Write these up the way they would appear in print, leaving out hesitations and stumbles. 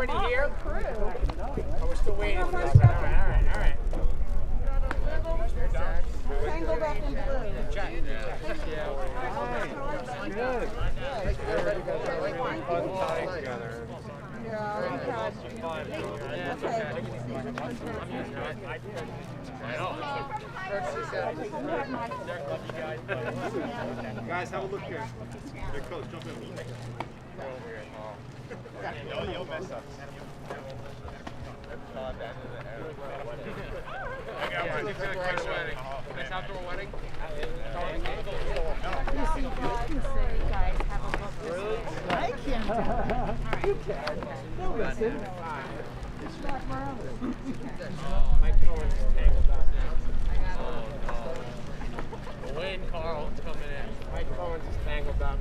everybody here? Oh, we're still waiting for this one. All right. Tangled up in blue. Good. Guys, have a look here. Hey, coach, jump in. You'll mess up. Nice outdoor wedding. You can say, guys, have a look. I can't. You can. No, listen. It's not rallies. Mike Cohen's tangled up now. Win, Carl, coming in. Mike Cohen's is tangled up.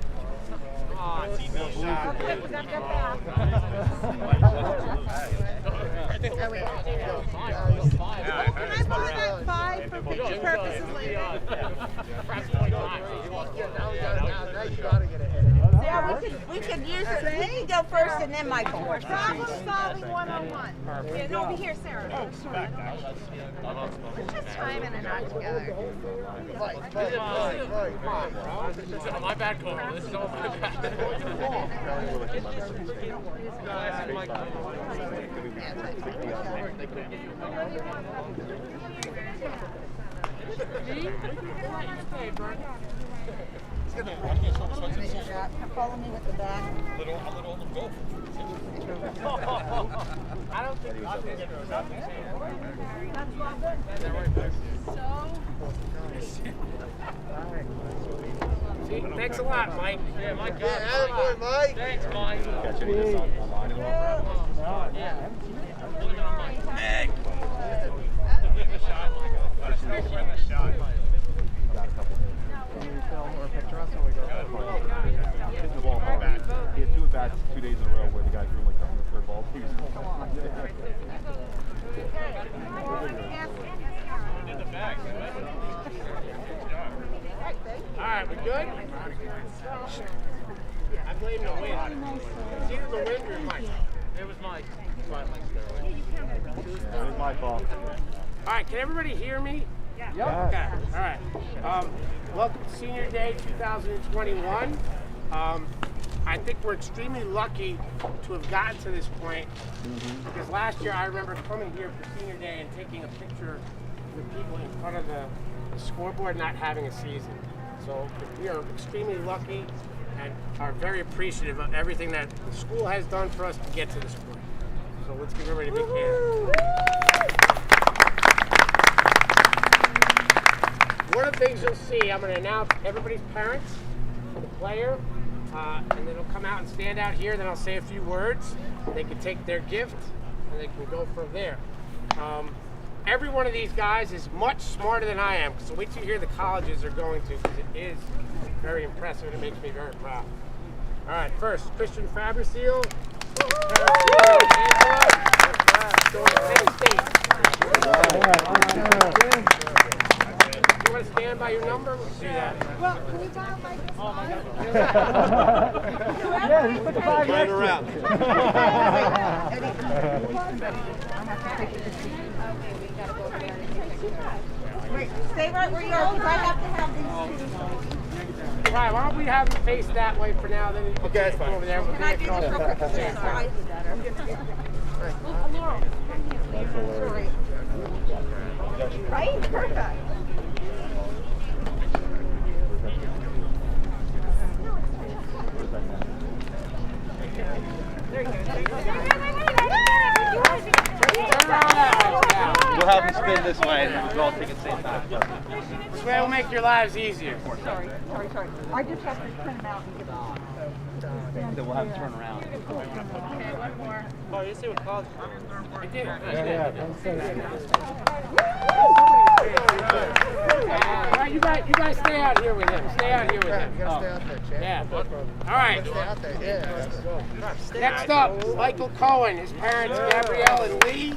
Okay, we got that back. Can I buy that 5 for picture purposes later? Yeah, we could use it. You can go first and then Michael. Problem solving 101. Yeah, no, over here, Sarah. Oh, sorry. Let's just time in and out together. My bad, Carl. This is all my bad. Follow me with the back. A little go. I don't think you should. That's Robin. See, thanks a lot, Mike. Yeah, Mike. Yeah, Mike. Thanks, Mike. Catch any of this online? Yeah. Believe it on Mike. Hey! Can we film or picture us when we go? Hitting the ball hard. He had 2 at-bats 2 days in a row where the guy threw him like the third ball. He was in the bag. All right, we good? I blame the wind. It's either the wind or Mike. It was Mike. It was my fault. All right, can everybody hear me? Yeah. Okay, all right. Welcome to Senior Day 2021. I think we're extremely lucky to have gotten to this point because last year I remember coming here for Senior Day and taking a picture with people in front of the scoreboard not having a season. So we are extremely lucky and are very appreciative of everything that the school has done for us to get to this point. So let's give everybody a big hand. One of the things you'll see, I'm going to announce everybody's parents for the player, and then they'll come out and stand out here, then I'll say a few words. They can take their gift, and they can go from there. Every one of these guys is much smarter than I am, so wait till you hear the colleges are going to, because it is very impressive, and it makes me very proud. All right, first, Christian Fabriceal. Angela. Going to Penn State. You want to stand by your number? We'll do that. Well, can we borrow Michael's Oh my God. Yeah, just put the 5 Right next to around. I have to take the seat. Okay, we gotta go over there and take pictures. Wait, stay right where you are, because I have to have these two. Right, why don't we have them face that way for now, then you can Okay, that's fine. over there. We'll Can I do this real quick? Yes, I do better. Laurel, sorry. Right? Perfect. There you go. We'll have them spin this way and we'll all take it same time. This way will make your lives easier. Sorry. I just have to print them out and give them to you. Then we'll have them turn around. Okay, one more. Oh, you see what college? I did. Yeah, Penn State. Right, you guys stay out here with him. Stay out here with him. You gotta stay out there, Chad. Yeah. All right. Stay out there, yeah. Next up, Michael Cohen, his parents Gabrielle and Lee.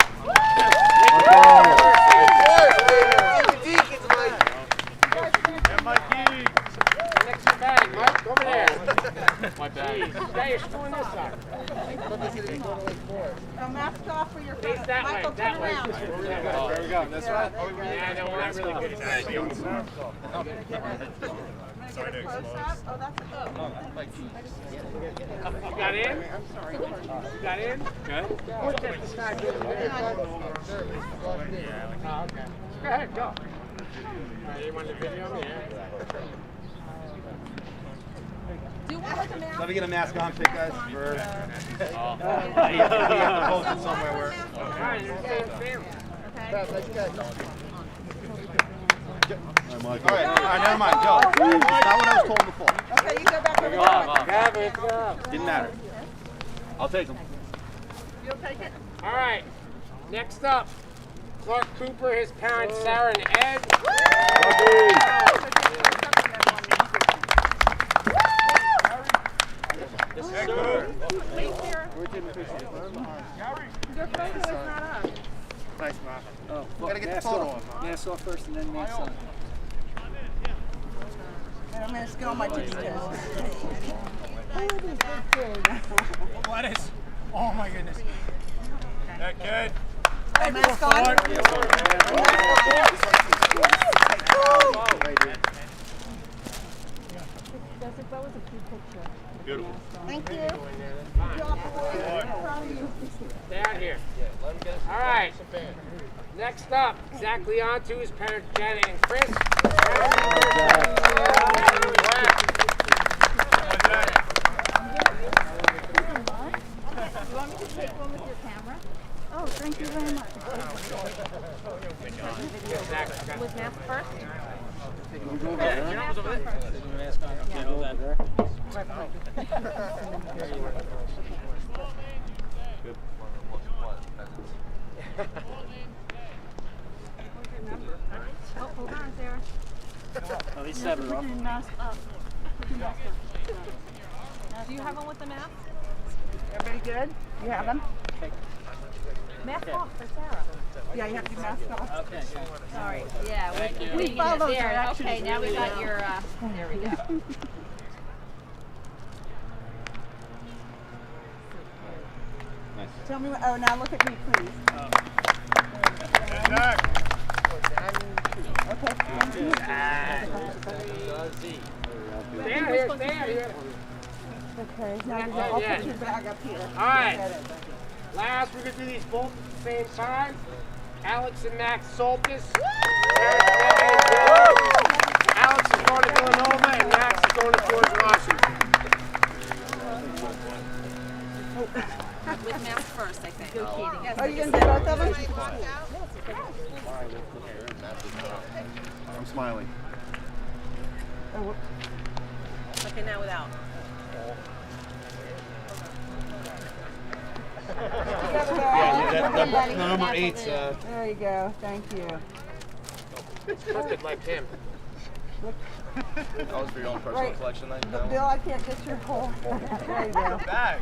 Next bag, Mike. Go over there. My bad. Jeez, now you're screwing this up. Now mask off for your Face that Michael, way, that turn way. around. There we go. That's right. Yeah, no, we're not really good at that. You Close-up. Oh, that's a got in? You got in? Good. What's that this guy doing there? Oh, okay. Go ahead, go. You want the video? Yeah. Do you want like a mask? Let me get a mask on, pick guys for. You have to post it somewhere where. All right, you're the same family. All right, never mind. Go. That's not what I was told before. Okay, you go back over there. Didn't matter. I'll take them. You'll take it? All right, next up, Clark Cooper, his parents Sarah and Ed. Your photo is not up. Nice, Mark. Oh, well, Gotta get the photo on. Mask off first and then mask on. I'm going to go on my tippy toes. What is? Oh my goodness. That good? Hey, mask on. Beautiful. Thank you. Stay out here. All right. Next up, exactly on to his parents Janet and Chris. You want me to take one with your camera? Oh, thank you very much. Was mask first? Oh, hold on, Sarah. Oh, these 7 are off. Mask up. Do you have one with the mask? Everybody good? You have them? Mask off for Sarah. Yeah, you have to mask off. Okay. Sorry. Yeah, we followed directions. Okay, now we got your, there we go. Nice. Tell me what, oh, now look at me, please. Okay. Stay out here, stay out here. Okay, now I'll put your bag up here. All right. Last, we're going to do these both at the same time. Alex and Max Soltis. Alex is going to Villanova and Max is going to George Washington. With mask first, I think. Are you going to do both of them? I'm smiling. Okay, now without. Number 8. There you go. Thank you. It's crooked like him. That was for your own personal collection. Bill, I can't get your whole. There you go. Bag.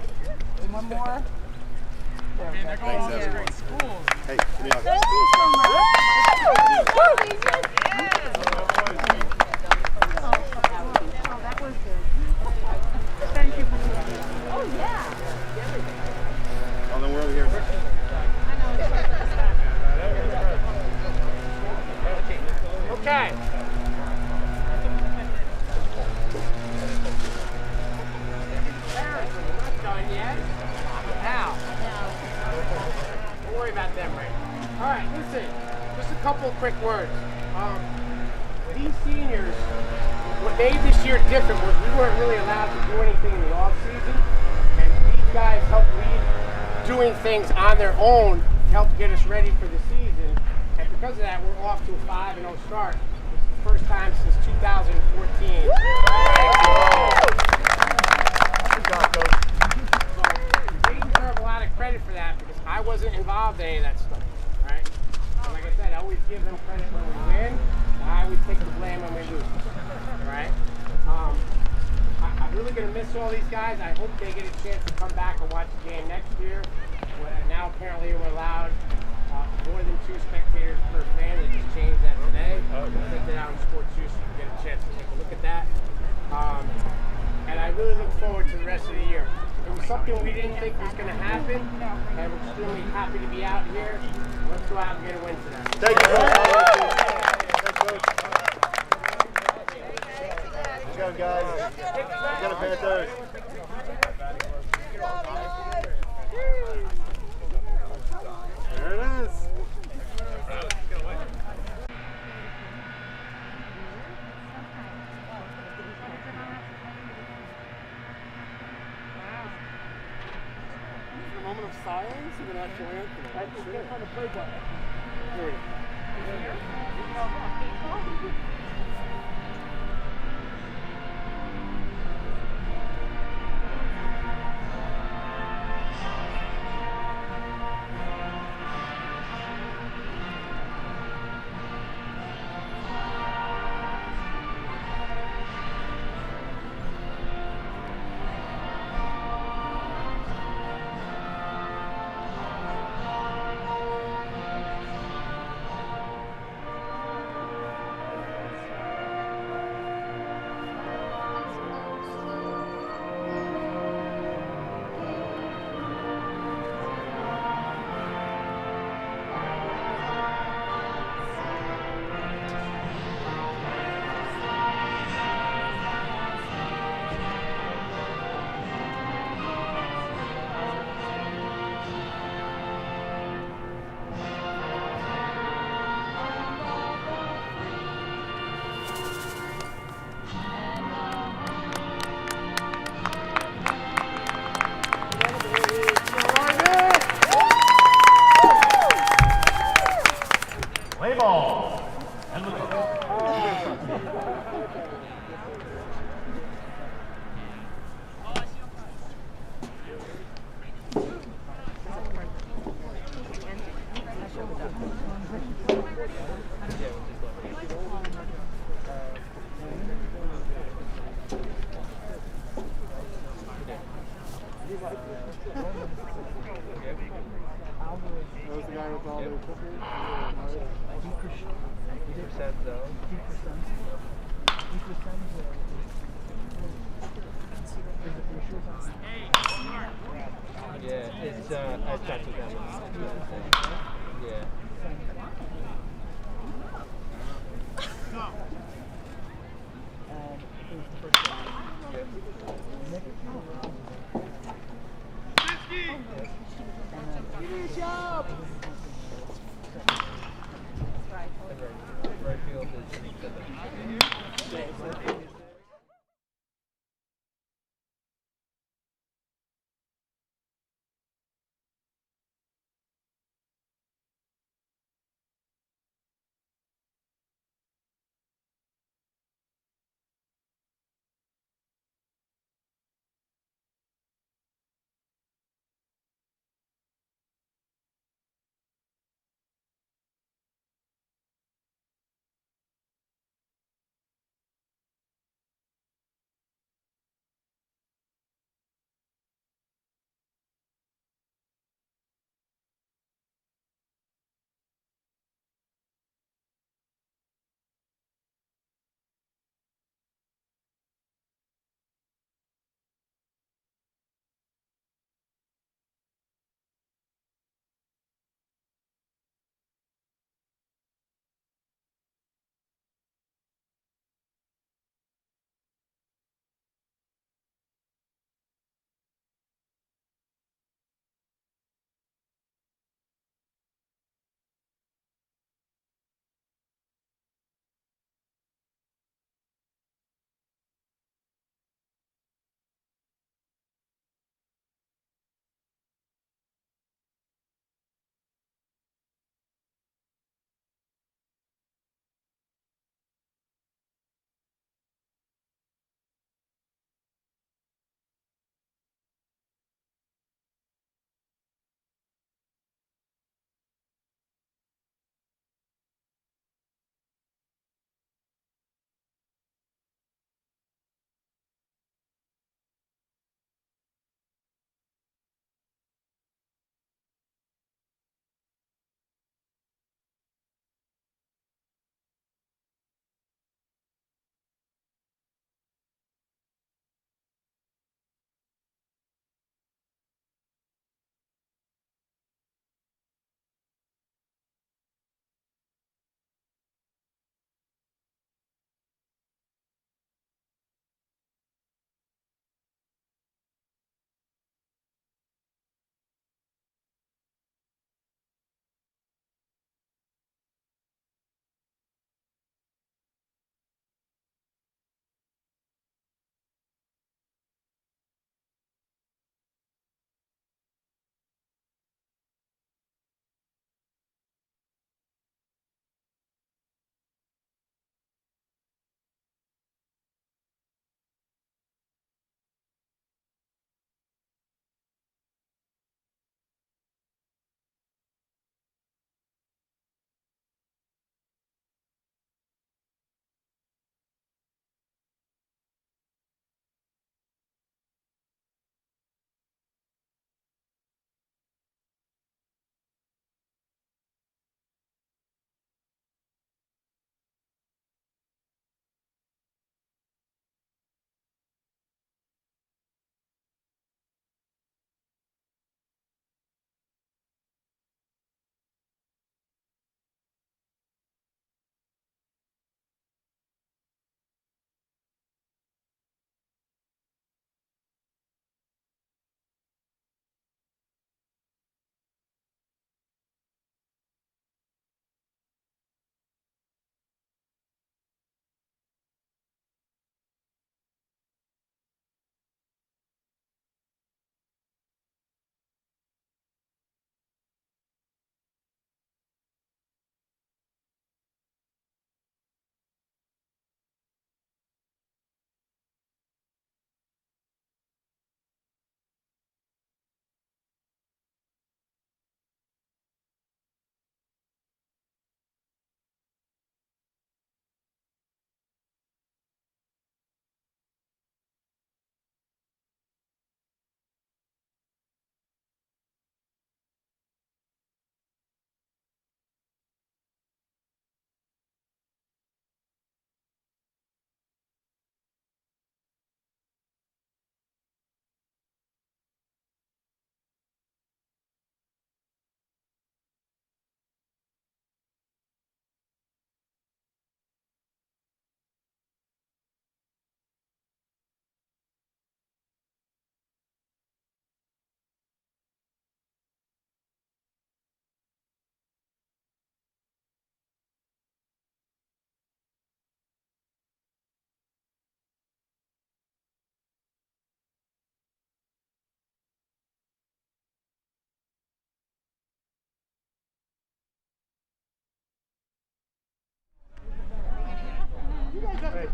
And one more. There we go. Thank you. Great schools. Hey, give me a Thank you so much. Oh, that was good. Thank you. Oh, yeah. Oh, then we're over here. Okay. We're not done yet. Now. Don't worry about them right now. All right, listen. Just a couple of quick words. These seniors, what made this year different was we weren't really allowed to do anything in the off season, and these guys helped lead doing things on their own to help get us ready for the season. And because of that, we're off to a 5-0 start. This is the first time since 2014. They deserve a lot of credit for that because I wasn't involved in any of that stuff. Right? And like I said, I always give them credit when we win. I always take the blame when we lose. Right? I'm really going to miss all these guys. I hope they get a chance to come back and watch the game next year. Now apparently we're allowed more than 2 spectators per fan. They just changed that today. We'll take that out in Sports Juice so you can get a chance to take a look at that. and I really look forward to the rest of the year. It was something we didn't think was going to happen, and we're extremely happy to be out here. Let's go out and get a win today. Thank you, Coach. Good job, guys. Get a Panthers. There it is. A moment of silence and an actual anthem. I just can't find the play button. Here it is. Play ball. And look That was the guy with all the equipment. Yeah, it's I checked with them. Yeah. Good job. Right field is.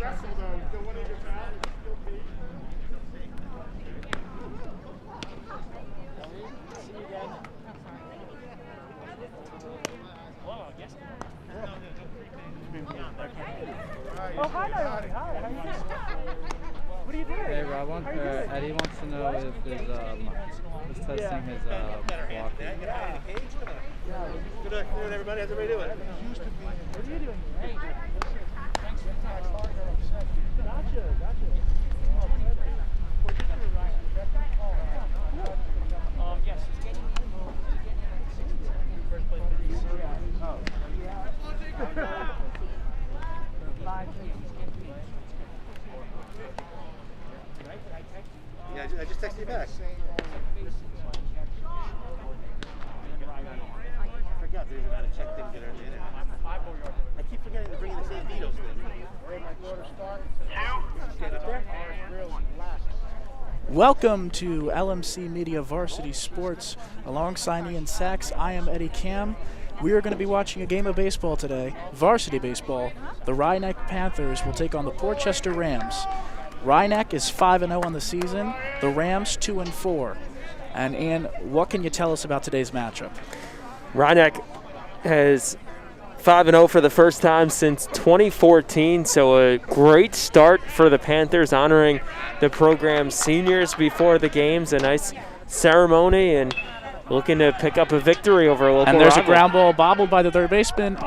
wrestle though. Don't want to get out. Oh, hi, Naomi. Hi, how you doing? What are you doing? Hey, Rob, Eddie wants to know if he's testing his walking. Good afternoon, everybody. How's everybody doing? What are you doing? Hey, thanks for the text. Gotcha. Yes. First place. Yeah, I just texted you back. I forgot there's about to check things that are in the internet. I keep forgetting to bring in the same Beatles thing. Welcome to LMC Media Varsity Sports. Alongside Ian Sachs, I am Eddie Cam. We are going to be watching a game of baseball today, varsity baseball. The Ryeneck Panthers will take on the Portchester Rams. Ryeneck is 5-0 on the season, the Rams 2-4. And Ian, what can you tell us about today's matchup? Ryeneck has 5-0 for the first time since 2014, so a great start for the Panthers, honoring the program's seniors before the games. A nice ceremony and looking to pick up a victory over a local And there's rival. a ground ball bobbled by the third baseman.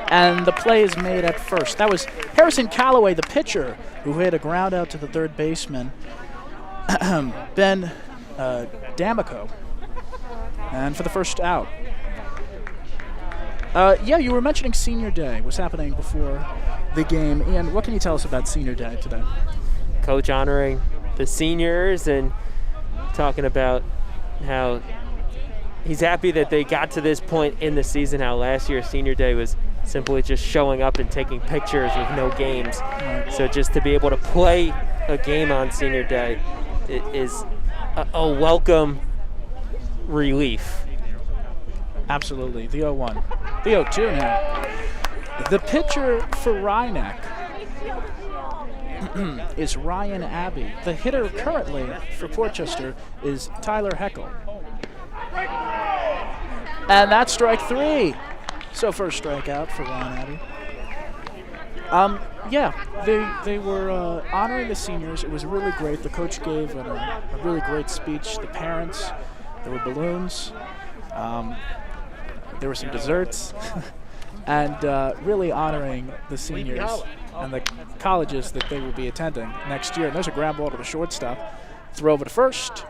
And the play is made at first. That was Harrison Calloway, the pitcher, who hit a ground out to the third baseman, Ben D'Amico, and for the first out. You were mentioning Senior Day. What's happening before the game? Ian, what can you tell us about Senior Day today? Coach honoring the seniors and talking about how he's happy that they got to this point in the season, how last year Senior Day was simply just showing up and taking pictures with no games. So just to be able to play a game on Senior Day is a welcome relief. Absolutely. The 0-1. The 0-2 now. The pitcher for Ryeneck is Ryan Abbey. The hitter currently for Portchester is Tyler Heckel. And that's strike 3. So first strikeout for Ryan Abbey. They were honoring the seniors. It was really great. The coach gave a really great speech. The parents, there were balloons. There were some desserts. And really honoring the seniors and the colleges that they will be attending next year. And there's a ground ball to the shortstop. Throw over to first.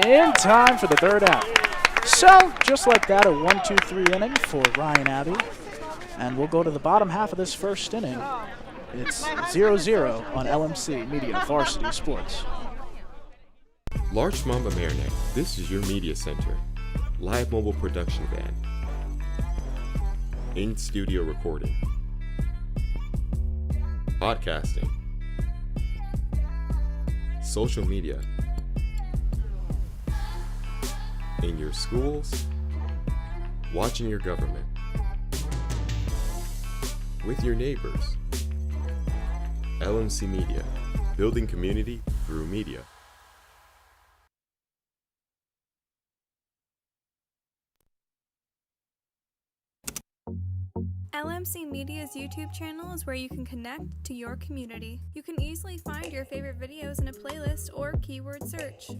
In time for the third out. So, just like that, a 1-2-3 inning for Ryan Abbey. And we'll go to the bottom half of this first inning. It's 0-0 on LMC Media Varsity Sports. Large Mamba Marinette, this is your media center. Live mobile production van. In-studio recording. Podcasting. Social media. In your schools. Watching your government. With your neighbors. LMC Media. Building community through media. LMC Media's YouTube channel is where you can connect to your community. You can easily find your favorite videos in a playlist or keyword search.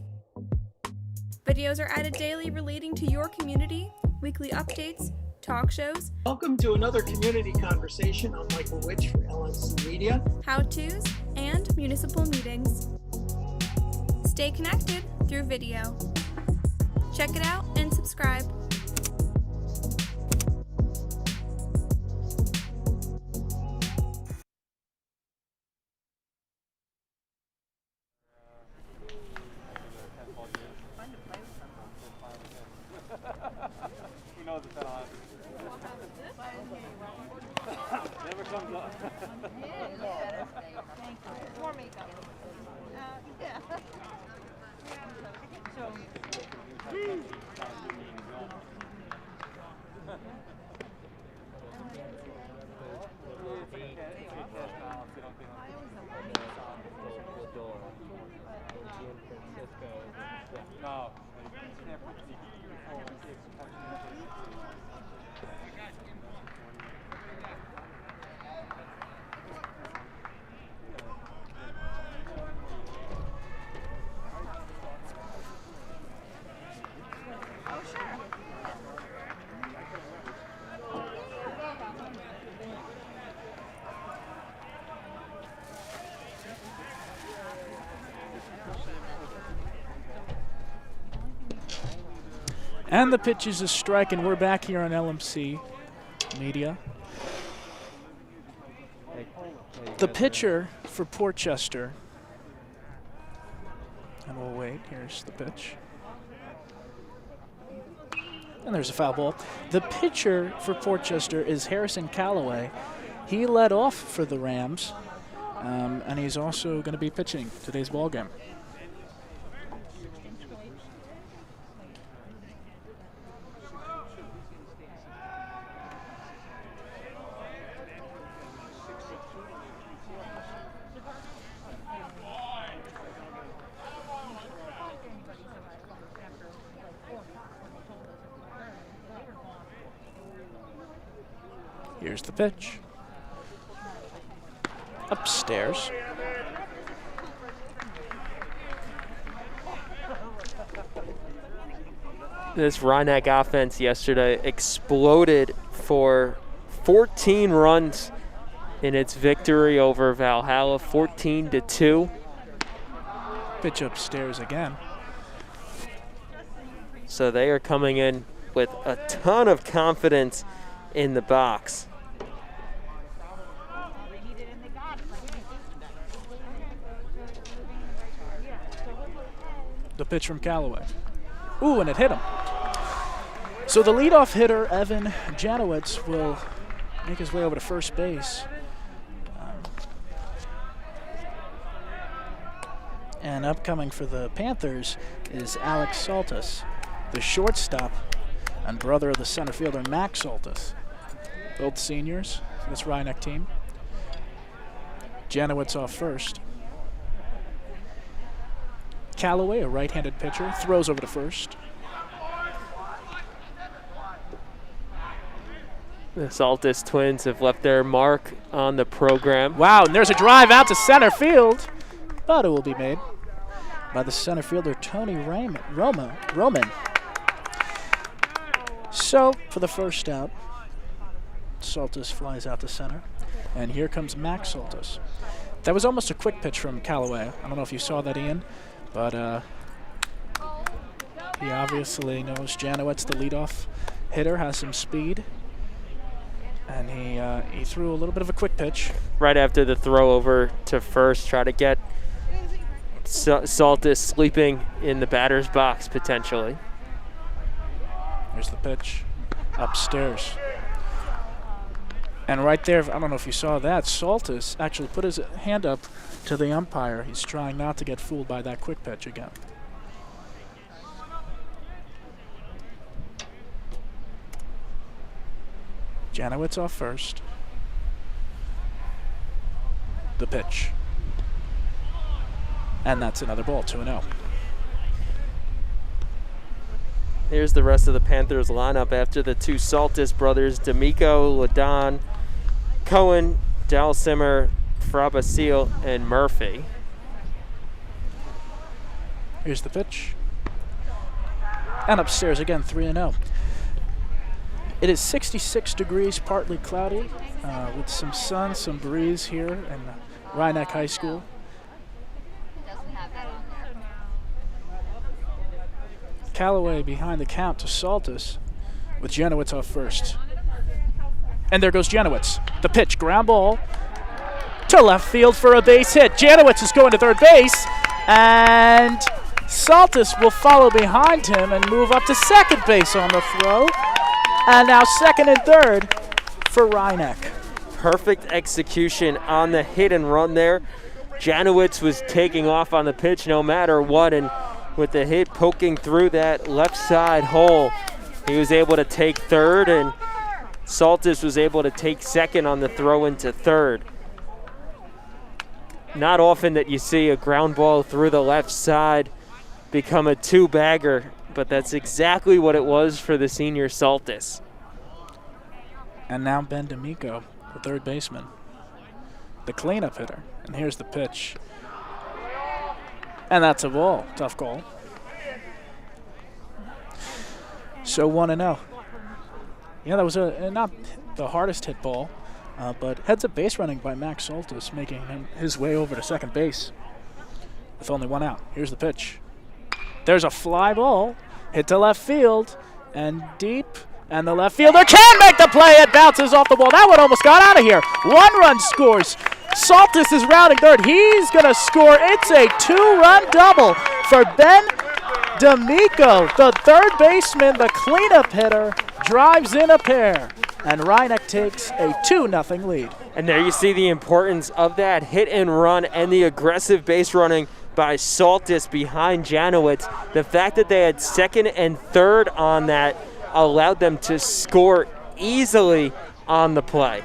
Videos are added daily relating to your community, weekly updates, talk shows. Welcome to another community conversation. I'm Michael Witch for LMC Media. How-tos, and municipal meetings. Stay connected through video. Check it out and subscribe. Who knows if that'll happen? Never comes up. More makeup. Yeah. And the pitch is a strike, and we're back here on LMC Media. The pitcher for Portchester, and we'll wait, here's the pitch. And there's a foul ball. The pitcher for Portchester is Harrison Calloway. He led off for the Rams, and he's also going to be pitching today's ball game. Here's the pitch. Upstairs. This Rhinebeck offense yesterday exploded for 14 runs in its victory over Valhalla, 14-2. Pitch upstairs again. So they are coming in with a ton of confidence in the box. The pitch from Callaway. Ooh, and it hit him. So the leadoff hitter, Evan Janowitz, will make his way over to first base. And upcoming for the Panthers is Alex Saltis, the shortstop and brother of the center fielder, Max Saltis. Both seniors for this Rhinebeck team. Janowitz off first. Callaway, a right-handed pitcher, throws over to first. The Saltis twins have left their mark on the program. Wow, and there's a drive out to center field, but it will be made by the center fielder, Tony Roman. So, for the first out, Saltis flies out to center, and here comes Max Saltis. That was almost a quick pitch from Callaway. I don't know if you saw that, Ian, but he obviously knows Janowitz, the leadoff hitter, has some speed, and he threw a little bit of a quick pitch. Right after the throw over to first, try to get Saltis sleeping in the batter's box potentially. Here's the pitch upstairs. And right there, I don't know if you saw that, Saltis actually put his hand up to the umpire. He's trying not to get fooled by that quick pitch again. Janowitz off first. The pitch. And that's another ball, 2-0. Here's the rest of the Panthers lineup after the two Saltis brothers, D'Amico, Ladon, Cohen, Dalsimmer, Frabasile, and Murphy. Here's the pitch. And upstairs again, 3-0. It is 66 degrees, partly cloudy, with some sun, some breeze here in Rhinebeck High School. Callaway behind the count to Saltis with Janowitz off first. And there goes Janowitz. The pitch, ground ball to left field for a base hit. Janowitz is going to third base, and Saltis will follow behind him and move up to second base on the throw. And now second and third for Rhinebeck. Perfect execution on the hit and run there. Janowitz was taking off on the pitch no matter what, and with the hit poking through that left side hole, he was able to take third, and Saltis was able to take second on the throw into third. Not often that you see a ground ball through the left side become a two-bagger, but that's exactly what it was for the senior Saltis. And now Ben D'Amico, the third baseman, the cleanup hitter. And here's the pitch. And that's a ball. Tough call. So 1-0. Yeah, that was not the hardest hit ball, but heads up base running by Max Saltis, making his way over to second base with only one out. Here's the pitch. There's a fly ball hit to left field and deep, and the left fielder can make the play. It bounces off the ball. That one almost got out of here. 1 run scores. Saltis is rounding third. He's going to score. It's a 2-run double for Ben D'Amico. The third baseman, the cleanup hitter, drives in a pair, and Rhineck takes a 2-0 lead. And there you see the importance of that hit and run and the aggressive base running by Saltis behind Janowitz. The fact that they had second and third on that allowed them to score easily on the play.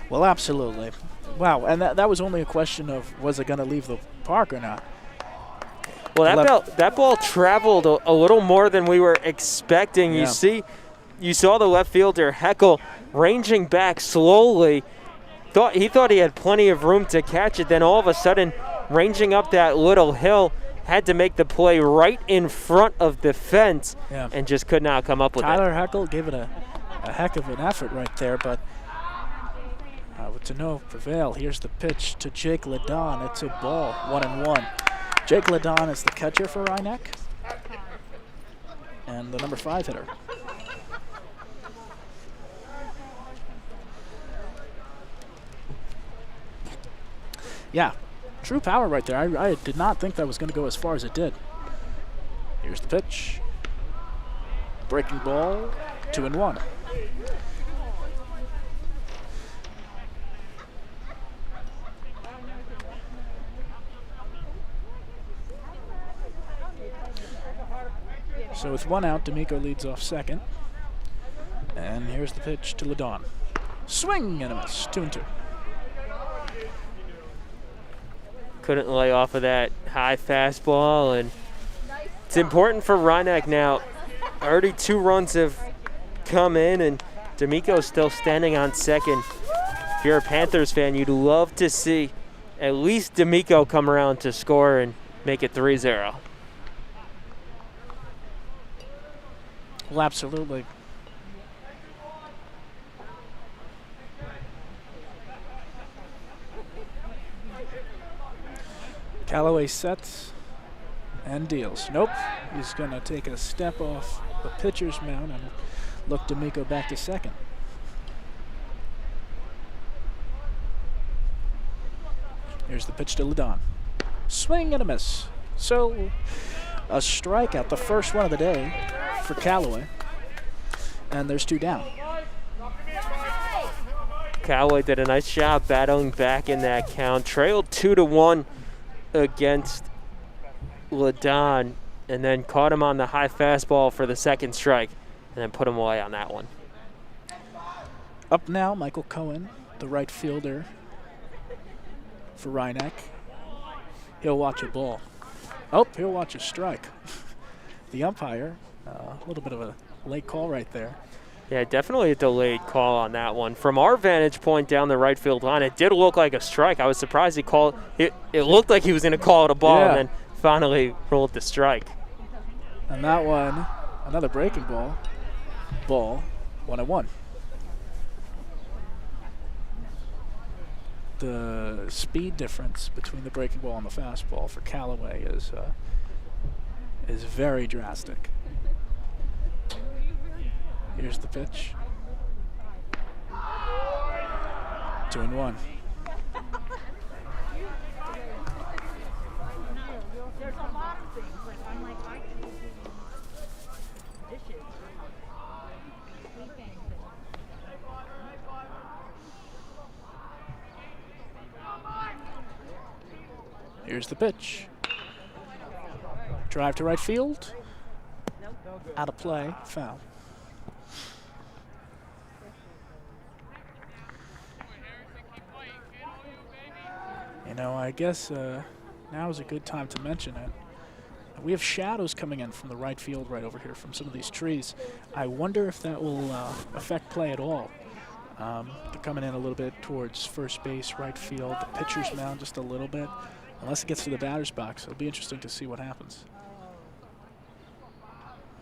Well, absolutely. Wow, and that was only a question of was it going to leave the park or not. Well, that ball traveled a little more than we were expecting. Yeah. You saw the left fielder Heckel ranging back slowly. He thought he had plenty of room to catch it. Then all of a sudden, ranging up that little hill, had to make the play right in front of the fence, and just could not come up with it. Tyler Heckel gave it a heck of an effort right there, but to no prevail. Here's the pitch to Jake Ledon. It's a ball, 1-1. Jake Ledon is the catcher for Rhineck and the number 5 hitter. Yeah, true power right there. I did not think that was going to go as far as it did. Here's the pitch. Breaking ball, 2-1. So with 1 out, D'Amico leads off second. And here's the pitch to Ledon. Swing and a miss, 2-2. Couldn't lay off of that high fastball, and it's important for Rhineck now. Already 2 runs have come in, and D'Amico's still standing on second. If you're a Panthers fan, you'd love to see at least D'Amico come around to score and make it 3-0. Well, absolutely. Callaway sets and deals. Nope, he's going to take a step off the pitcher's mound and look D'Amico back to second. Here's the pitch to Ledon. Swing and a miss. So a strikeout, the first one of the day for Callaway. And there's 2 down. Callaway did a nice job battling back in that count. Trailed 2-1 against Ledon, and then caught him on the high fastball for the second strike, and then put him away on that one. Up now, Michael Cohen, the right fielder for Rhineck. He'll watch a ball. Oh, he'll watch a strike. The umpire, a little bit of a late call right there. Yeah, definitely a delayed call on that one. From our vantage point down the right field line, it did look like a strike. I was surprised he called it. It looked like he was going to call it a ball, and then finally ruled the strike. And that one, another breaking ball. Ball, 1-1. The speed difference between the breaking ball and the fastball for Callaway is very drastic. Here's the pitch. 2-1. Here's the pitch. Drive to right field. Out of play, foul. You know, I guess now is a good time to mention it. We have shadows coming in from the right field right over here from some of these trees. I wonder if that will affect play at all. They're coming in a little bit towards first base, right field, the pitcher's mound just a little bit. Unless it gets to the batter's box, it'll be interesting to see what happens.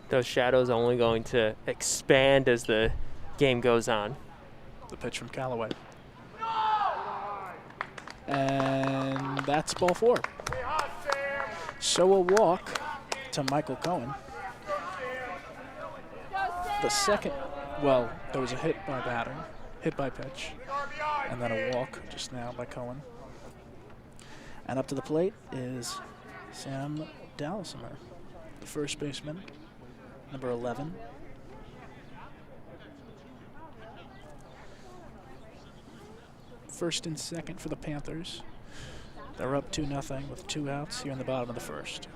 Those shadows only going to expand as the game goes on. The pitch from Callaway. And that's ball 4. So a walk to Michael Cohen. The second, well, there was a hit by batter, hit by pitch, and then a walk just now by Cohen. And up to the plate is Sam Dallisimer, the first baseman, number 11. First and second for the Panthers. They're up 2-0 with 2 outs here in the bottom of the first.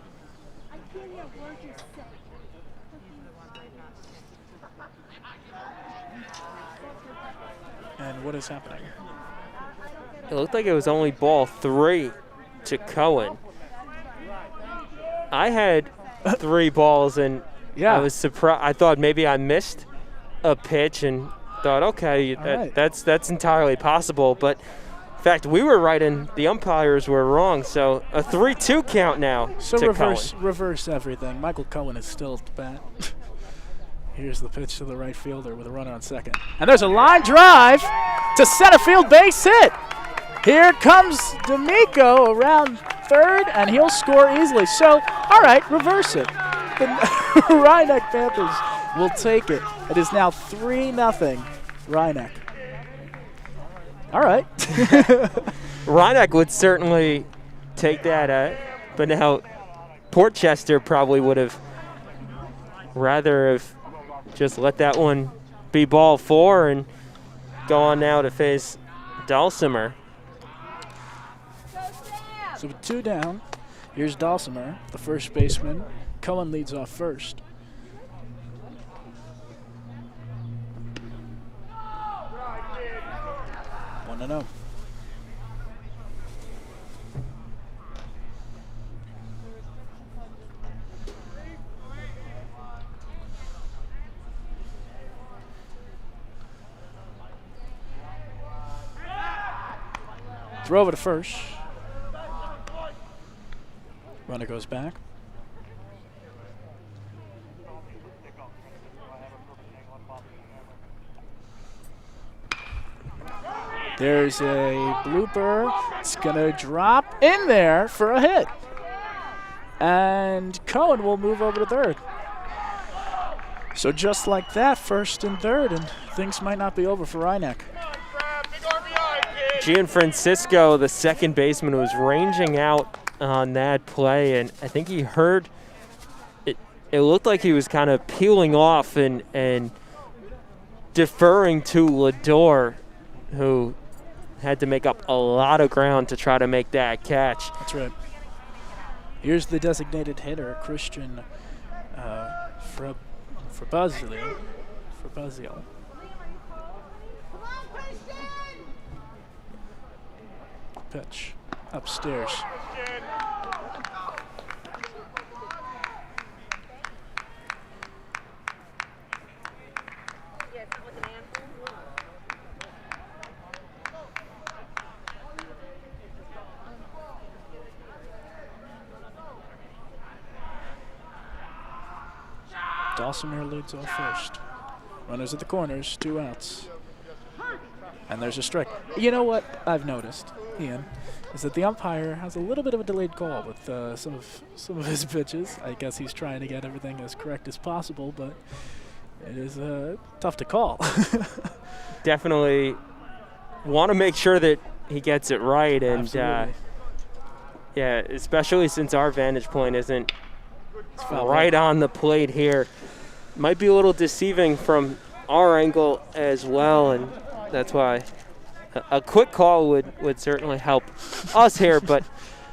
And what is happening? It looked like it was only ball 3 to Cohen. I had 3 balls, and I was surprised. I thought maybe I missed a pitch and thought, okay, that's entirely possible. But in fact, we were right and the umpires were wrong. So a 3-2 count now so to reverse everything. Michael Cohen is still at the bat. Here's the pitch to the right fielder with a runner on second. And there's a line drive to center field, base hit. Here comes D'Amico around third, and he'll score easily. So, all right, reverse it. The Rhinebeck Panthers will take it. It is now 3-0 Rhinebeck. All right. Rhinebeck would certainly take that, but now Portchester probably would have rather have just let that one be ball 4 and go on now to face Dallisimer. So with 2 down, here's Dallisimer, the first baseman. Cohen leads off first. One to 0. Throw over to first. Runner goes back. There's a blooper. It's going to drop in there for a hit. And Cohen will move over to third. So just like that, first and third, and things might not be over for Rhinebeck. Gianfrancisco, the second baseman, was ranging out on that play, and I think he heard it. It looked like he was kind of peeling off and deferring to Lador, who had to make up a lot of ground to try to make that catch. That's right. Here's the designated hitter, Christian Fabuzio. Pitch upstairs. Dallisimer leads off first. Runners at the corners, 2 outs. And there's a strike. You know what I've noticed, Ian, is that the umpire has a little bit of a delayed call with some of his pitches. I guess he's trying to get everything as correct as possible, but it is tough to call. Definitely want to make sure that he gets it right, and yeah, especially since our vantage point isn't right on the plate here. Might be a little deceiving from our angle as well, and that's why a quick call would certainly help us here, but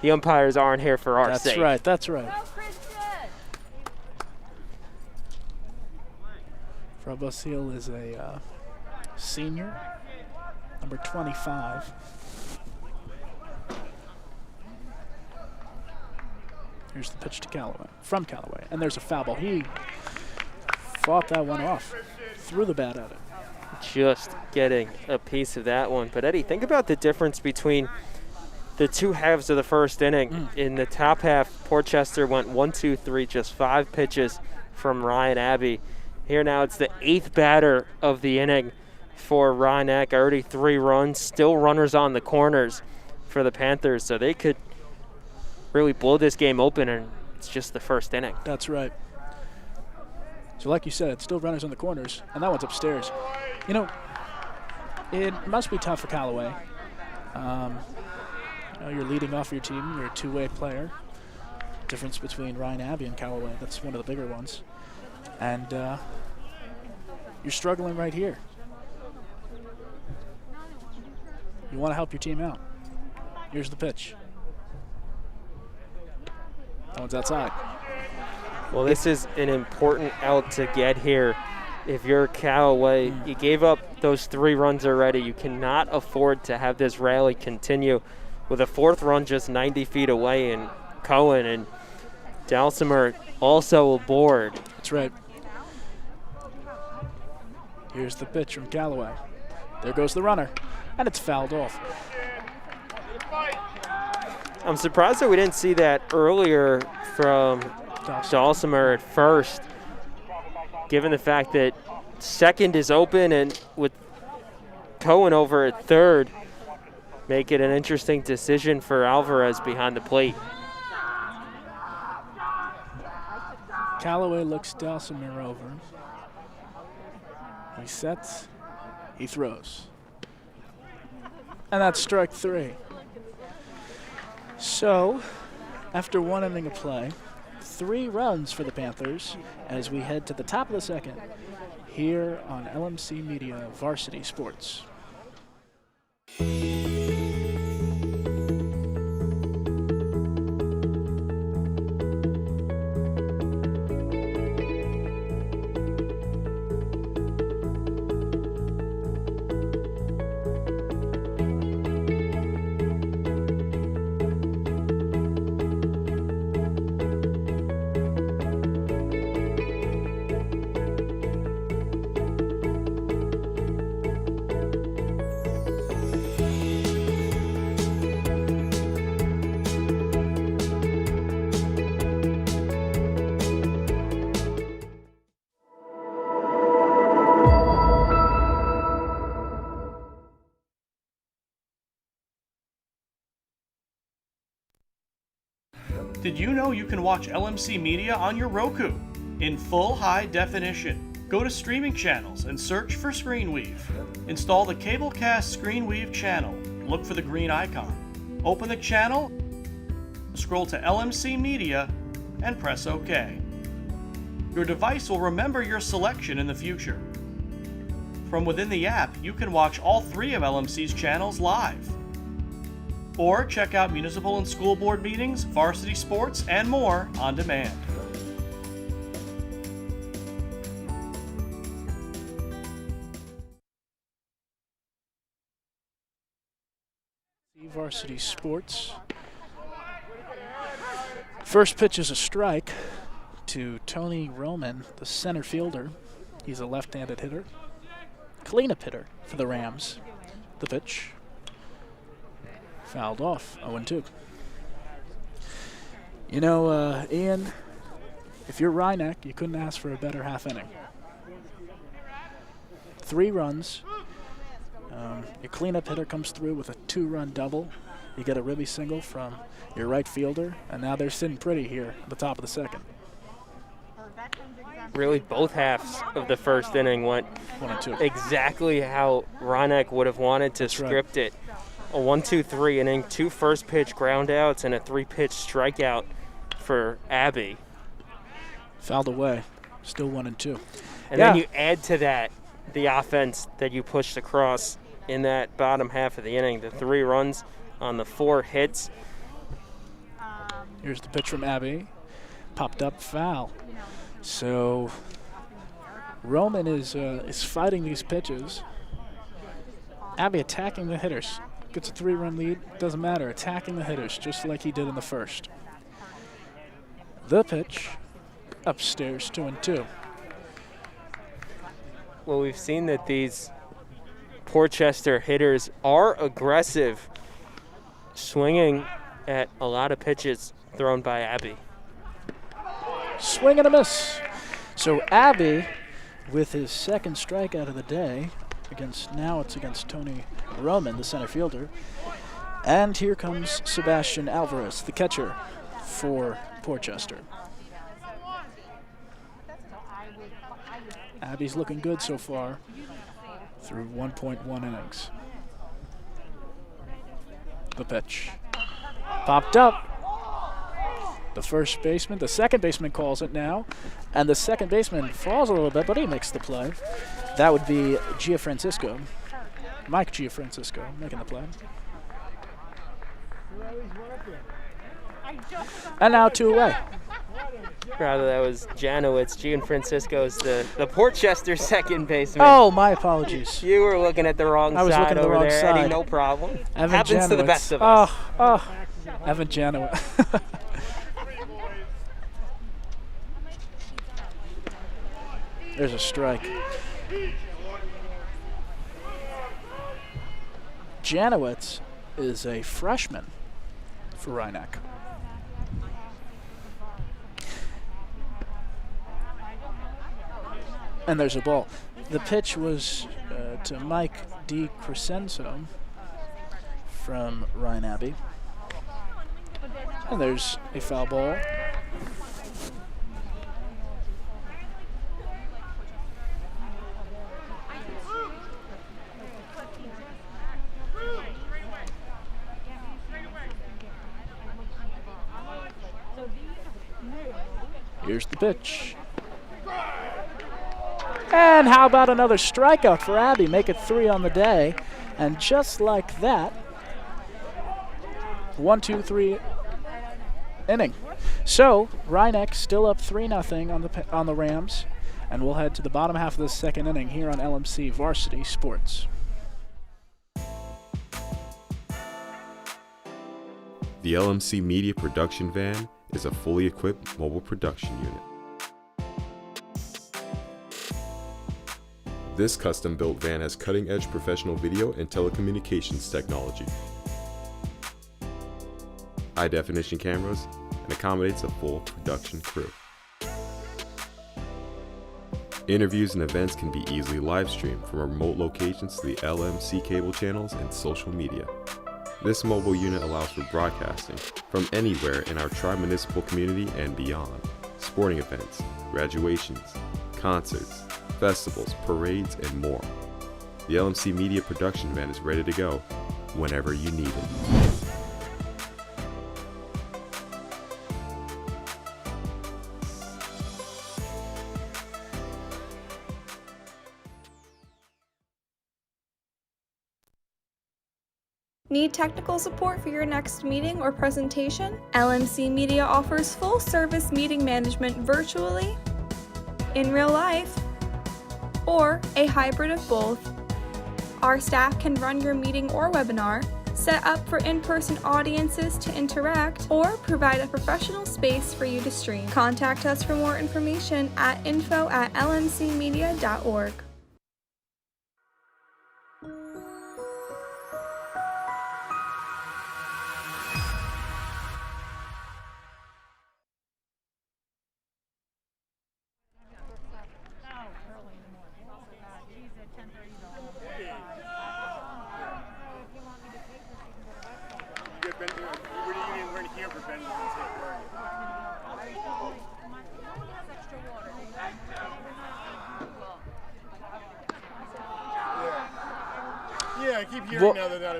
the umpires aren't here for our sake. That's right. Fabuzio is a senior, number 25. Here's the pitch to Callaway, from Callaway. And there's a foul ball. He fought that one off, threw the bat at it. Just getting a piece of that one. But Eddie, think about the difference between the two halves of the first inning. In the top half, Portchester went 1-2-3, just 5 pitches from Ryan Abbey. Here now it's the 8th batter of the inning for Rhinebeck. Already 3 runs, still runners on the corners for the Panthers. So they could really blow this game open, and it's just the first inning. That's right. So like you said, still runners on the corners, and that one's upstairs. You know, it must be tough for Callaway. You know, you're leading off your team. You're a two-way player. Difference between Ryan Abbey and Callaway, that's one of the bigger ones. And you're struggling right here. You want to help your team out. Here's the pitch. That one's outside. Well, this is an important out to get here. If you're Callaway, you gave up those 3 runs already. You cannot afford to have this rally continue with a 4th run just 90 feet away, and Cohen and Dalsimer also aboard. That's right. Here's the pitch from Callaway. There goes the runner, and it's fouled off. I'm surprised that we didn't see that earlier from Dalsimer at first, given the fact that second is open and with Cohen over at third, make it an interesting decision for Alvarez behind the plate. Callaway looks Dalsimer over. He sets, he throws. And that's strike 3. So, after 1 inning of play, 3 runs for the Panthers as we head to the top of the second here on LMC Media Varsity Sports. Did you know you can watch LMC Media on your Roku in full high definition? Go to streaming channels and search for ScreenWeave. Install the Cablecast ScreenWeave channel. Look for the green icon. Open the channel, scroll to LMC Media, and press OK. Your device will remember your selection in the future. From within the app, you can watch all 3 of LMC's channels live. Or check out municipal and school board meetings, varsity sports, and more on demand. Varsity Sports. First pitch is a strike to Tony Roman, the center fielder. He's a left-handed hitter. Cleanup hitter for the Rams. The pitch. Fouled off, 0-2. You know, Ian, if you're Rhinebeck, you couldn't ask for a better half inning. 3 runs. Your cleanup hitter comes through with a 2-run double. You get a ribby single from your right fielder, and now they're sitting pretty here at the top of the second. Really, both halves of the first inning went 1 and 2. Exactly how Rhinebeck would have wanted to script it. A 1-2-3 inning, 2 first pitch ground outs, and a 3-pitch strikeout for Abbey. Fouled away, still 1 and 2. And then you add to that the offense that you pushed across in that bottom half of the inning, the 3 runs on the 4 hits. Here's the pitch from Abbey. Popped up, foul. So Roman is fighting these pitches. Abbey attacking the hitters. Gets a 3-run lead, doesn't matter, attacking the hitters just like he did in the first. The pitch upstairs, 2-2. Well, we've seen that these Portchester hitters are aggressive, swinging at a lot of pitches thrown by Abby. Swing and a miss. So Abby, with his second strikeout of the day, now it's against Tony Roman, the center fielder. And here comes Sebastian Alvarez, the catcher for Portchester. Abby's looking good so far through 1.1 innings. The pitch. Popped up. The second baseman calls it now, and the second baseman falls a little bit, but he makes the play. That would be Mike Giafrancisco, making the play. And now 2 away. Rather, that was Janowitz. Gianfrancisco's the Portchester second baseman. Oh, my apologies. You were looking at the wrong I was side looking at the over wrong there, side. Eddie, no problem. Evan Happens to the Janowitz. best of us. Evan Janowitz. There's a strike. Janowitz is a freshman for Rhinebeck. And there's a ball. The pitch was to Mike DiCrescenzo from Rhine Abbey. And there's a foul ball. Here's the pitch. And how about another strikeout for Abbey? Make it 3 on the day. And just like that, 1-2-3 inning. So Rhinebeck still up 3-0 on the Rams, and we'll head to the bottom half of the second inning here on LMC Varsity Sports. The LMC Media Production Van is a fully equipped mobile production unit. This custom-built van has cutting-edge professional video and telecommunications technology, high-definition cameras, and accommodates a full production crew. Interviews and events can be easily live-streamed from remote locations to the LMC cable channels and social media. This mobile unit allows for broadcasting from anywhere in our tri-municipal community and beyond. Sporting events, graduations, concerts, festivals, parades, and more. The LMC Media Production Van is ready to go whenever you need it. Need technical support for your next meeting or presentation? LMC Media offers full-service meeting management virtually, in real life, or a hybrid of both. Our staff can run your meeting or webinar, set up for in-person audiences to interact, or provide a professional space for you to stream. Contact us for more information at info@lmcmedia.org.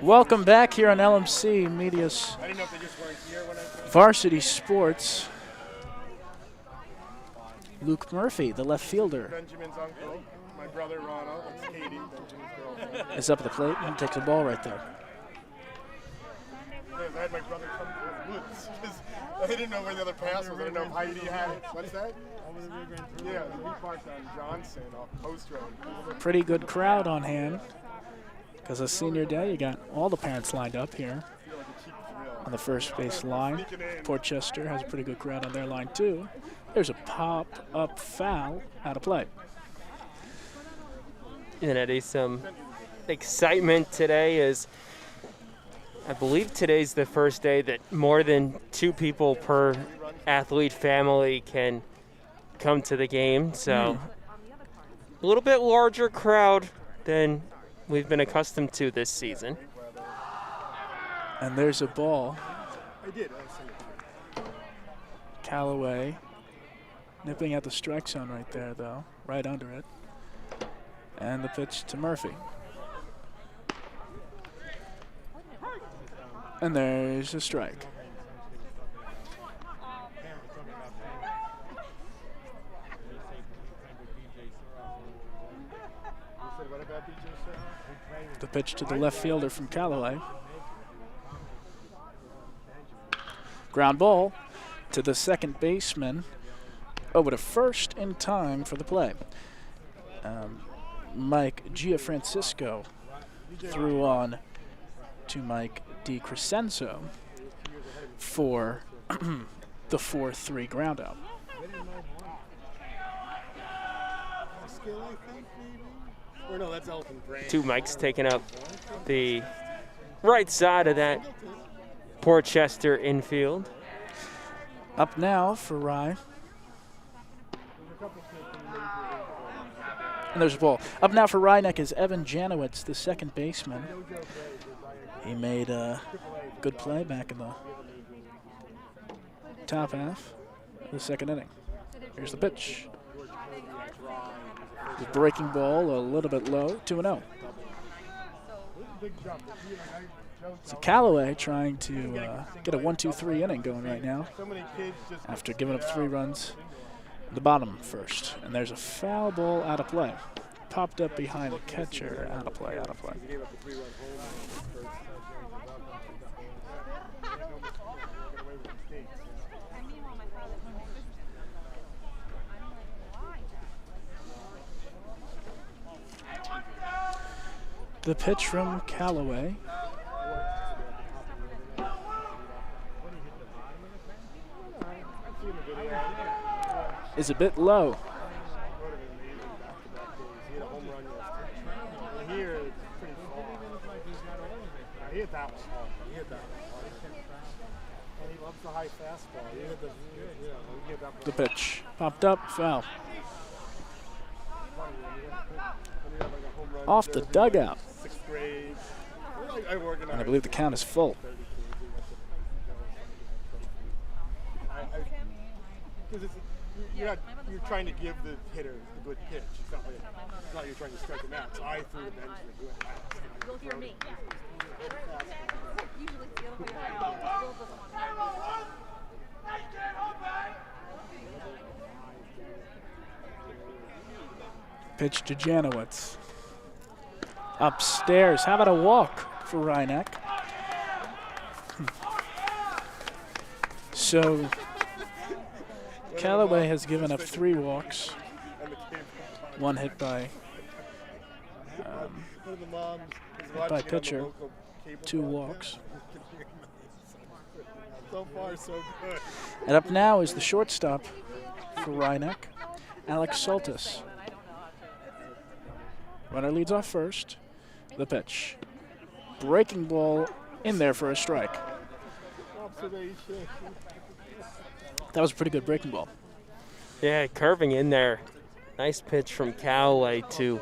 Welcome back here on LMC Media's Varsity Sports. Luke Murphy, the left fielder, Benjamin's uncle, my brother Ronald, that's Katie, Benjamin's girlfriend. is up at the plate and takes a ball right there. I had my brother come to the woods because I didn't know where the other pass was. I didn't know if Heidi had it. What's that? Yeah, we parked on Johnson off Post Road. Pretty good crowd on hand because of senior day. You got all the parents lined up here. I feel like a cheap on the first base line. Portchester has a pretty good crowd on their line too. There's a pop-up foul out of play. And Eddie, some excitement today as I believe today's the first day that more than 2 people per athlete family can come to the game. So a little bit larger crowd than we've been accustomed to this season. And there's a ball. Callaway nipping at the strike zone right there, though, right under it. And the pitch to Murphy. And there's a strike. The pitch to the left fielder from Callaway. Ground ball to the second baseman. Over to first in time for the play. Mike Giafrancisco threw on to Mike DiCrescenzo for the 4-3 ground out. Two Mikes taking up the right side of that Portchester infield. Up now for Rye. And there's a ball. Up now for Rhineck is Evan Janowitz, the second baseman. He made a good play back in the top half of the second inning. Here's the pitch. The breaking ball a little bit low, 2-0. So Callaway trying to get a 1-2-3 inning going right now after giving up 3 runs in the bottom first. And there's a foul ball out of play. Popped up behind the catcher, out of play, out of play. The pitch from Callaway. Is a bit low. The pitch popped up, foul. Off the dugout. And I believe the count is full. You're trying to give the hitter a good pitch. It's not you're trying to strike him out. So I threw the bench to do it. You'll hear me. Pitch to Janowitz. Upstairs. How about a walk for Rhineck? So Callaway has given up 3 walks. 1 hit by pitcher. 2 walks. So far, so good. And up now is the shortstop for Rhineck, Alex Soltis. Runner leads off first. The pitch. Breaking ball in there for a strike. That was a pretty good breaking ball. Yeah, curving in there. Nice pitch from Callaway to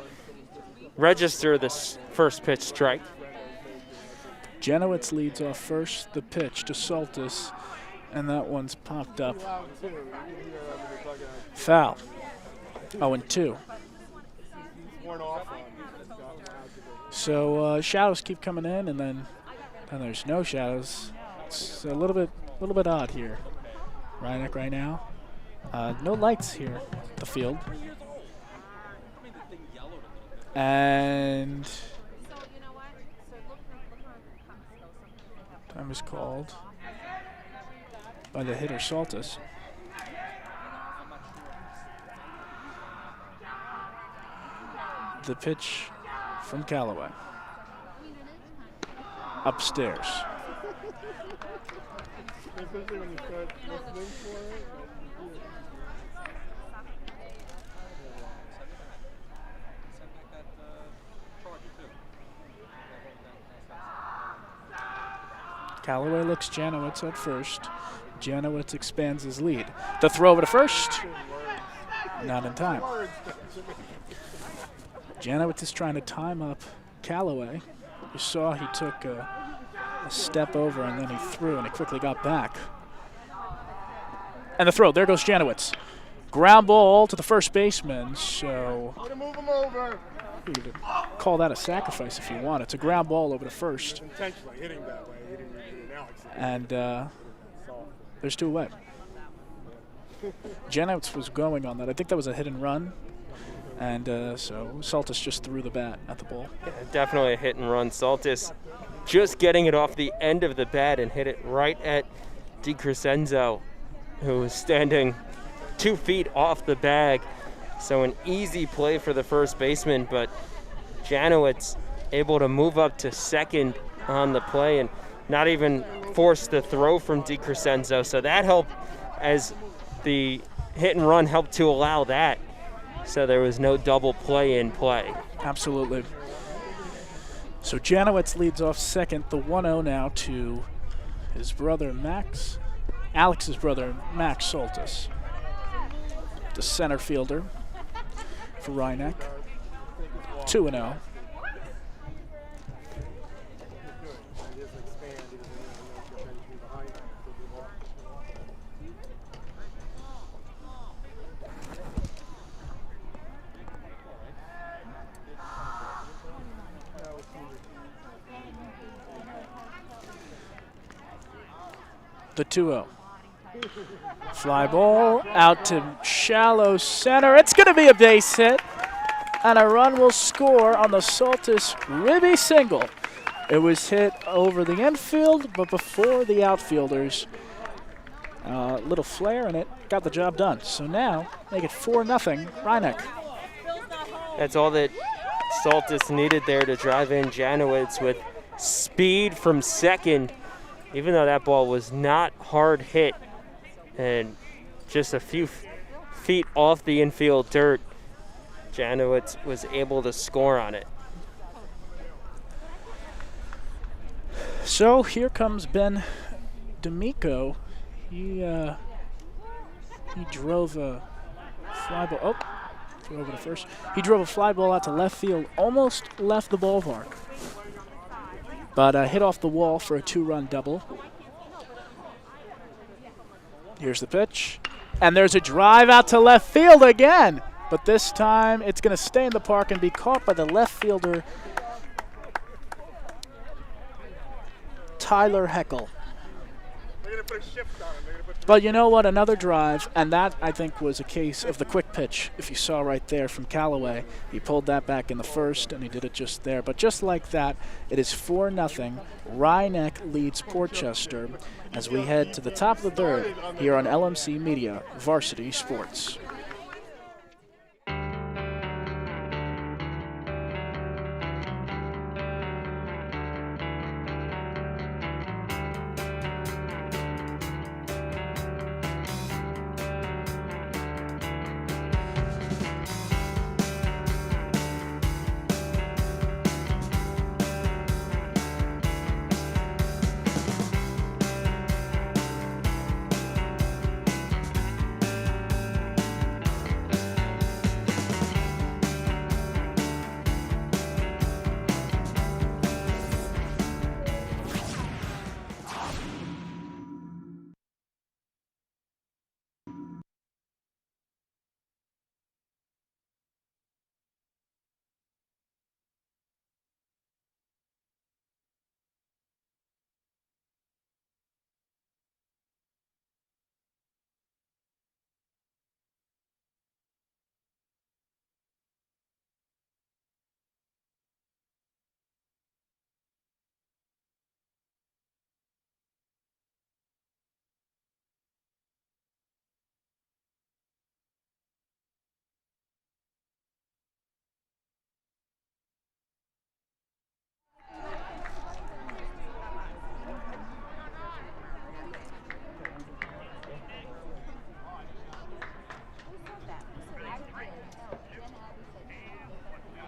register this first pitch strike. Janowitz leads off first. The pitch to Soltis, and that one's popped up. Foul. 0-2. So shadows keep coming in, and then there's no shadows. It's a little bit odd here. Rhineck right now. No lights here at the field. And time is called by the hitter Soltis. The pitch from Callaway. Upstairs. Especially when you start listening for it. Callaway looks Janowitz at first. Janowitz expands his lead. The throw over to first. Not in time. Janowitz is trying to time up Callaway. You saw he took a step over and then he threw and he quickly got back. And the throw, there goes Janowitz. Ground ball to the first baseman, so Move him over. you could call that a sacrifice if you want. It's a ground ball over to first. Intentionally hitting that way, hitting Alex. And there's 2 away. Janowitz was going on that. I think that was a hit and run. And so Saltis just threw the bat at the ball. Yeah, definitely a hit and run. Saltis just getting it off the end of the bat and hit it right at DiCrescenzo, who was standing 2 feet off the bag. So an easy play for the first baseman, but Janowitz able to move up to second on the play and not even force the throw from DiCrescenzo. So that helped, as the hit and run helped to allow that. So there was no double play in play. Absolutely. So Janowitz leads off second, the 1-0 now to his brother Max, Alex's brother Max Saltis, the center fielder for Rhynek. 2-0. The 2-0. Fly ball out to shallow center. It's going to be a base hit, and a run will score on the Saltis ribby single. It was hit over the infield, but before the outfielders. Little flare in it, got the job done. So now, make it 4-0, Rhynek. That's all that Saltis needed there to drive in Janowitz with speed from second, even though that ball was not hard hit and just a few feet off the infield dirt. Janowitz was able to score on it. So here comes Ben D'Amico. He drove a fly ball. Oh, threw over to first. He drove a fly ball out to left field, almost left the ballpark, but hit off the wall for a 2-run double. Here's the pitch, and there's a drive out to left field again, but this time it's going to stay in the park and be caught by the left fielder, Tyler Heckel. But you know what? Another drive, and that, I think, was a case of the quick pitch. If you saw right there from Callaway, he pulled that back in the first, and he did it just there. But just like that, it is 4-0. Rhynek leads Portchester as we head to the top of the third here on LMC Media Varsity Sports.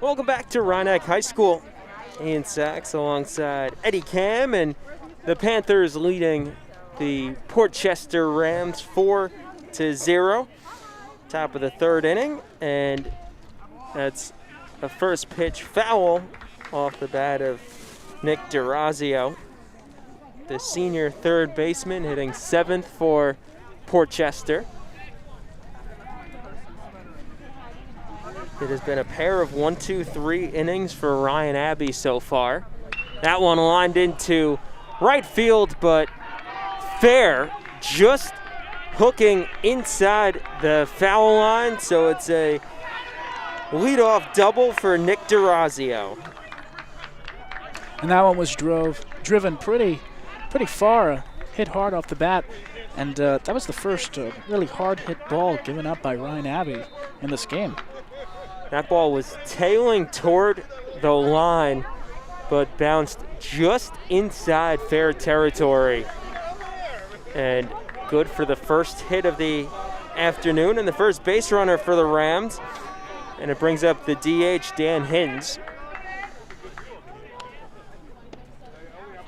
Welcome back to Rhinebeck High School. Ian Sachs alongside Eddie Cam, and the Panthers leading the Port Chester Rams 4-0. Top of the third inning, and that's a first pitch foul off the bat of Nick DeRazio, the senior third baseman, hitting 7th for Port Chester. It has been a pair of 1-2-3 innings for Ryan Abbey so far. That one lined into right field, but fair, just hooking inside the foul line, so it's a leadoff double for Nick DeRazio. And that one was driven pretty far, hit hard off the bat, and that was the first really hard hit ball given up by Ryan Abbey in this game. That ball was tailing toward the line, but bounced just inside fair territory. And good for the first hit of the afternoon and the first base runner for the Rams. And it brings up the DH, Dan Hins.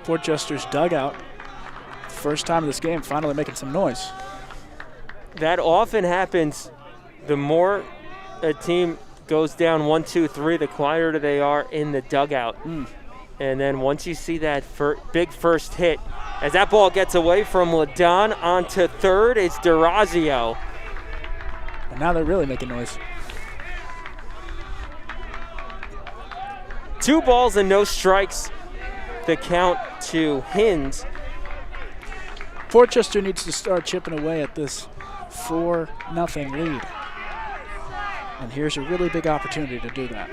Port Chester's dugout, first time in this game, finally making some noise. That often happens. The more a team goes down 1-2-3, the quieter they are in the dugout. And then once you see that big first hit, as that ball gets away from LaDon onto third, it's DeRazio. And now they're really making noise. 2 balls and no strikes, the count to Hins. Port Chester needs to start chipping away at this 4-0 lead. And here's a really big opportunity to do that.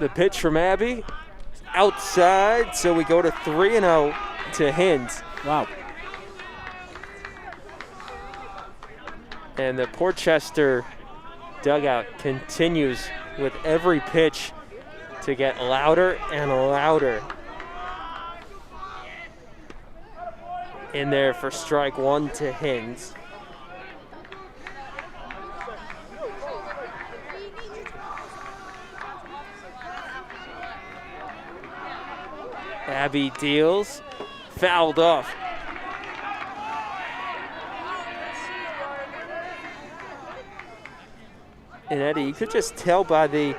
The pitch from Abbey, outside, so we go to 3-0 to Hins. Wow. And the Port Chester dugout continues with every pitch to get louder and louder. In there for strike 1 to Hins. Abbey deals, fouled off. And Eddie, you could just tell by the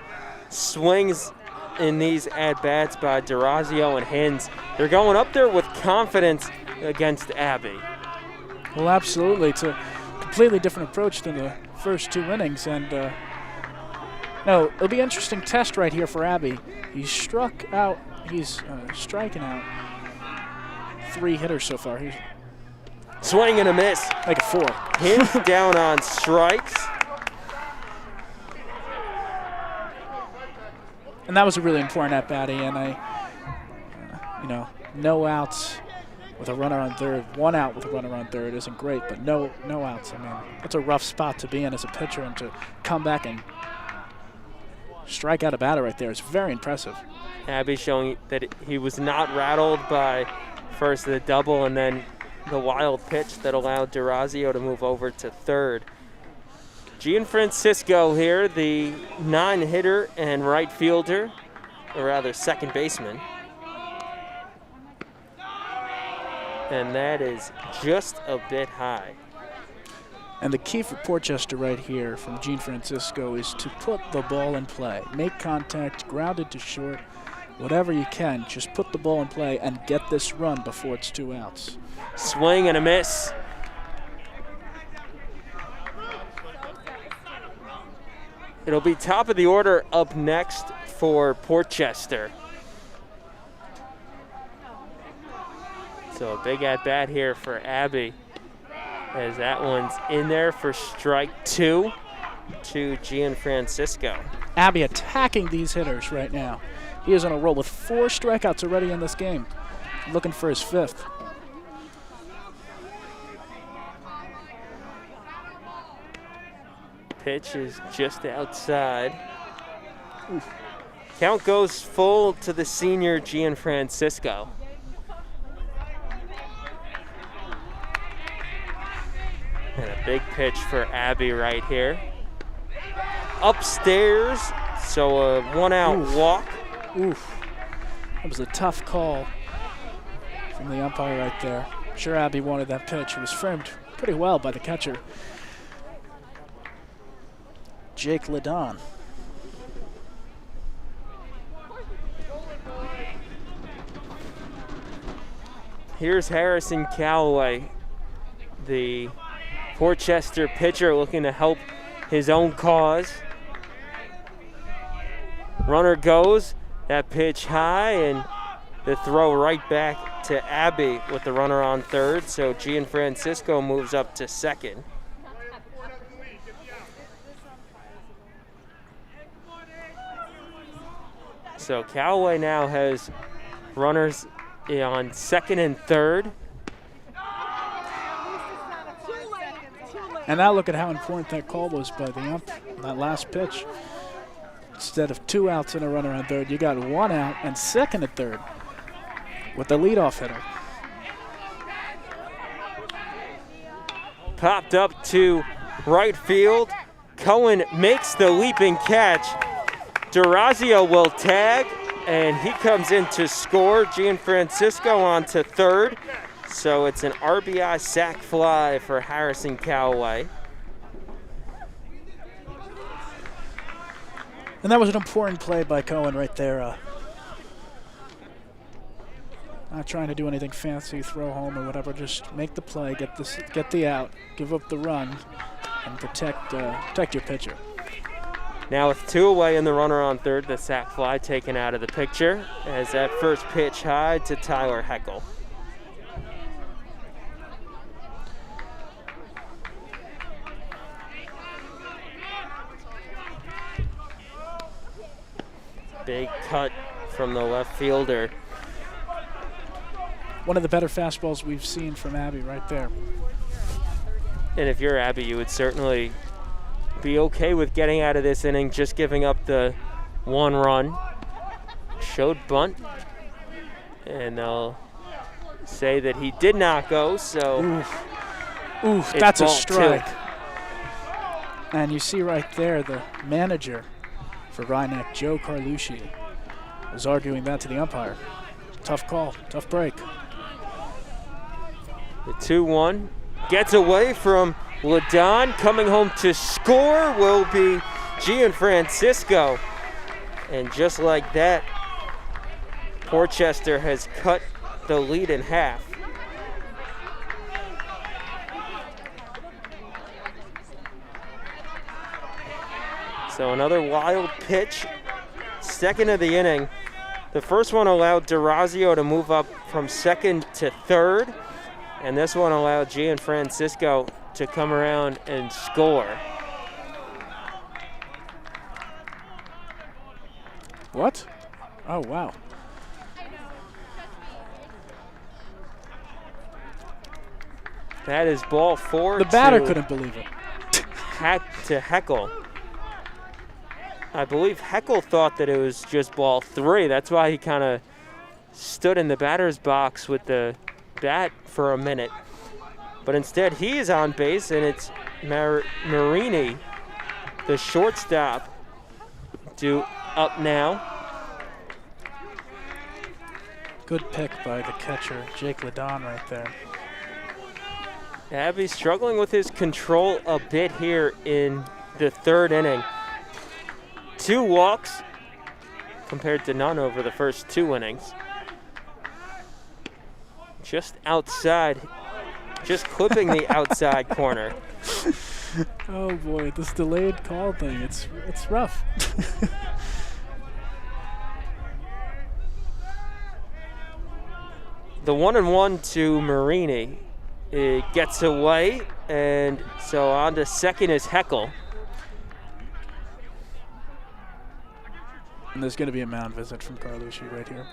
swings in these at-bats by DeRazio and Hins, they're going up there with confidence against Abbey. Well, absolutely. It's a completely different approach than the first 2 innings. And no, it'll be an interesting test right here for Abbey. He's striking out 3 hitters so far. He's swing and a miss. Make it 4. Hins down on strikes. And that was a really important at-bat, and no outs with a runner on third. 1 out with a runner on third isn't great, but no outs. I mean, that's a rough spot to be in as a pitcher, and to come back and strike out a batter right there is very impressive. Abbey showing that he was not rattled by first the double and then the wild pitch that allowed DeRazio to move over to third. Gianfrancisco here, the 9-hitter and right fielder, or rather second baseman. And that is just a bit high. And the key for Port Chester right here from Gianfrancisco is to put the ball in play. Make contact, ground it to short, whatever you can. Just put the ball in play and get this run before it's 2 outs. Swing and a miss. It'll be top of the order up next for Port Chester. So a big at-bat here for Abbey, as that one's in there for strike 2 to Gianfrancisco. Abbey attacking these hitters right now. He is on a roll with 4 strikeouts already in this game, looking for his 5th. Pitch is just outside. Oof. Count goes full to the senior Gianfrancisco. And a big pitch for Abbey right here. upstairs, so a 1-out walk. Oof. That was a tough call from the umpire right there. I'm sure Abby wanted that pitch. It was framed pretty well by the catcher, Jake Ledon. Here's Harrison Callaway, the Portchester pitcher, looking to help his own cause. Runner goes, that pitch high, and the throw right back to Abbey with the runner on third, so Gianfrancisco moves up to second. So Callaway now has runners on second and third. And now look at how important that call was by the ump, that last pitch. Instead of 2 outs and a runner on third, you got 1 out and second and third with the leadoff hitter. Popped up to right field. Cohen makes the leaping catch. Durazio will tag, and he comes in to score. Gianfrancisco on to third. So it's an RBI sac fly for Harrison Callaway. And that was an important play by Cohen right there. Not trying to do anything fancy, throw home or whatever. Just make the play, get the out, give up the run, and protect your pitcher. Now with 2 away and the runner on third, the sac fly taken out of the picture as that first pitch high to Tyler Heckel. Big cut from the left fielder. One of the better fastballs we've seen from Abbey right there. And if you're Abbey, you would certainly be okay with getting out of this inning, just giving up the 1 run. Showed bunt, and they'll say that he did not go, so Oof, that's a strike. 2. And you see right there the manager for Rhinebeck, Joe Carlucci, was arguing that to the umpire. Tough call, tough break. The 2-1 gets away from Ledon. Coming home to score will be Gianfrancisco. And just like that, Portchester has cut the lead in half. So another wild pitch, second of the inning. The first one allowed Durazio to move up from second to third, and this one allowed Gianfrancisco to come around and score. What? Oh, wow. That is ball 4. The batter couldn't believe it. To Heckel. I believe Heckel thought that it was just ball 3. That's why he kind of stood in the batter's box with the bat for a minute. But instead, he is on base, and it's Marini, the shortstop, due up now. Good pick by the catcher, Jake Ledon, right there. Abbey struggling with his control a bit here in the third inning. 2 walks compared to none over the first 2 innings. Just outside, just clipping the outside corner. Oh boy, this delayed call thing, it's rough. The 1-1 to Marini. It gets away, and so on to second is Heckel. And there's going to be a mound visit from Carlucci right here.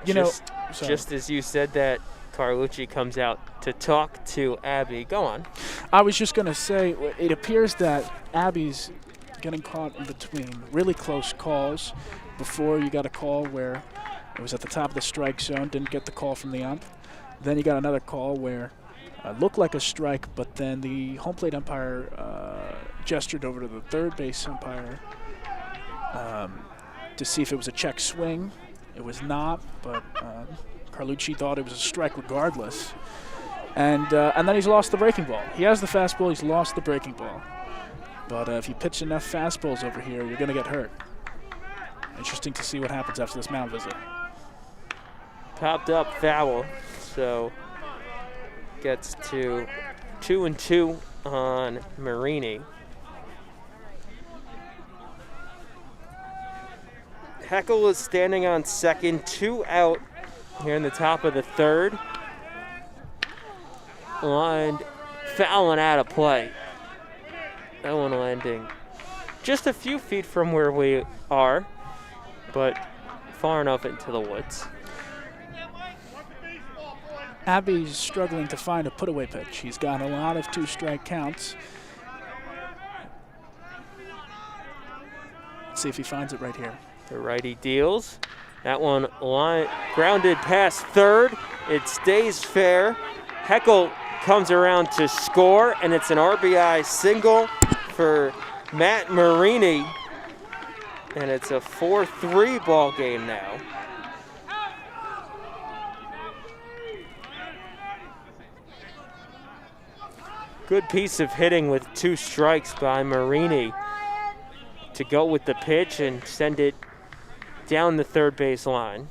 Just as you said that, Carlucci comes out to talk to Abbey. Go on. I was just going to say, it appears that Abbey's getting caught in between really close calls. Before, you got a call where it was at the top of the strike zone, didn't get the call from the ump. Then you got another call where it looked like a strike, but then the home plate umpire gestured over to the third base umpire to see if it was a check swing. It was not, but Carlucci thought it was a strike regardless. And then he's lost the breaking ball. He has the fastball, he's lost the breaking ball. But if you pitch enough fastballs over here, you're going to get hurt. Interesting to see what happens after this mound visit. Popped up foul, so gets to 2-2 on Marini. Heckel is standing on second, 2 out here in the top of the third. Lined foul and out of play. That one landing just a few feet from where we are, but far enough into the woods. Abbey's struggling to find a put-away pitch. He's got a lot of 2-strike counts. Let's see if he finds it right here. The righty deals. That one grounded past third. It stays fair. Heckel comes around to score, and it's an RBI single for Matt Marini. And it's a 4-3 ball game now. Good piece of hitting with 2 strikes by Marini to go with the pitch and send it down the third base line.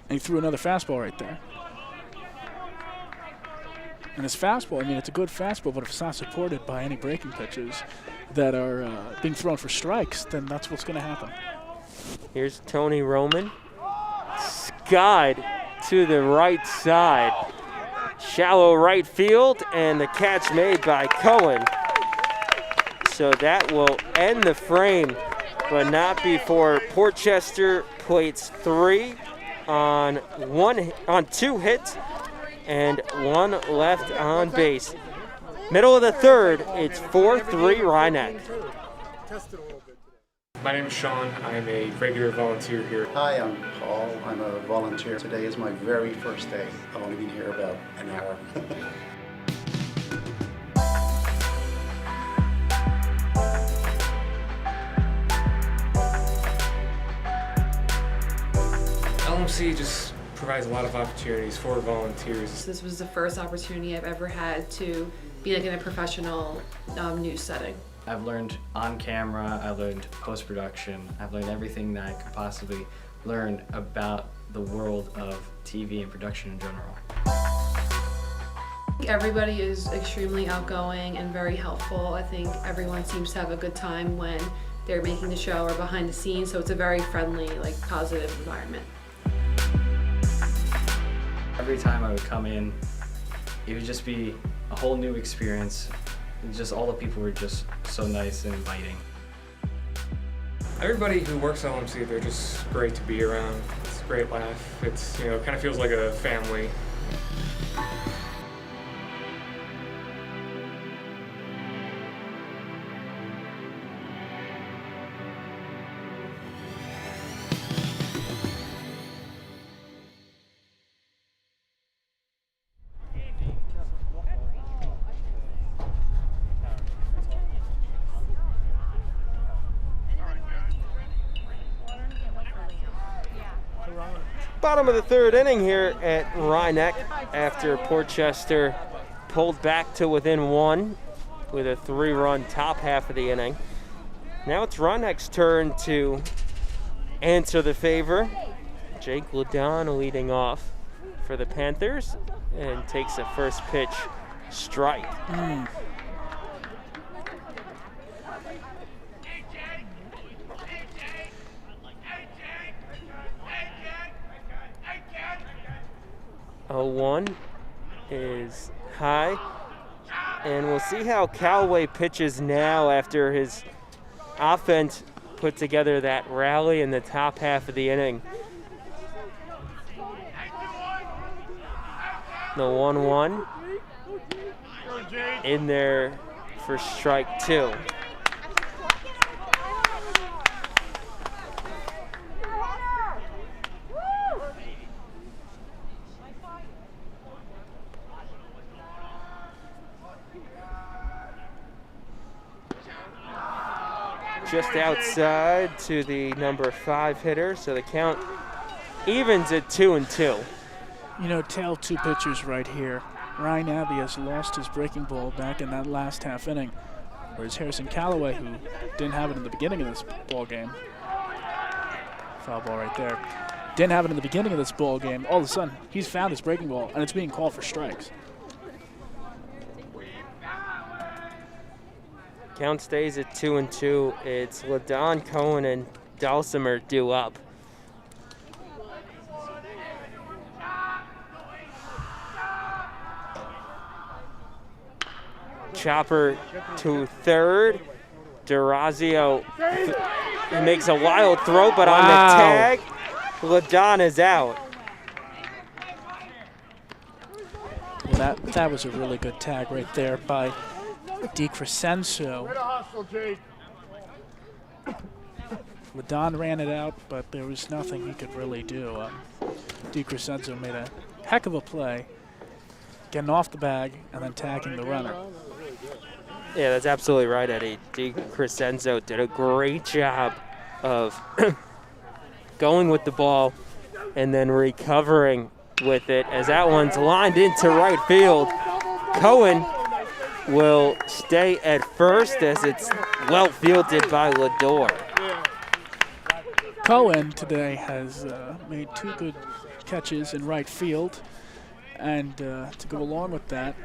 And he threw another fastball right there. And his fastball, I mean, it's a good fastball, but if it's not supported by any breaking pitches that are being thrown for strikes, then that's what's going to happen. Here's Tony Roman. Skied to the right side. Shallow right field, and the catch made by Cohen. So that will end the frame, but not before Portchester plates 3 on 2 hits and 1 left on base. Middle of the third, it's 4-3 Rhinebeck. My name is Sean. I'm a regular volunteer here. Hi, I'm Paul. I'm a volunteer. Today is my very first day. I've only been here about an hour. LMC just provides a lot of opportunities for volunteers. This was the first opportunity I've ever had to be like in a professional news setting. I've learned on camera, I learned post-production, I've learned everything that I could possibly learn about the world of TV and production in general. Everybody is extremely outgoing and very helpful. I think everyone seems to have a good time when they're making the show or behind the scenes, so it's a very friendly, like, positive environment. Every time I would come in, it would just be a whole new experience. And just all the people were just so nice and inviting. Everybody who works at LMC, they're just great to be around. It's a great laugh. It's, you know, kind of feels like a family. Bottom of the third inning here at Rhinebeck after Portchester pulled back to within 1 with a 3-run top half of the inning. Now it's Rhinebeck's turn to answer the favor. Jake Ladon leading off for the Panthers and takes a first pitch strike. 0-1 is high, and we'll see how Callaway pitches now after his offense put together that rally in the top half of the inning. The 1-1 in there for strike 2. just outside to the number 5 hitter, so the count evens at 2-2. You know, tail 2 pitchers right here. Ryan Abbey has lost his breaking ball back in that last half inning, whereas Harrison Callaway, who didn't have it in the beginning of this ball game, foul ball right there, didn't have it in the beginning of this ball game, all of a sudden he's found his breaking ball and it's being called for strikes. Count stays at 2-2. It's LaDon, Cohen, and Dulcimer due up. Chopper to third. Durazio makes a wild throw, but on the tag, LaDon is out. Well, that was a really good tag right there by DiCrescenzo. LaDon ran it out, but there was nothing he could really do. DiCrescenzo made a heck of a play, getting off the bag and then tagging the runner. Yeah, that's absolutely right, Eddie. DiCrescenzo did a great job of going with the ball and then recovering with it as that one's lined into right field. Cohen will stay at first as it's well fielded by Lador. Cohen today has made 2 good catches in right field, and to go along with that,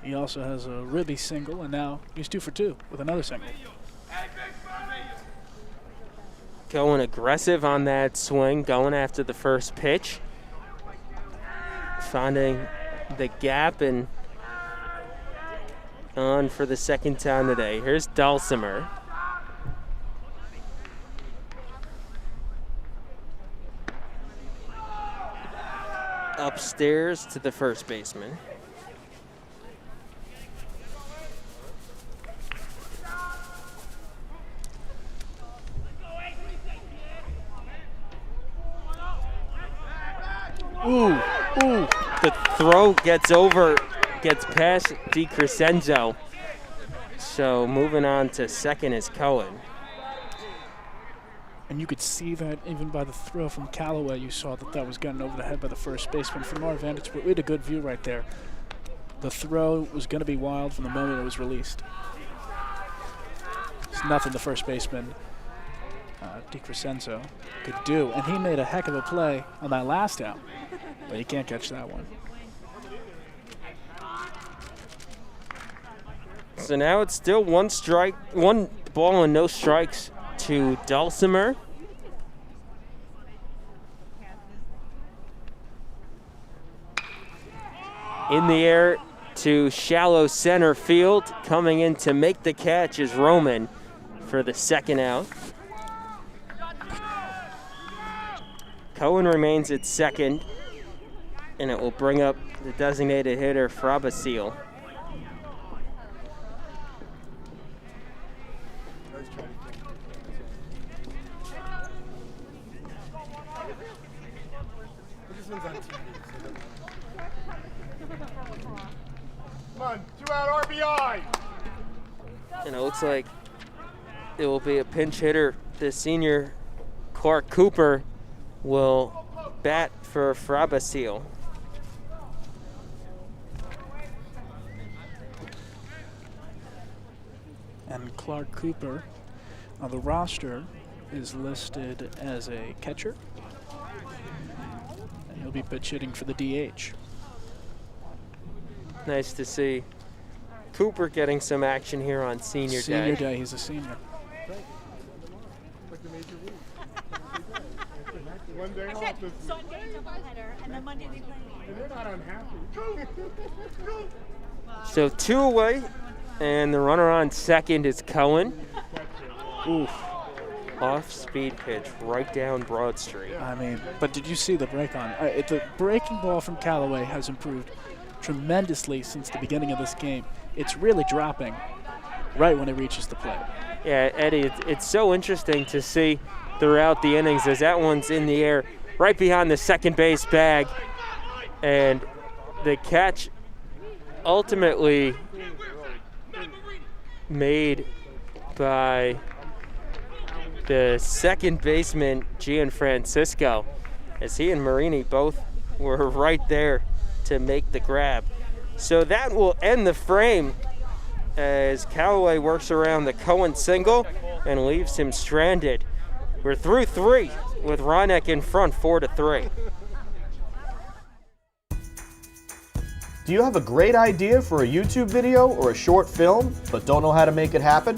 he also has a ribby single, and now he's 2 for 2 with another single. Cohen aggressive on that swing, going after the first pitch, finding the gap and on for the second time today. Here's Dulcimer. Upstairs to the first baseman. Ooh. The throw gets past DiCrescenzo. So moving on to second is Cohen. And you could see that even by the throw from Callaway, you saw that was gotten over the head by the first baseman. From our vantage point, we had a good view right there. The throw was going to be wild from the moment it was released. It's nothing the first baseman, DiCrescenzo, could do. And he made a heck of a play on that last out, but he can't catch that one. So now it's still 1 ball and no strikes to Dulcimer. In the air to shallow center field. Coming in to make the catch is Roman for the second out. Cohen remains at second, and it will bring up the designated hitter, Frabasile. Come on, 2-out RBI. And it looks like it will be a pinch hitter. The senior Clark Cooper will bat for Frabasile. And Clark Cooper on the roster is listed as a catcher. And he'll be pitch hitting for the DH. Nice to see Cooper getting some action here on Senior Day. Senior Day, he's a senior. Like the major league. One day off. Sunday doubleheader, and then Monday they play. And they're not unhappy. So 2 away, and the runner on second is Cohen. Oof. Off-speed pitch right down Broad Street. I mean, but did you see the break on? The breaking ball from Callaway has improved tremendously since the beginning of this game. It's really dropping right when it reaches the plate. Yeah, Eddie, it's so interesting to see throughout the innings as that one's in the air right behind the second base bag, and the catch ultimately made by the second baseman, Gianfrancisco, as he and Marini both were right there to make the grab. So that will end the frame as Callaway works around the Cohen single and leaves him stranded. We're through 3 with Reineke in front 4-3. Do you have a great idea for a YouTube video or a short film, but don't know how to make it happen?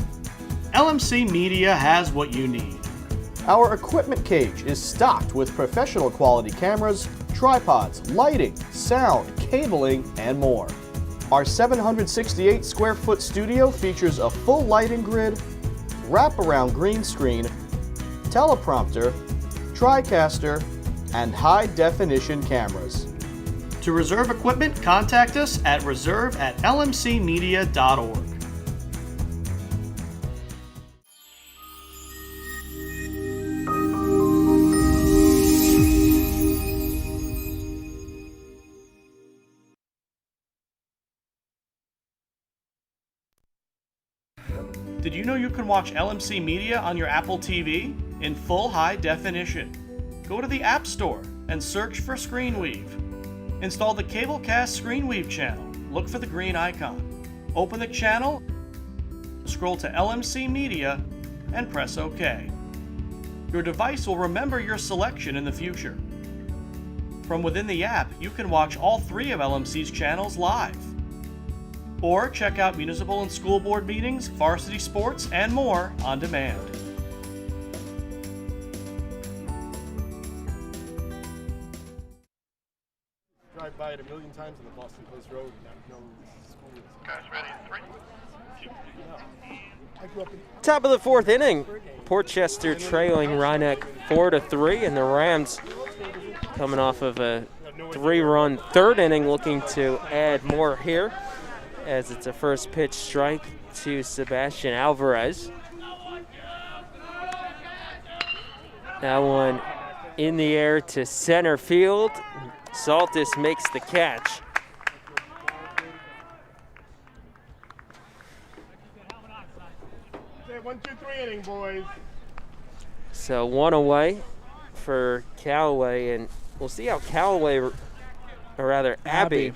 LMC Media has what you need. Our equipment cage is stocked with professional quality cameras, tripods, lighting, sound, cabling, and more. Our 768 square foot studio features a full lighting grid, wraparound green screen, teleprompter, TriCaster, and high-definition cameras. To reserve equipment, contact us at reserve@lmcmedia.org. Did you know you can watch LMC Media on your Apple TV in full high definition? Go to the App Store and search for ScreenWeave. Install the Cablecast ScreenWeave channel. Look for the green icon. Open the channel, scroll to LMC Media, and press OK. Your device will remember your selection in the future. From within the app, you can watch all 3 of LMC's channels live. Or check out municipal and school board meetings, varsity sports, and more on demand. Drive by it a million times on the Boston Post Road and not know the school is. Guys ready? 3, 2, 1. I grew up in Top of the 4th inning, Portchester trailing Reineke 4-3, and the Rams coming off of a 3-run 3rd inning looking to add more here, as it's a first pitch strike to Sebastian Alvarez. That one in the air to center field. Saltis makes the catch. Okay, 1, 2, 3 inning, boys. So 1 away for Callaway, and we'll see how Callaway, or rather Abbey,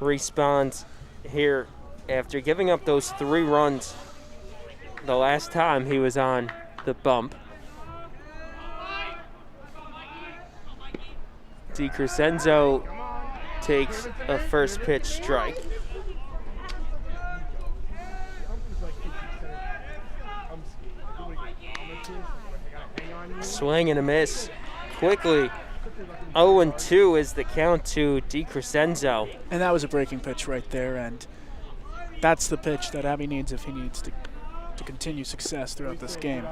responds here after giving up those 3 runs the last time he was on the bump. DiCrescenzo takes a first pitch strike. Swing and a miss. Quickly, 0-2 is the count to DiCrescenzo. And that was a breaking pitch right there, and that's the pitch that Abbey needs if he needs to continue success throughout this game.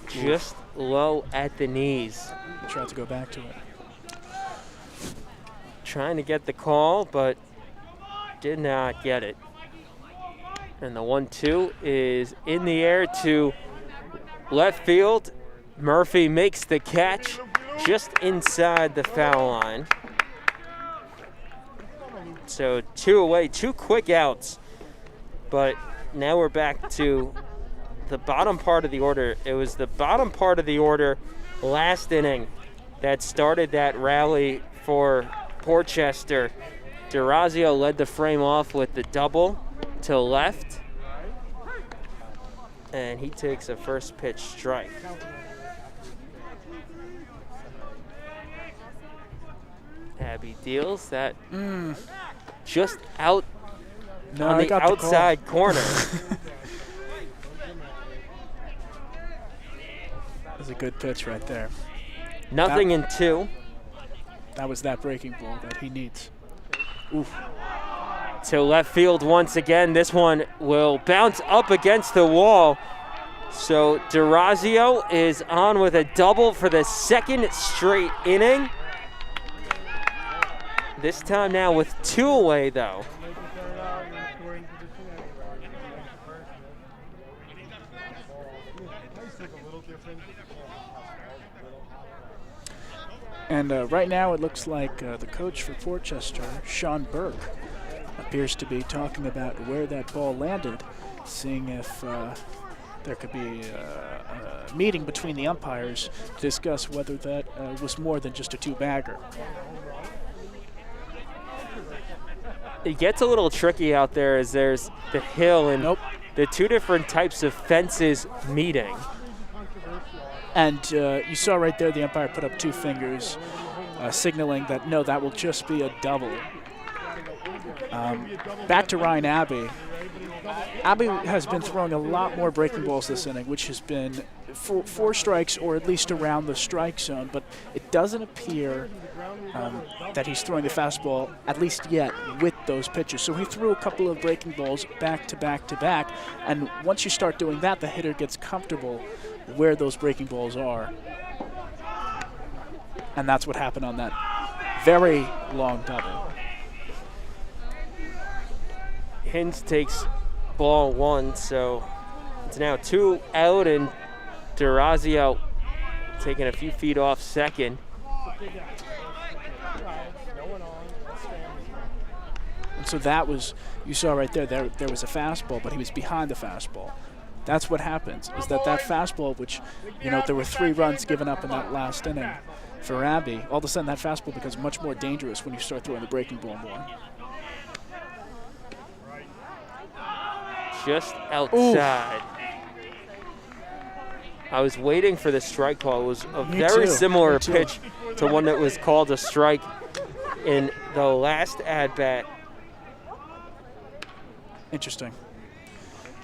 Just low at the knees. He tried to go back to it. Trying to get the call, but did not get it. And the 1-2 is in the air to left field. Murphy makes the catch just inside the foul line. So 2 away, 2 quick outs. But now we're back to the bottom part of the order. It was the bottom part of the order last inning that started that rally for Portchester. DeRazio led the frame off with the double to left. And he takes a first pitch strike. Abbey deals that just out on the outside corner. That was a good pitch right there. Nothing in 2. That was that breaking ball that he needs. Oof. To left field once again. This one will bounce up against the wall. So DeRazio is on with a double for the 2nd straight inning. This time now with 2 away, though. And right now it looks like the coach for Portchester, Sean Burke, appears to be talking about where that ball landed, seeing if there could be a meeting between the umpires to discuss whether that was more than just a two-bagger. It gets a little tricky out there as there's the hill and the two different types of fences meeting. And you saw right there the umpire put up two fingers, signaling that no, that will just be a double. Back to Ryan Abbey. Abbey has been throwing a lot more breaking balls this inning, which has been four strikes or at least around the strike zone, but it doesn't appear that he's throwing the fastball, at least yet, with those pitches. So he threw a couple of breaking balls back to back to back, and once you start doing that, the hitter gets comfortable where those breaking balls are. And that's what happened on that very long double. Hinz takes ball 1, so it's now 2 out, and Durazio taking a few feet off second. And so that was, you saw right there, there was a fastball, but he was behind the fastball. That's what happens, is that fastball, which, there were 3 runs given up in that last inning for Abbey, all of a sudden that fastball becomes much more dangerous when you start throwing the breaking ball more. Just outside. Ooh. I was waiting for the strike call. It was a very similar pitch to one that was called a strike in the last at-bat. Interesting.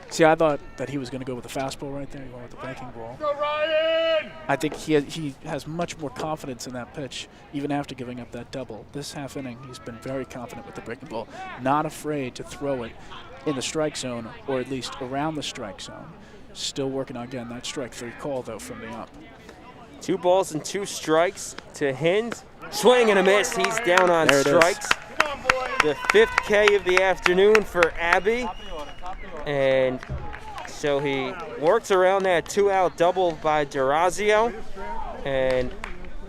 See, I thought that he was going to go with the fastball right there. He went with the breaking ball. Go Ryan! I think he has much more confidence in that pitch, even after giving up that double. This half inning, he's been very confident with the breaking ball, not afraid to throw it in the strike zone, or at least around the strike zone. Still working on, again, that strike 3 call, though, from the up. 2 balls and 2 strikes to Hinz. Swing and a miss. He's down on strikes. The 5th K of the afternoon for Abbey. And so he works around that 2-out double by Durazio. And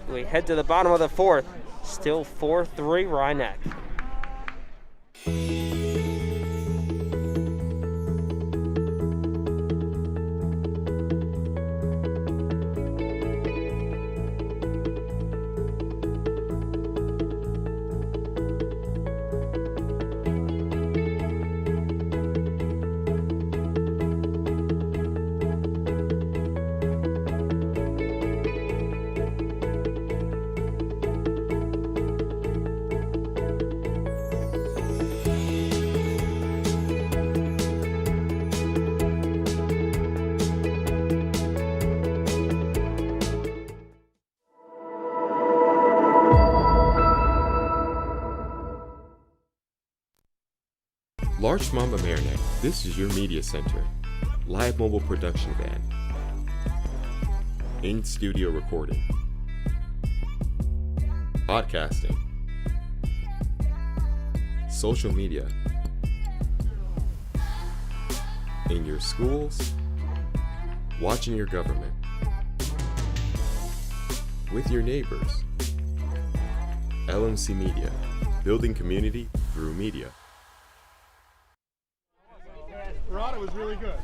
we head to the bottom of the 4th. Still 4-3 Rhineck. Large Mamba Merrineck, this is your media center. Live mobile production van. In-studio recording. Podcasting. Social media. In your schools. Watching your government. With your neighbors. LMC Media. Building community through media. Verada was really good.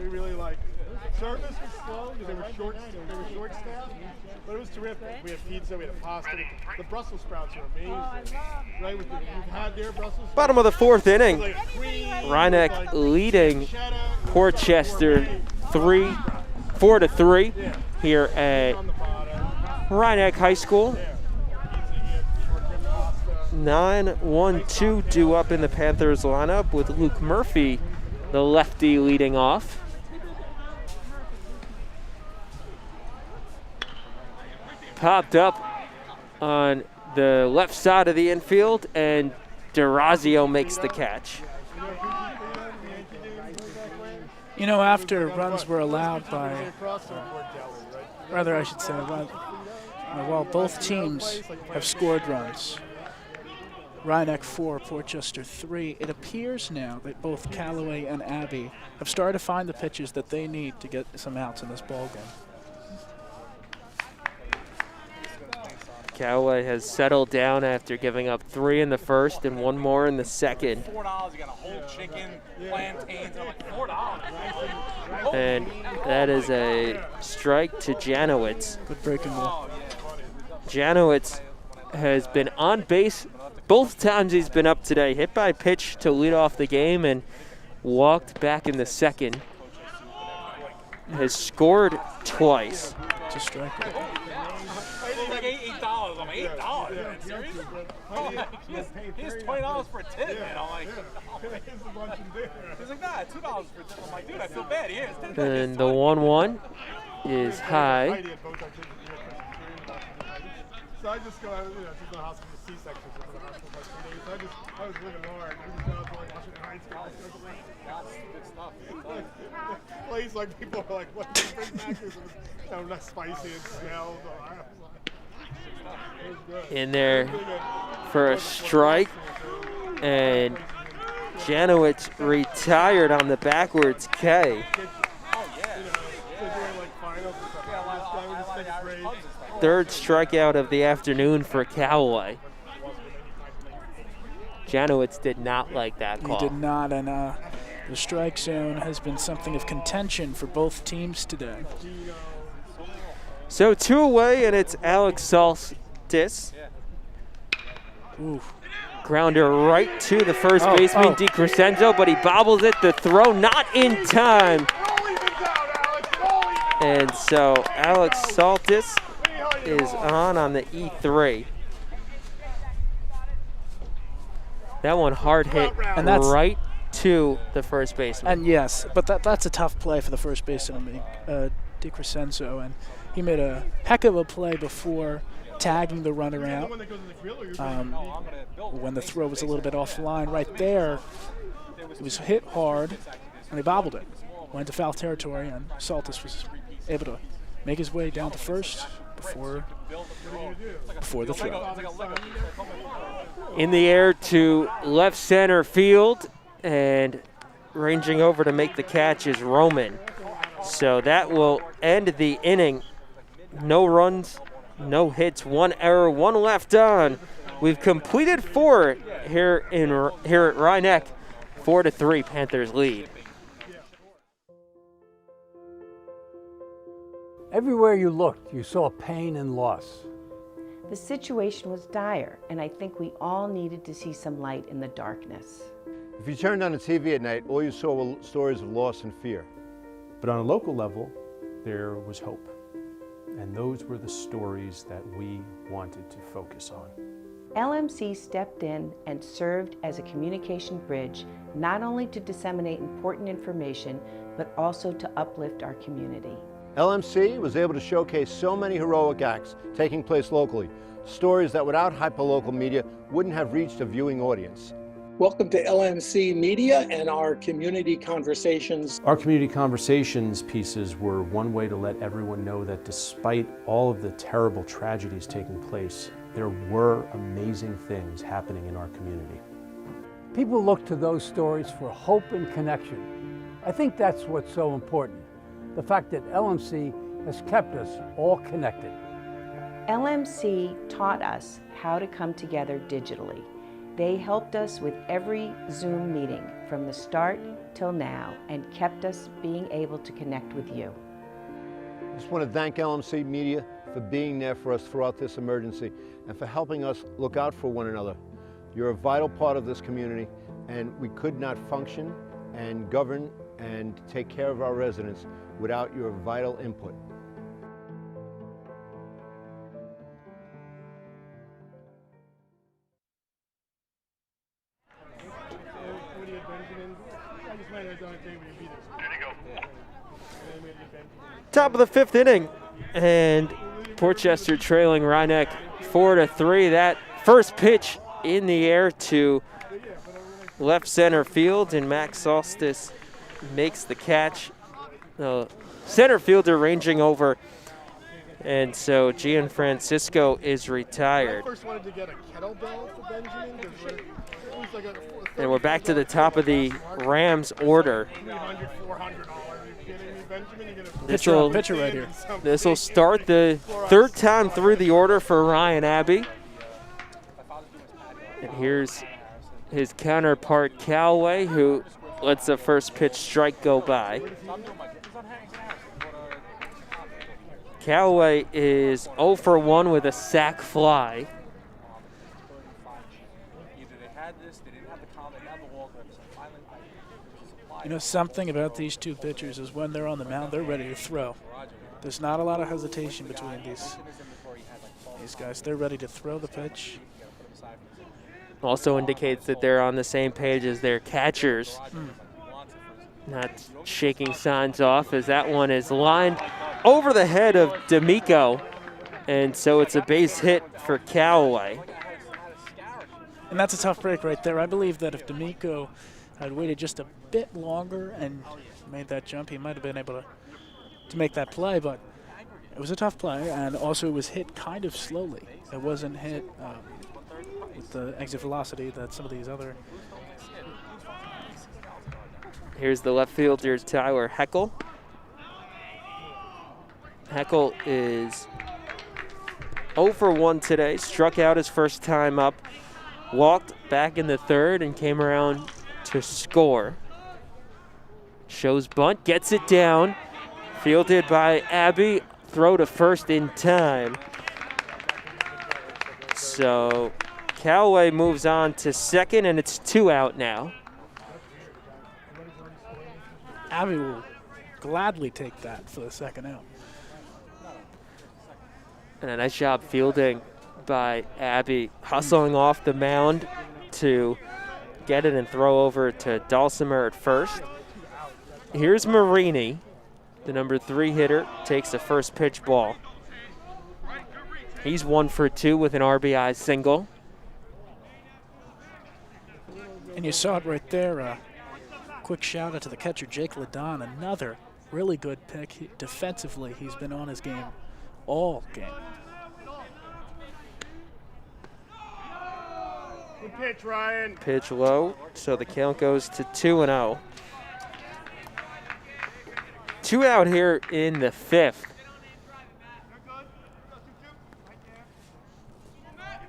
We really liked it. Service was slow because they were short staffed, but it was terrific. We had pizza, we had pasta. The Brussels sprouts are amazing. Right? You've had their Brussels sprouts. Bottom of the 4th inning. Rhineck leading Portchester 4-3 here at Rhineck High School. 9-1-2 due up in the Panthers lineup with Luke Murphy, the lefty, leading off. Popped up on the left side of the infield, and Durazio makes the catch. You know, after runs were allowed by, rather I should say, while both teams have scored runs, Rhineck 4, Portchester 3, it appears now that both Callaway and Abbey have started to find the pitches that they need to get some outs in this ballgame. Callaway has settled down after giving up 3 in the first and 1 more in the second. $4, you got a whole chicken, plantains. I'm like, $4. And that is a strike to Janowitz. Good breaking ball. Janowitz has been on base both times he's been up today. Hit by pitch to lead off the game and walked back in the second. Has scored twice. It's a strike. It's like $8. I'm like, $8? Man, serious? He has $20 for a tip, man. I'm like, he's like, nah, $2 for a tip. I'm like, dude, I feel bad. He is. And the 1-1 is high. So I just go, she's in the hospital, C-section, she's in the hospital for 3 days. So I was living hard. I was watching the Heights guys. Good stuff. Place like people were like, what do you bring back? This was not spicy and smelled. In there for a strike, and Janowitz retired on the backwards K. Third strikeout of the afternoon for Callaway. Janowitz did not like that call. He did not, and the strike zone has been something of contention for both teams today. So 2 away, and it's Alex Soltis. Ooh. Grounder right to the first baseman, DiCrescenzo, but he bobbles it. The throw not in time. And so Alex Soltis is on the E3. That one hard hit and that's right to the first baseman. And yes, but that's a tough play for the first baseman, DiCrescenzo, and he made a heck of a play before tagging the runner out. When the throw was a little bit offline right there, it was hit hard, and he bobbled it. Went to foul territory, and Soltis was able to make his way down to first before the throw. In the air to left center field, and ranging over to make the catch is Roman. So that will end the inning. No runs, no hits, 1 error, 1 left on. We've completed 4 here at Rhinebeck. 4-3, Panthers lead. Everywhere you looked, you saw pain and loss. The situation was dire, and I think we all needed to see some light in the darkness. If you turned on the TV at night, all you saw were stories of loss and fear. But on a local level, there was hope. And those were the stories that we wanted to focus on. LMC stepped in and served as a communication bridge, not only to disseminate important information, but also to uplift our community. LMC was able to showcase so many heroic acts taking place locally, stories that without hyperlocal media wouldn't have reached a viewing audience. Welcome to LMC Media and our community conversations. Our community conversations pieces were one way to let everyone know that despite all of the terrible tragedies taking place, there were amazing things happening in our community. People look to those stories for hope and connection. I think that's what's so important. The fact that LMC has kept us all connected. LMC taught us how to come together digitally. They helped us with every Zoom meeting from the start till now and kept us being able to connect with you. I just want to thank LMC Media for being there for us throughout this emergency and for helping us look out for one another. You're a vital part of this community, and we could not function and govern and take care of our residents without your vital input. Top of the 5th inning, and Portchester trailing Rhinebeck 4-3. That first pitch in the air to left center field, and Max Soltis makes the catch. The center fielder ranging over, and so Gianfrancisco is retired. I first wanted to get a kettlebell for Benjamin. And we're back to the top of the Rams order. $300, $400. Are you kidding me? Benjamin, you're gonna Pitcher right here. This will start the third time through the order for Ryan Abbey. And here's his counterpart Callaway, who lets the first pitch strike go by. Callaway is 0 for 1 with a sac fly. You know, something about these two pitchers is when they're on the mound, they're ready to throw. There's not a lot of hesitation between these guys. They're ready to throw the pitch. Also indicates that they're on the same page as their catchers. Not shaking signs off, as that one is lined over the head of D'Amico. And so it's a base hit for Callaway. And that's a tough break right there. I believe that if D'Amico had waited just a bit longer and made that jump, he might have been able to make that play, but it was a tough play, and also it was hit kind of slowly. It wasn't hit with the exit velocity that some of these other... Here's the left fielder, Tyler Heckel. Heckel is 0 for 1 today, struck out his first time up, walked back in the third and came around to score. Shows bunt, gets it down, fielded by Abbey, throw to first in time. So Callaway moves on to second, and it's 2 out now. Abbey will gladly take that for the second out. And a nice job fielding by Abbey, hustling off the mound to get it and throw over to Dulcimer at first. Here's Marini, the number 3 hitter, takes the first pitch ball. He's 1 for 2 with an RBI single. And you saw it right there. Quick shout out to the catcher, Jake Ladon, another really good pick. Defensively, he's been on his game all game. Good pitch, Ryan. Pitch low, so the count goes to 2-0. 2 out here in the 5th.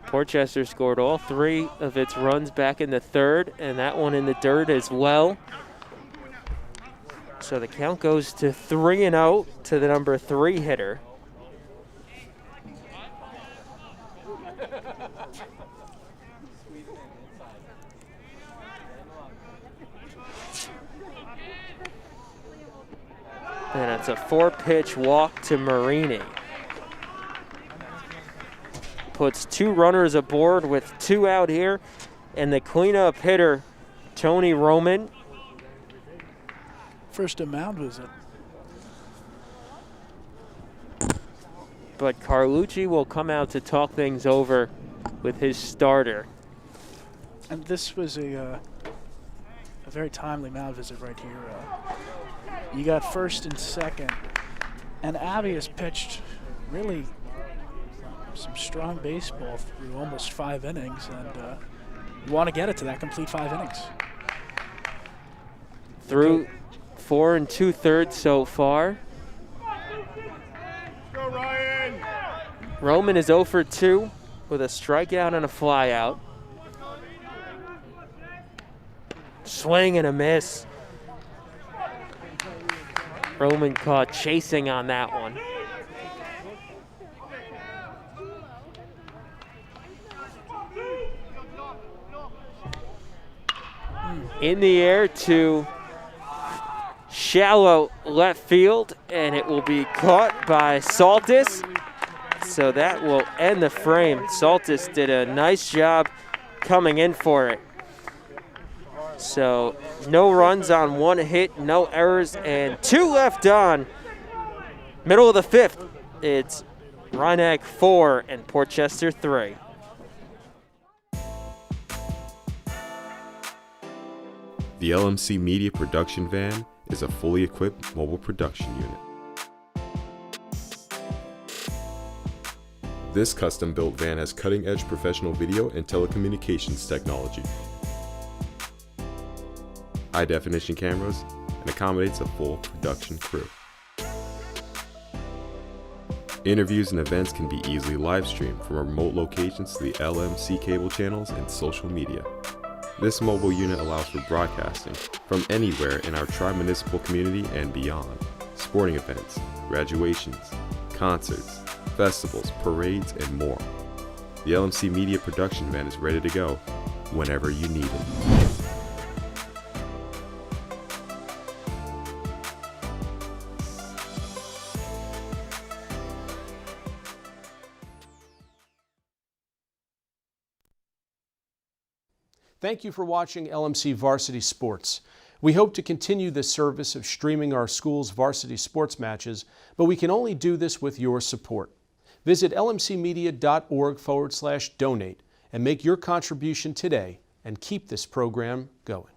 Portchester scored all 3 of its runs back in the 3rd, and that one in the dirt as well. So the count goes to 3-0 to the number 3 hitter. And it's a 4-pitch walk to Marini. Puts 2 runners aboard with 2 out here, and the cleanup hitter, Tony Roman. First a mound visit. But Carlucci will come out to talk things over with his starter. And this was a very timely mound visit right here. You got first and second, and Abbey has pitched really some strong baseball through almost 5 innings, and you want to get it to that complete 5 innings. Through 4 2/3 so far. Go, Ryan. Roman is 0 for 2 with a strikeout and a flyout. Swing and a miss. Roman caught chasing on that one. In the air to shallow left field, and it will be caught by Saltis. So that will end the frame. Saltis did a nice job coming in for it. So no runs on 1 hit, no errors, and 2 left on. Middle of the 5th, it's Rhinebeck 4 and Portchester 3. The LMC Media Production Van is a fully equipped mobile production unit. This custom-built van has cutting-edge professional video and telecommunications technology, high-definition cameras, and accommodates a full production crew. Interviews and events can be easily live streamed from remote locations to the LMC cable channels and social media. This mobile unit allows for broadcasting from anywhere in our tri-municipal community and beyond. Sporting events, graduations, concerts, festivals, parades, and more. The LMC Media production van is ready to go whenever you need it. Thank you for watching LMC Varsity Sports. We hope to continue this service of streaming our school's varsity sports matches, but we can only do this with your support. Visit lmcmedia.org/donate and make your contribution today and keep this program going.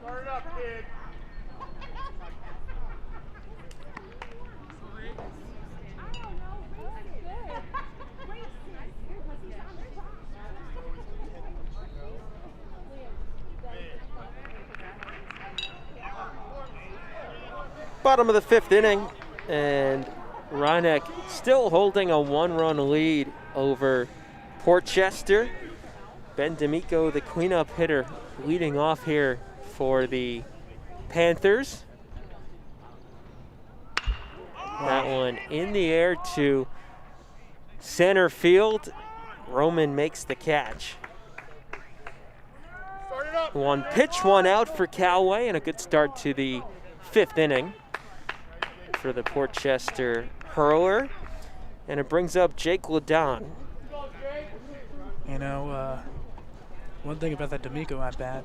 Start it up, kid. Bottom of the 5th inning, and Rhinebeck still holding a 1-run lead over Portchester. Ben D'Amico, the cleanup hitter, leading off here for the Panthers. That one in the air to center field. Roman makes the catch. One pitch, one out for Callaway, and a good start to the 5th inning for the Portchester hurler. And it brings up Jake Ladon. You know, one thing about that D'Amico at bat,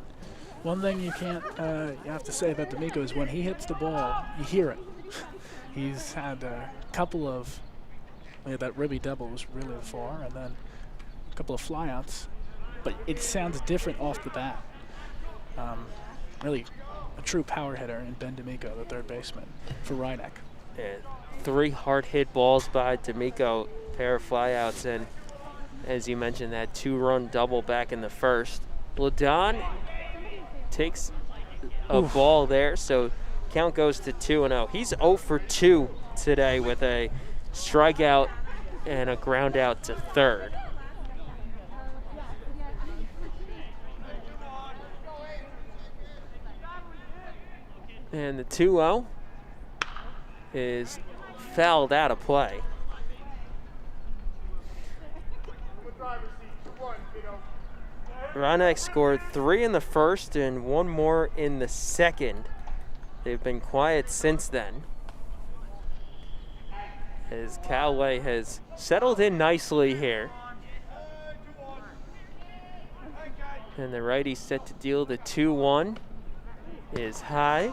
one thing you can't, you have to say about D'Amico is when he hits the ball, you hear it. He's had a couple of, that ribby double was really far, and then a couple of flyouts, but it sounds different off the bat. Really a true power hitter in Ben D'Amico, the third baseman for Rhinebeck. And 3 hard hit balls by D'Amico, pair of flyouts, and as you mentioned, that 2-run double back in the first. Ladon takes a ball there, so count goes to 2-0. He's 0 for 2 today with a strikeout and a ground out to third. And the 2-0 is fouled out of play. Rhinebeck scored 3 in the first and 1 more in the second. They've been quiet since then, as Callaway has settled in nicely here. And the righty set to deal the 2-1 is high.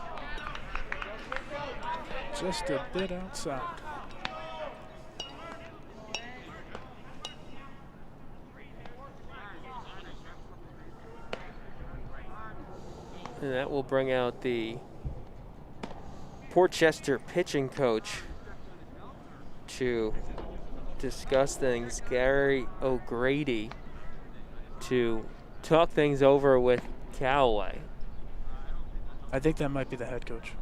Just a bit outside. And that will bring out the Portchester pitching coach to discuss things, Gary O'Grady, to talk things over with Callaway. I think that might be the head coach.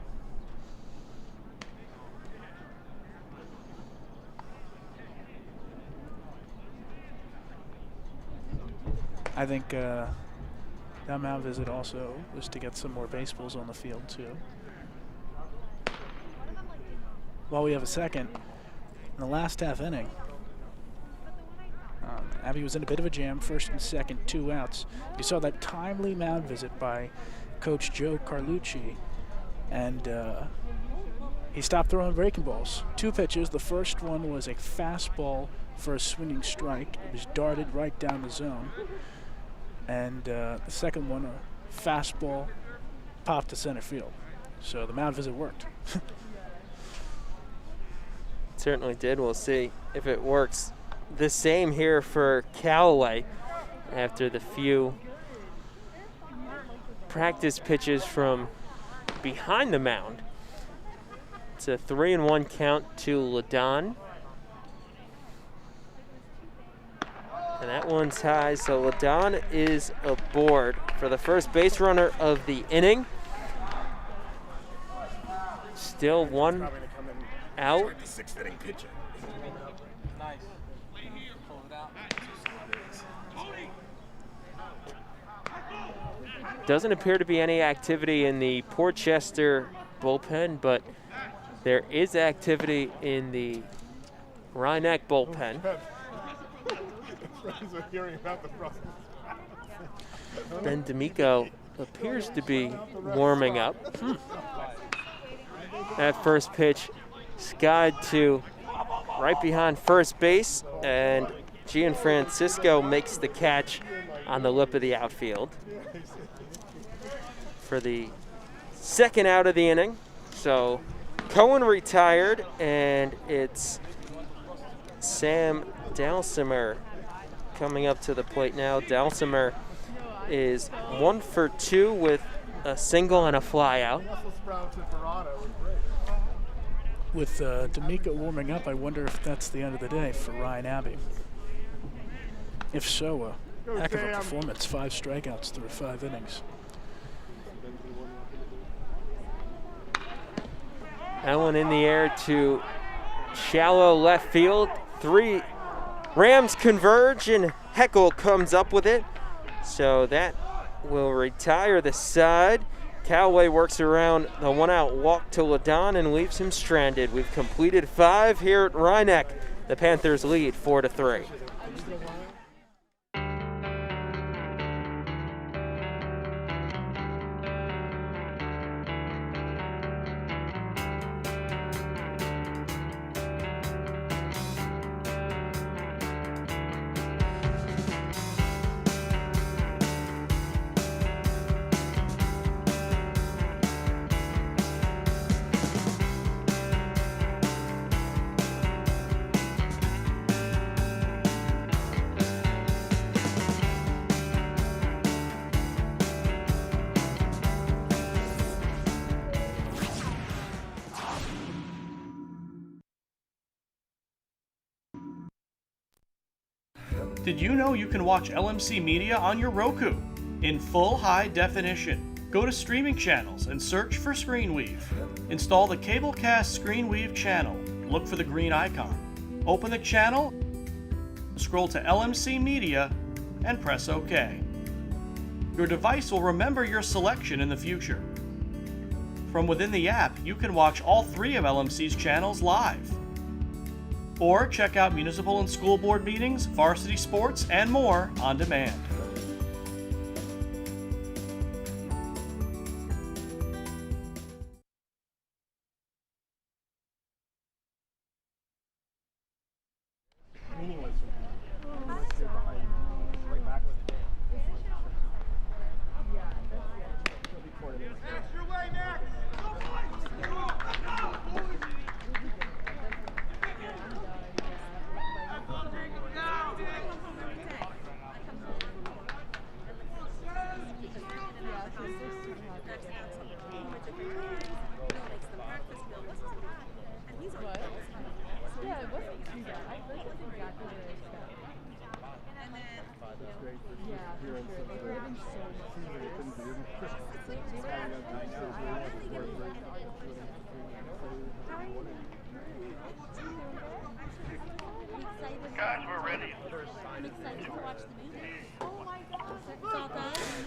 I think that mound visit also was to get some more baseballs on the field too. While we have a second, in the last half inning, Abby was in a bit of a jam, first and second, 2 outs. You saw that timely mound visit by Coach Joe Carlucci, and he stopped throwing breaking balls. 2 pitches. The first one was a fastball for a swinging strike. It was darted right down the zone. And the second one, a fastball popped to center field. So the mound visit worked. Certainly did. We'll see if it works the same here for Callaway after the few practice pitches from behind the mound. It's a 3-1 count to Ladon. And that one's high, so Ladon is aboard for the first base runner of the inning. Still one out. Doesn't appear to be any activity in the Portchester bullpen, but there is activity in the Rhinebeck bullpen. Ben D'Amico appears to be warming up. That first pitch skied to right behind first base, and Gianfrancisco makes the catch on the lip of the outfield for the second out of the inning. So Cohen retired, and it's Sam Dalsimer coming up to the plate now. Dalsimer is 1 for 2 with a single and a fly out. With D'Amico warming up, I wonder if that's the end of the day for Ryan Abbey. If so, a heck of a performance. 5 strikeouts through 5 innings. That one in the air to shallow left field. 3 Rams converge, and Heckel comes up with it. So that will retire the side. Callaway works around the 1-out walk to Ladon and leaves him stranded. We've completed 5 here at Rhinebeck. The Panthers lead 4-3. Did you know you can watch LMC Media on your Roku in full high definition? Go to streaming channels and search for ScreenWeave. Install the Cablecast ScreenWeave channel. Look for the green icon. Open the channel, scroll to LMC Media, and press OK. Your device will remember your selection in the future. From within the app, you can watch all 3 of LMC's channels live. Or check out municipal and school board meetings, varsity sports, and more on demand.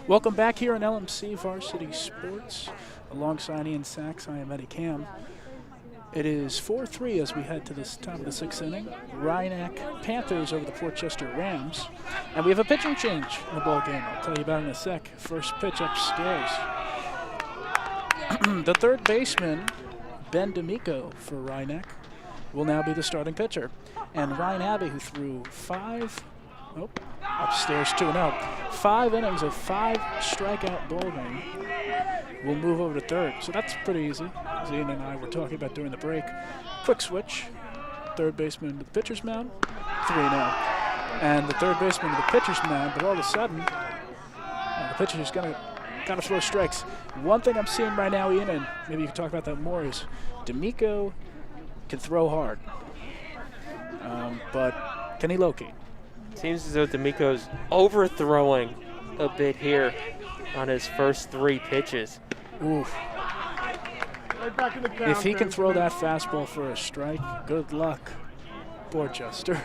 Welcome back here on LMC Varsity Sports. Alongside Ian Sachs, I am Eddie Cam. It is 4-3 as we head to this top of the 6th inning. Rhinebeck Panthers over the Portchester Rams. And we have a pitching change in the ball game. I'll tell you about it in a sec. First pitch upstairs. The third baseman, Ben D'Amico for Rhinebeck, will now be the starting pitcher. And Ryan Abbey, who threw 5 innings of 5 strikeout ball game, will move over to third. So that's pretty easy, as Ian and I were talking about during the break. Quick switch. Third baseman to the pitcher's mound, 3-0. And the third baseman to the pitcher's mound, but all of a sudden, the pitcher is going to got to throw strikes. One thing I'm seeing right now, Ian, and maybe you can talk about that more, is D'Amico can throw hard, but can he locate? Seems as though D'Amico's overthrowing a bit here on his first 3 pitches. Oof. Right back in the count, If he can man. throw that fastball for a strike, good luck, Portchester.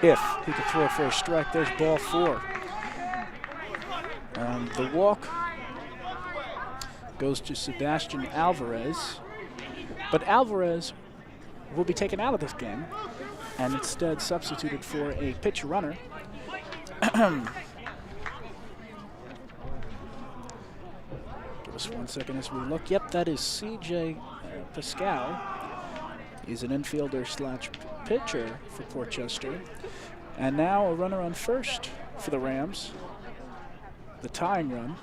If he can throw it for a strike, there's ball 4. The walk goes to Sebastian Alvarez, but Alvarez will be taken out of this game and instead substituted for a pitch runner. Give us 1 second as we look. Yep, that is C.J. Pascal. He's an infielder slash pitcher for Portchester. And now a runner on first for the Rams, the tying run.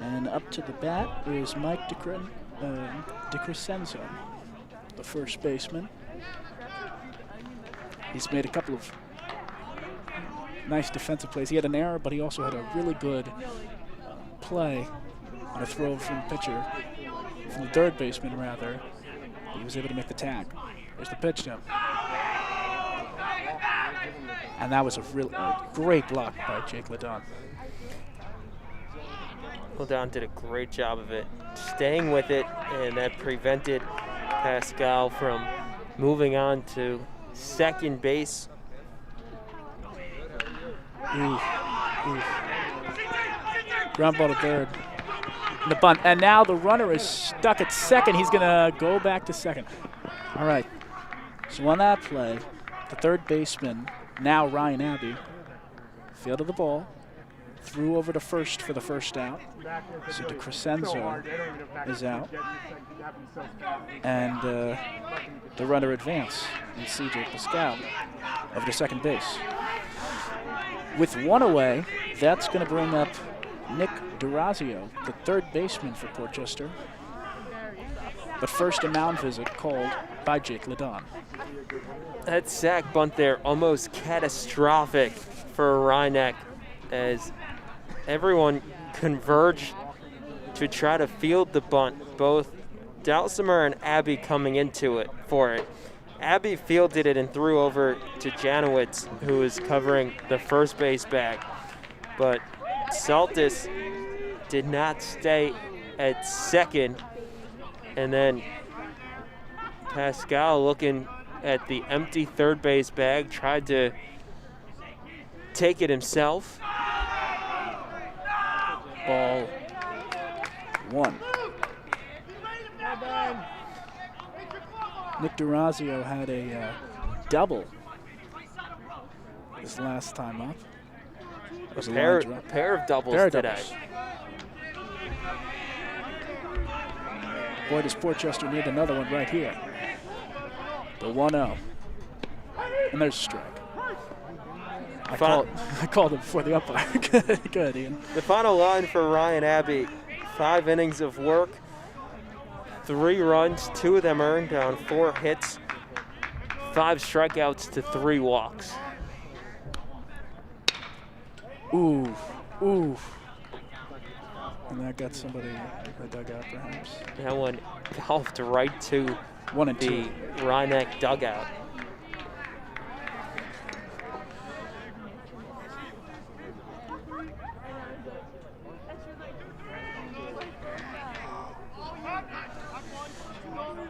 And up to the bat is Mike DeCrescenzo, the first baseman. He's made a couple of nice defensive plays. He had an error, but he also had a really good play on a throw from the pitcher, from the third baseman rather. He was able to make the tag. There's the pitch to him. And that was a really great block by Jake Ledon. Ledon did a great job of it, staying with it, and that prevented Pascal from moving on to second base. Ground ball to third. The bunt. And now the runner is stuck at second. He's going to go back to second. All right. So on that play, the third baseman, now Ryan Abbey, fielded the ball, threw over to first for the first out. So DeCrescenzo is out. And the runner advance in C.J. Pascal over to second base. With 1 away, that's going to bring up Nick Durazio, the third baseman for Portchester. But first, a mound visit called by Jake Ledon. That sack bunt there, almost catastrophic for Rhineck, as everyone converged to try to field the bunt, both Dalsimer and Abbey coming into it for it. Abbey fielded it and threw over to Janowitz, who was covering the first base bag. But Saltis did not stay at second. And then Pascal, looking at the empty third base bag, tried to take it himself. Ball 1. Nick Durazio had a double his last time up. A pair of doubles today. Boy, does Portchester need another one right here. The 1-0. And there's a strike. I called it before the umpire. Good, Ian. The final line for Ryan Abbey, 5 innings of work, 3 runs, 2 of them earned on 4 hits, 5 strikeouts to 3 walks. Ooh. And that got somebody in the dugout, perhaps. That one golfed right to 1 and 2. the Rhineck dugout.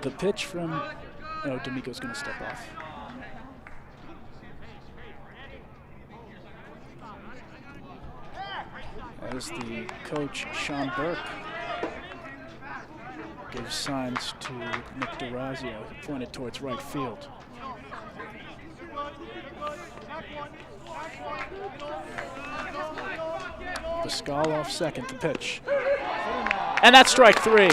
The pitch from, D'Amico's going to step off. As the coach, Sean Burke, gives signs to Nick Durazio. He pointed towards right field. Pascal off second, the pitch. And that's strike 3.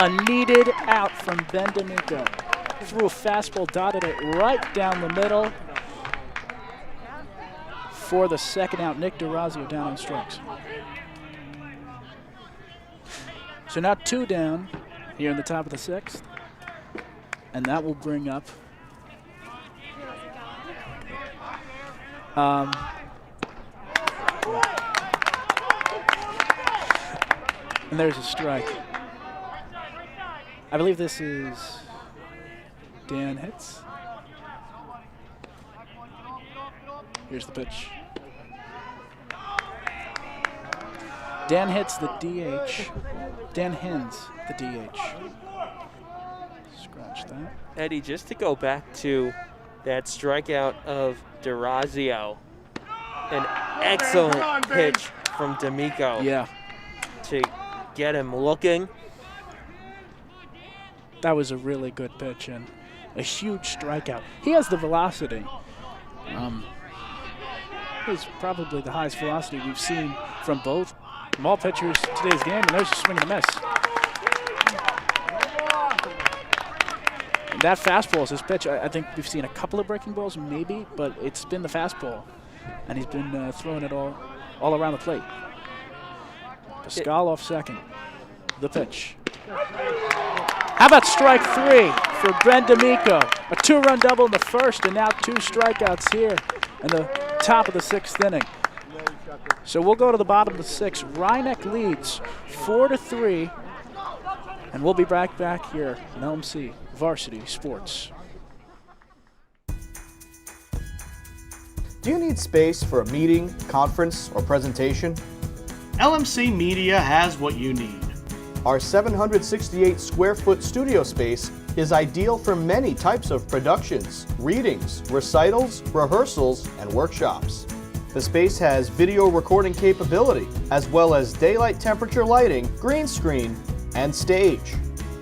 A needed out from Ben D'Amico. Threw a fastball, dotted it right down the middle. For the second out, Nick Durazio down on strikes. So now 2 down here in the top of the 6th. And that will bring up and there's a strike. I believe this is Dan Hitz. Here's the pitch. Dan Hitz, the DH. Dan Hins, the DH. Scratch that. Eddie, just to go back to that strikeout of DeRazio, an excellent pitch from D'Amico. Yeah. To get him looking. That was a really good pitch and a huge strikeout. He has the velocity. It's probably the highest velocity we've seen from all pitchers today's game, and there's a swing and a miss. And that fastball is his pitch. I think we've seen a couple of breaking balls, maybe, but it's been the fastball, and he's been throwing it all around the plate. Pascal off second. The pitch. How about strike 3 for Ben D'Amico? A 2-run double in the first, and now 2 strikeouts here in the top of the 6th inning. So we'll go to the bottom of the 6th. Rhyneck leads 4-3, and we'll be back here in LMC Varsity Sports. Do you need space for a meeting, conference, or presentation? LMC Media has what you need. Our 768 square foot studio space is ideal for many types of productions, readings, recitals, rehearsals, and workshops. The space has video recording capability, as well as daylight temperature lighting, green screen, and stage.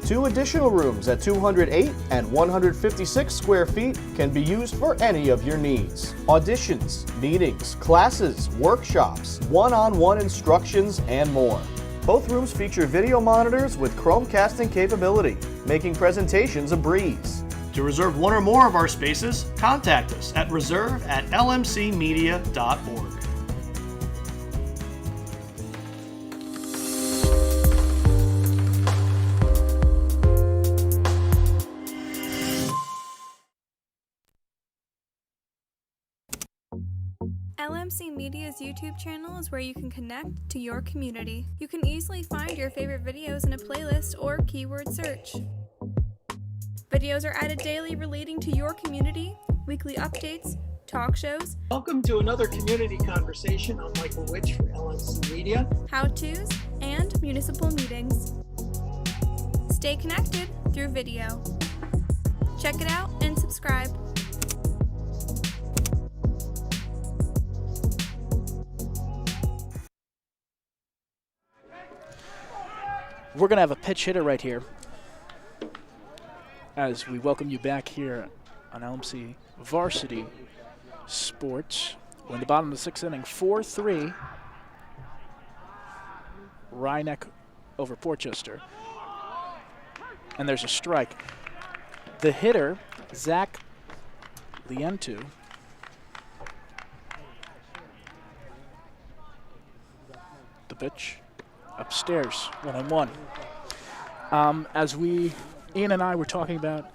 2 additional rooms at 208 and 156 square feet can be used for any of your needs. Auditions, meetings, classes, workshops, one-on-one instructions, and more. Both rooms feature video monitors with Chromecasting capability, making presentations a breeze. To reserve one or more of our spaces, contact us at reserve@lmcmedia.org. LMC Media's YouTube channel is where you can connect to your community. You can easily find your favorite videos in a playlist or keyword search. Videos are added daily relating to your community, weekly updates, talk shows. Welcome to another community conversation. I'm Michael Witch for LMC Media. How-tos, and municipal meetings. Stay connected through video. Check it out and subscribe. We're going to have a pitch hitter right here as we welcome you back here on LMC Varsity Sports. We're in the bottom of the 6th inning, 4-3. Rhyneck over Portchester. And there's a strike. The hitter, Zach Lientu. The pitch upstairs, 1-1. As Ian and I were talking about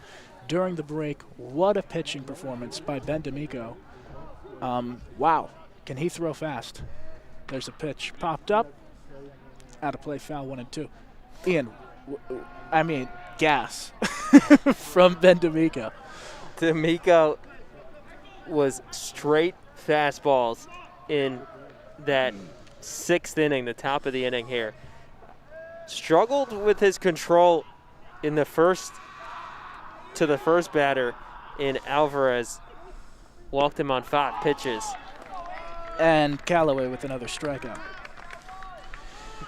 during the break, what a pitching performance by Ben D'Amico. Wow, can he throw fast? There's a pitch popped up, out of play, foul, 1-2. Ian, gas from Ben D'Amico. D'Amico was straight fastballs in that 6th inning, the top of the inning here. Struggled with his control in the first batter in Alvarez. Walked him on 5 pitches. And Callaway with another strikeout.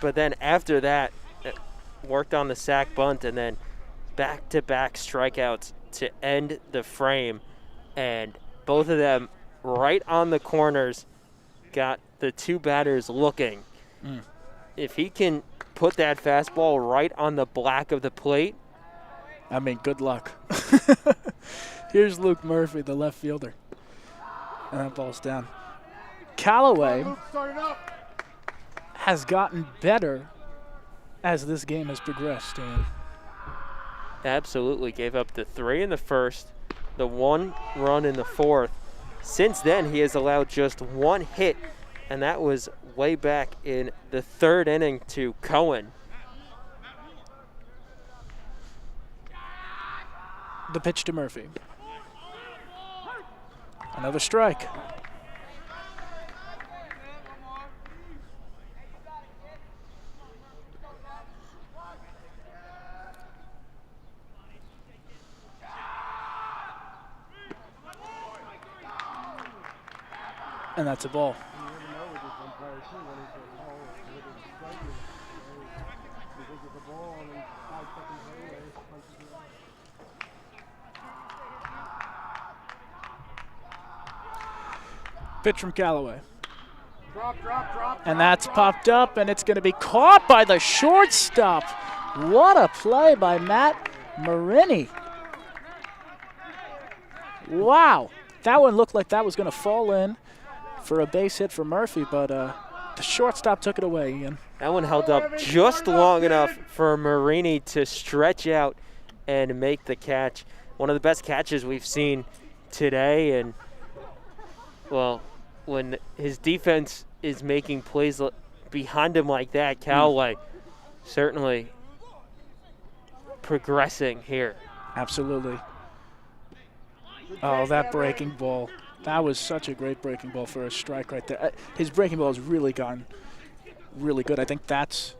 But then after that, worked on the sac bunt and then back-to-back strikeouts to end the frame. And both of them right on the corners got the 2 batters looking. If he can put that fastball right on the black of the plate. Good luck. Here's Luke Murphy, the left fielder. And that ball's down. Callaway has gotten better as this game has progressed. And Absolutely. Gave up the 3 in the first, the 1 run in the fourth. Since then, he has allowed just 1 hit, and that was way back in the 3rd inning to Cohen. The pitch to Murphy. Another strike. And that's a ball. Pitch from Callaway. And that's popped up, and it's going to be caught by the shortstop. What a play by Matt Marini. Wow. That one looked like that was going to fall in for a base hit for Murphy, but the shortstop took it away, Ian. That one held up just long enough for Marini to stretch out and make the catch. One of the best catches we've seen today, and, well, when his defense is making plays behind him like that, Callaway certainly progressing here. Absolutely. Oh, that breaking ball. That was such a great breaking ball for a strike right there. His breaking ball has really gone really good. I think that's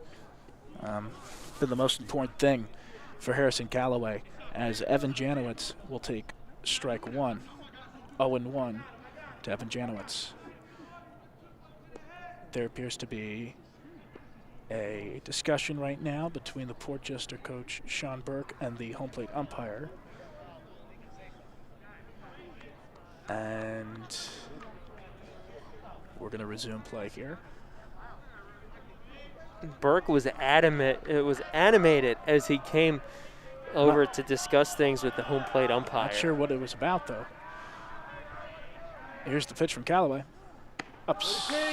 been the most important thing for Harrison Callaway, as Evan Janowitz will take strike 1, 0-1 to Evan Janowitz. There appears to be a discussion right now between the Portchester coach, Sean Burke, and the home plate umpire. And we're going to resume play here. Burke was adamant. It was animated as he came over to discuss things with the home plate umpire. Not sure what it was about, though. Here's the pitch from Callaway. Upstairs.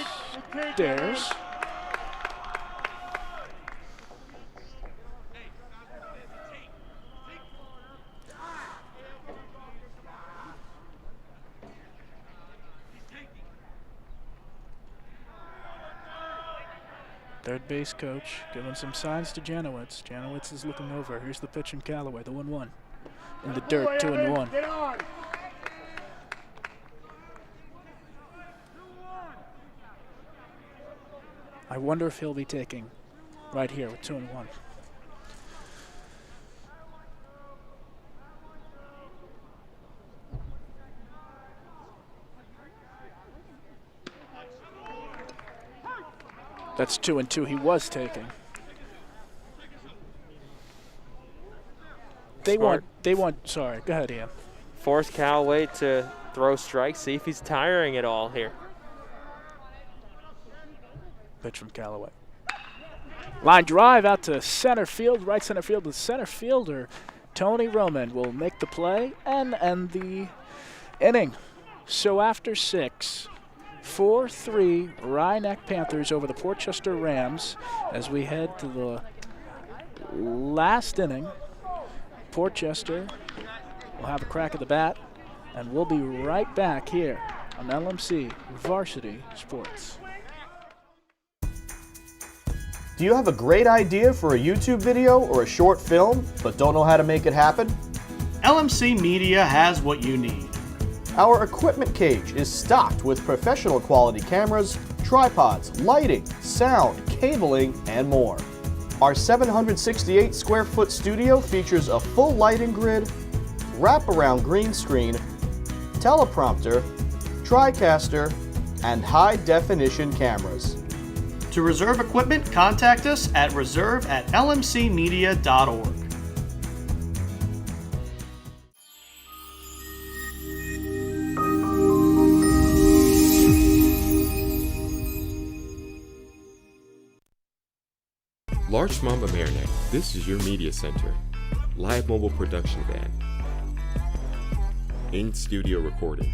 Third base coach giving some signs to Janowitz. Janowitz is looking over. Here's the pitch from Callaway, the 1-1. In the dirt, 2-1. I wonder if he'll be taking right here with 2-1. That's 2-2 he was taking. They want, sorry, go ahead, Ian. Force Callaway to throw strikes, see if he's tiring it all here. Pitch from Callaway. Line drive out to center field, right center field. The center fielder, Tony Roman, will make the play and end the inning. So after 6, 4-3 Rhinebeck Panthers over the Portchester Rams as we head to the last inning. Portchester will have a crack at the bat, and we'll be right back here on LMC Varsity Sports. Do you have a great idea for a YouTube video or a short film, but don't know how to make it happen? LMC Media has what you need. Our equipment cage is stocked with professional quality cameras, tripods, lighting, sound, cabling, and more. Our 768 square foot studio features a full lighting grid, wraparound green screen, teleprompter, TriCaster, and high definition cameras. To reserve equipment, contact us at reserve@lmcmedia.org. Large Mamba Marinette, this is your media center. Live mobile production van. In-studio recording.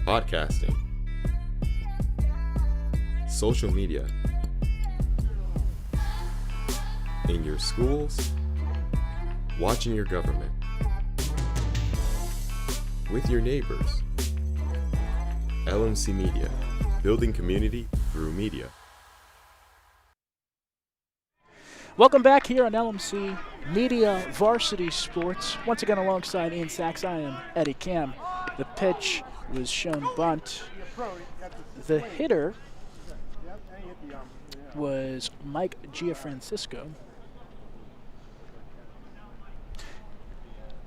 Podcasting. Social media. In your schools, watching your government, with your neighbors. LMC Media, building community through media. Welcome back here on LMC Media Varsity Sports. Once again alongside Ian Sachs, I am Eddie Cam. The pitch was shown bunt. The hitter was Mike Giafrancisco.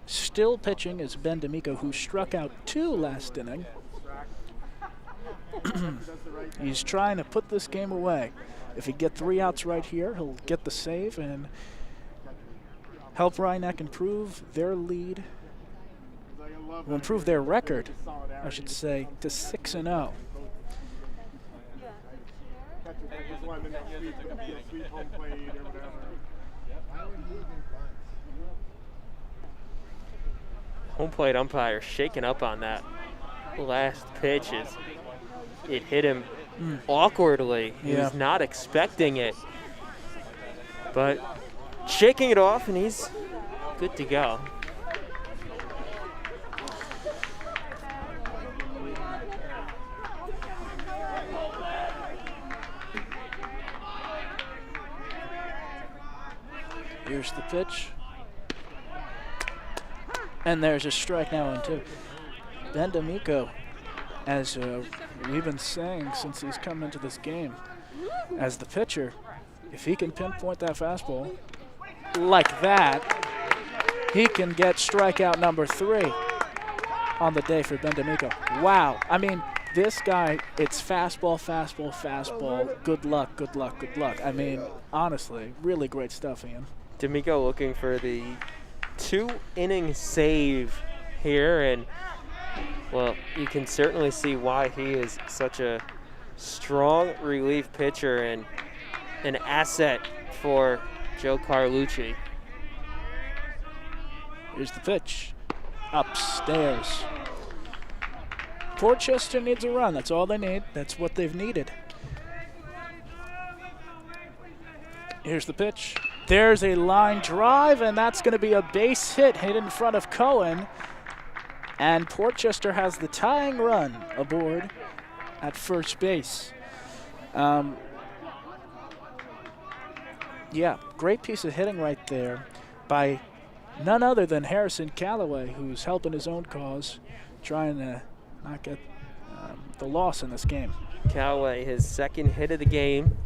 Still pitching is Ben D'Amico, who struck out 2 last inning. He's trying to put this game away. If he get 3 outs right here, he'll get the save and help Rhinebeck improve their lead. Will improve their record, I should say, to 6-0. Home plate umpire shaking up on that last pitch. It hit him awkwardly. He was not expecting it. But shaking it off, and he's good to go. Here's the pitch. And there's a strike now on 2. Ben D'Amico, as we've been saying since he's come into this game, as the pitcher, if he can pinpoint that fastball like that, he can get strikeout number 3 on the day for Ben D'Amico. Wow. I mean, this guy, it's fastball, fastball, fastball. Good luck, good luck, good luck. I mean, honestly, really great stuff, Ian. D'Amico looking for the 2-inning save here, and well, you can certainly see why he is such a strong relief pitcher and an asset for Joe Carlucci. Here's the pitch. Upstairs. Portchester needs a run. That's all they need. That's what they've needed. Here's the pitch. There's a line drive, and that's going to be a base hit in front of Cohen. And Portchester has the tying run aboard at first base. Yeah, great piece of hitting right there by none other than Harrison Callaway, who's helping his own cause, trying to not get the loss in this game. Callaway, his 2nd hit of the game.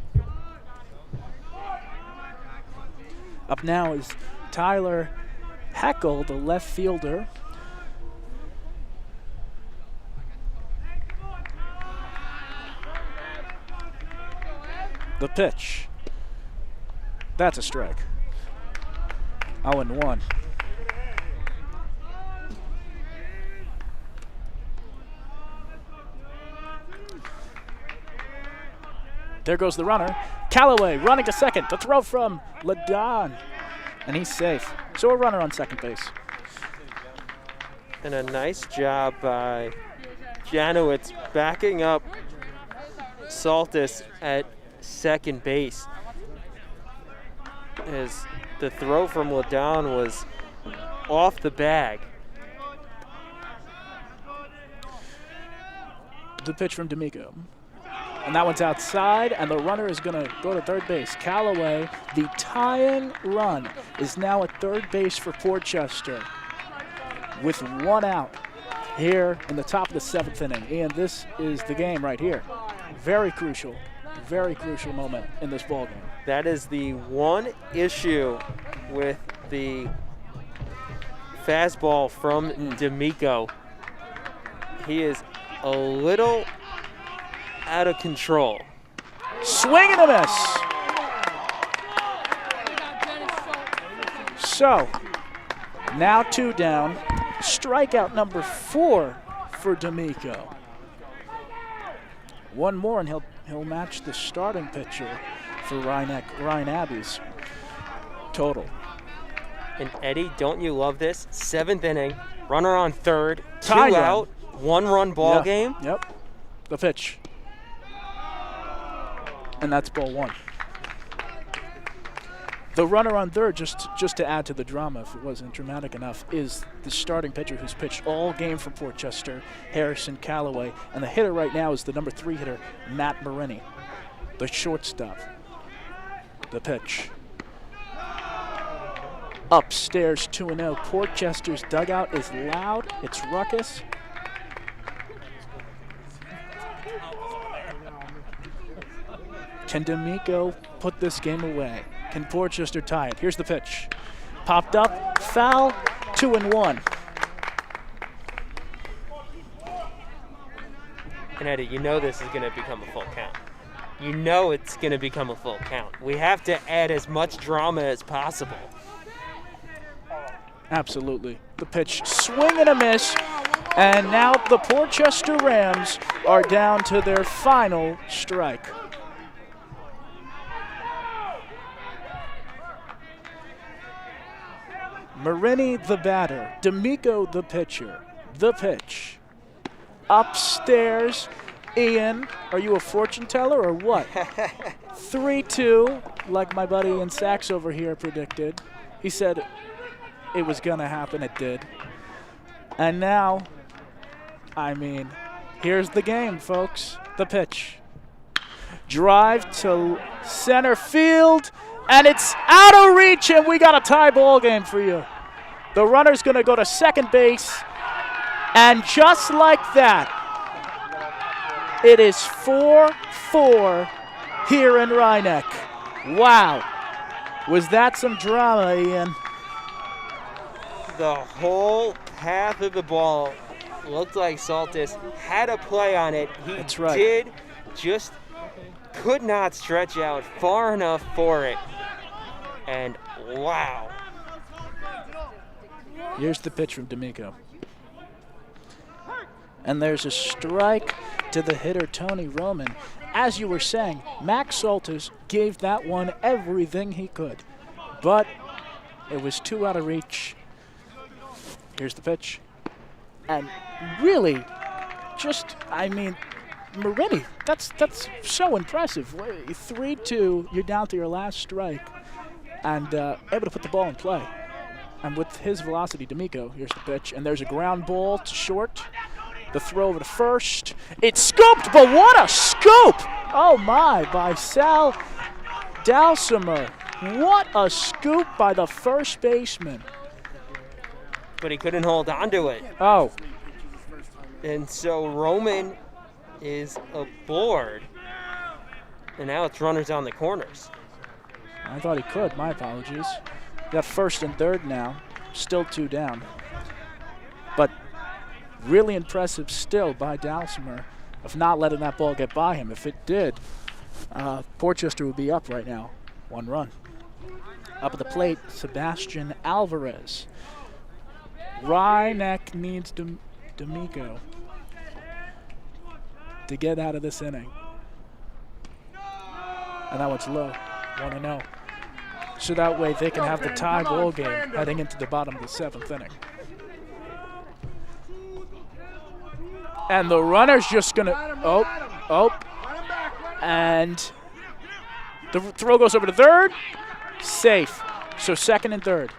Up now is Tyler Heckel, the left fielder. The pitch. That's a strike. 0-1. There goes the runner. Callaway running to second. The throw from Ladon. And he's safe. So a runner on second base. And a nice job by Janowitz backing up Saltis at second base. As the throw from Ladon was off the bag. The pitch from D'Amico. And that one's outside, and the runner is going to go to third base. Callaway, the tying run, is now at third base for Portchester with 1 out here in the top of the 7th inning. And this is the game right here. Very crucial moment in this ballgame. That is the one issue with the fastball from D'Amico. He is a little out of control. Swing and a miss. So, now 2 down. Strikeout number 4 for D'Amico. 1 more and he'll match the starting pitcher for Ryan Abbey's total. And Eddie, don't you love this? 7th inning, runner on third, 2 Tie out, 1-run ball game. Yep. The pitch. And that's ball 1. The runner on third, just to add to the drama, if it wasn't dramatic enough, is the starting pitcher who's pitched all game for Portchester, Harrison Calloway, and the hitter right now is the number 3 hitter, Matt Marini, the shortstop. The pitch. Upstairs 2-0. Portchester's dugout is loud. It's ruckus. Can D'Amico put this game away? Can Portchester tie it? Here's the pitch. Popped up, foul, 2-1. And Eddie, you know this is going to become a full count. You know it's going to become a full count. We have to add as much drama as possible. Absolutely. The pitch, swing and a miss, and now the Portchester Rams are down to their final strike. Marini the batter, D'Amico the pitcher. The pitch. Upstairs, Ian, are you a fortune teller or what? 3-2, like my buddy in sax over here predicted. He said it was gonna happen, it did. And now, I mean, here's the game, folks. The pitch. Drive to center field, and it's out of reach, and we got a tie ball game for you. The runner's gonna go to second base, and just like that, it is 4-4 here in Rhinebeck. Wow. Was that some drama, Ian? The whole path of the ball looked like Saltis had a play on it. That's right. Did, just could not stretch out far enough for it. And wow. Here's the pitch from D'Amico. And there's a strike to the hitter, Tony Roman. As you were saying, Max Saltis gave that one everything he could. But it was 2 out of reach. Here's the pitch. And really, I mean, Marini, that's so impressive. 3-2, you're down to your last strike, and able to put the ball in play. And with his velocity, D'Amico, here's the pitch, and there's a ground ball to short. The throw over to first. It's scooped, but what a scoop! Oh my, by Sal Dowsimer. What a scoop by the first baseman. But he couldn't hold on to it. Oh. And so Roman is aboard. And now it's runners on the corners. I thought he could. My apologies. Got first and third now. Still 2 down. But really impressive still by Dowsimer of not letting that ball get by him. If it did, Portchester would be up right now. 1 run. Up at the plate, Sebastian Alvarez. Rhinebeck needs D'Amico to get out of this inning. And that one's low, 1-0. So that way they can have the tie ball game heading into the bottom of the 7th inning. And the runner's just gonna, and the throw goes over to third, safe. So second and third.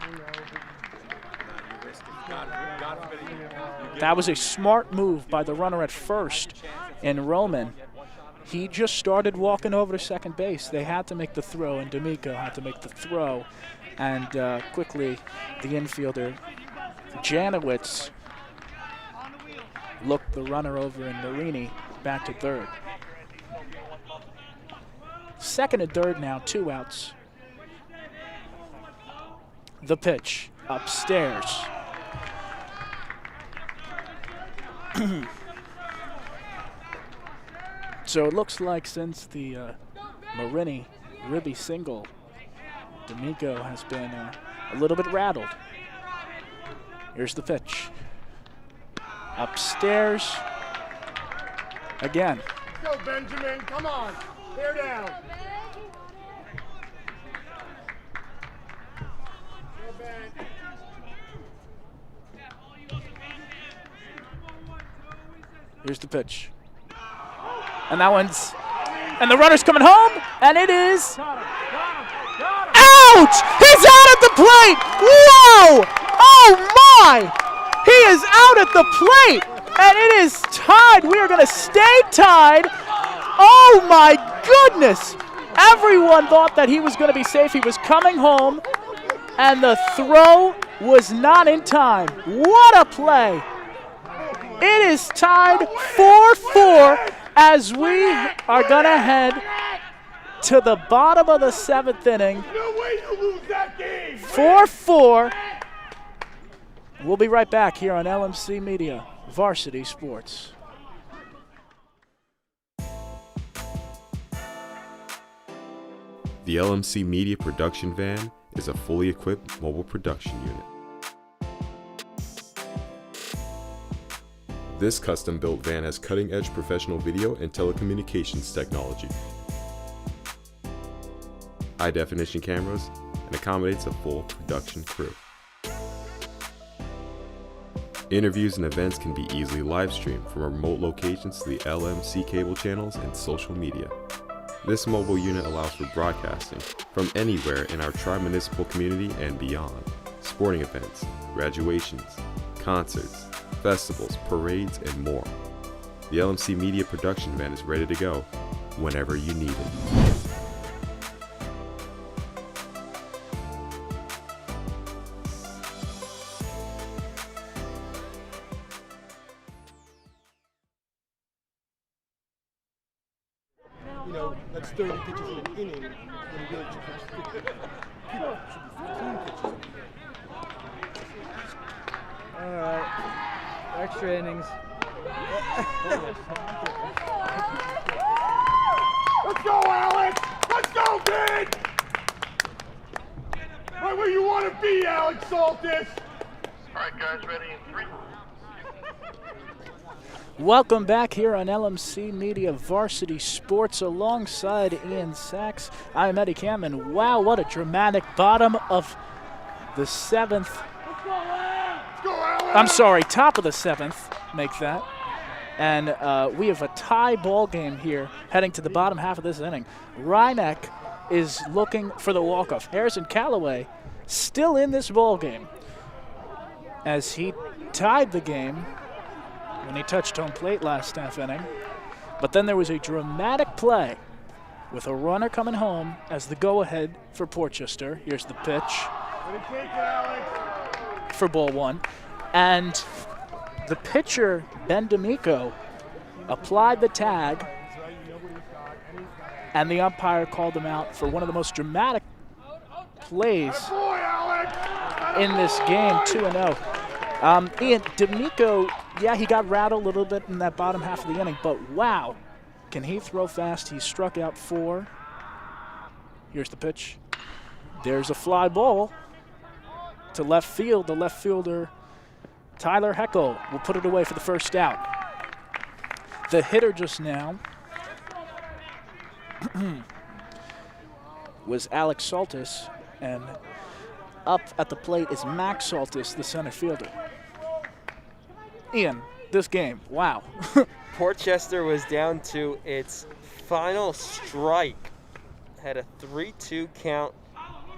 That was a smart move by the runner at first in Roman. He just started walking over to second base. They had to make the throw, and D'Amico had to make the throw. And quickly, the infielder, Janowitz, looked the runner over in Marini back to third. Second and third now, 2 outs. The pitch, upstairs. So it looks like since the Marini ribby single, D'Amico has been a little bit rattled. Here's the pitch. Upstairs. Again. Go, Benjamin. Come on. Bear down. Go, Ben. Here's the pitch. And that one's, and the runner's coming home, and it is out! huge! He's out at the plate! Whoa! Oh my! He is out at the plate! And it is tied. We are going to stay tied. Oh my goodness! Everyone thought that he was going to be safe. He was coming home, and the throw was not in time. What a play! It is tied 4-4 as we are going to head to the bottom of the 7th inning. 4-4. We'll be right back here on LMC Media, Varsity Sports. The LMC Media production van is a fully equipped mobile production unit. This custom-built van has cutting-edge professional video and telecommunications technology, high-definition cameras, and accommodates a full production crew. Interviews and events can be easily live-streamed from remote locations to the LMC cable channels and social media. This mobile unit allows for broadcasting from anywhere in our tri-municipal community and beyond. Sporting events, graduations, concerts, festivals, parades, and more. The LMC Media production van is ready to go whenever you need it. You know, that's 30 pitches in an inning when you really should pitch 50. You know, it should be 15 pitches. All right. Extra innings. Let's go, Alex! Let's go, kid! Right where you want to be, Alex Saltis! All right, guys, ready in 3. Welcome back here on LMC Media Varsity Sports alongside Ian Sachs. I'm Eddie Cameron. Wow, what a dramatic bottom of the 7th. I'm sorry, top of the 7th, make that. And we have a tie ball game here heading to the bottom half of this inning. Rhynek is looking for the walk-off. Harrison Callaway still in this ball game as he tied the game when he touched home plate last half inning. But then there was a dramatic play with a runner coming home as the go-ahead for Portchester. Here's the pitch for ball 1. And the pitcher, Ben D'Amico, applied the tag, and the umpire called him out for one of the most dramatic plays in this game, 2-0. Ian, D'Amico, yeah, he got rattled a little bit in that bottom half of the inning, but wow, can he throw fast? He struck out 4. Here's the pitch. There's a fly ball to left field. The left fielder, Tyler Heckel, will put it away for the first out. The hitter just now was Alex Saltis, and up at the plate is Max Saltis, the center fielder. Ian, this game, wow. Portchester was down to its final strike. Had a 3-2 count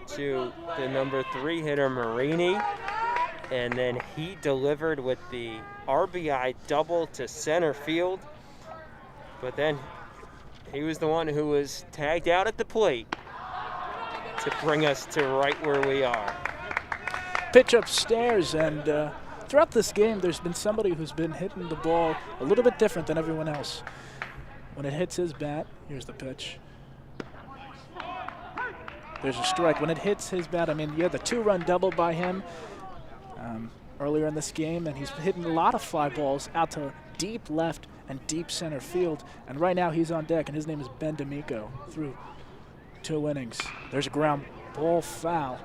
to the number 3 hitter, Marini. And then he delivered with the RBI double to center field. But then he was the one who was tagged out at the plate to bring us to right where we are. Pitch upstairs, and throughout this game, there's been somebody who's been hitting the ball a little bit different than everyone else. When it hits his bat, here's the pitch. There's a strike. When it hits his bat, I mean, yeah, the 2-run double by him earlier in this game, and he's hitting a lot of fly balls out to deep left and deep center field. And right now he's on deck, and his name is Ben D'Amico through 2 innings. There's a ground ball foul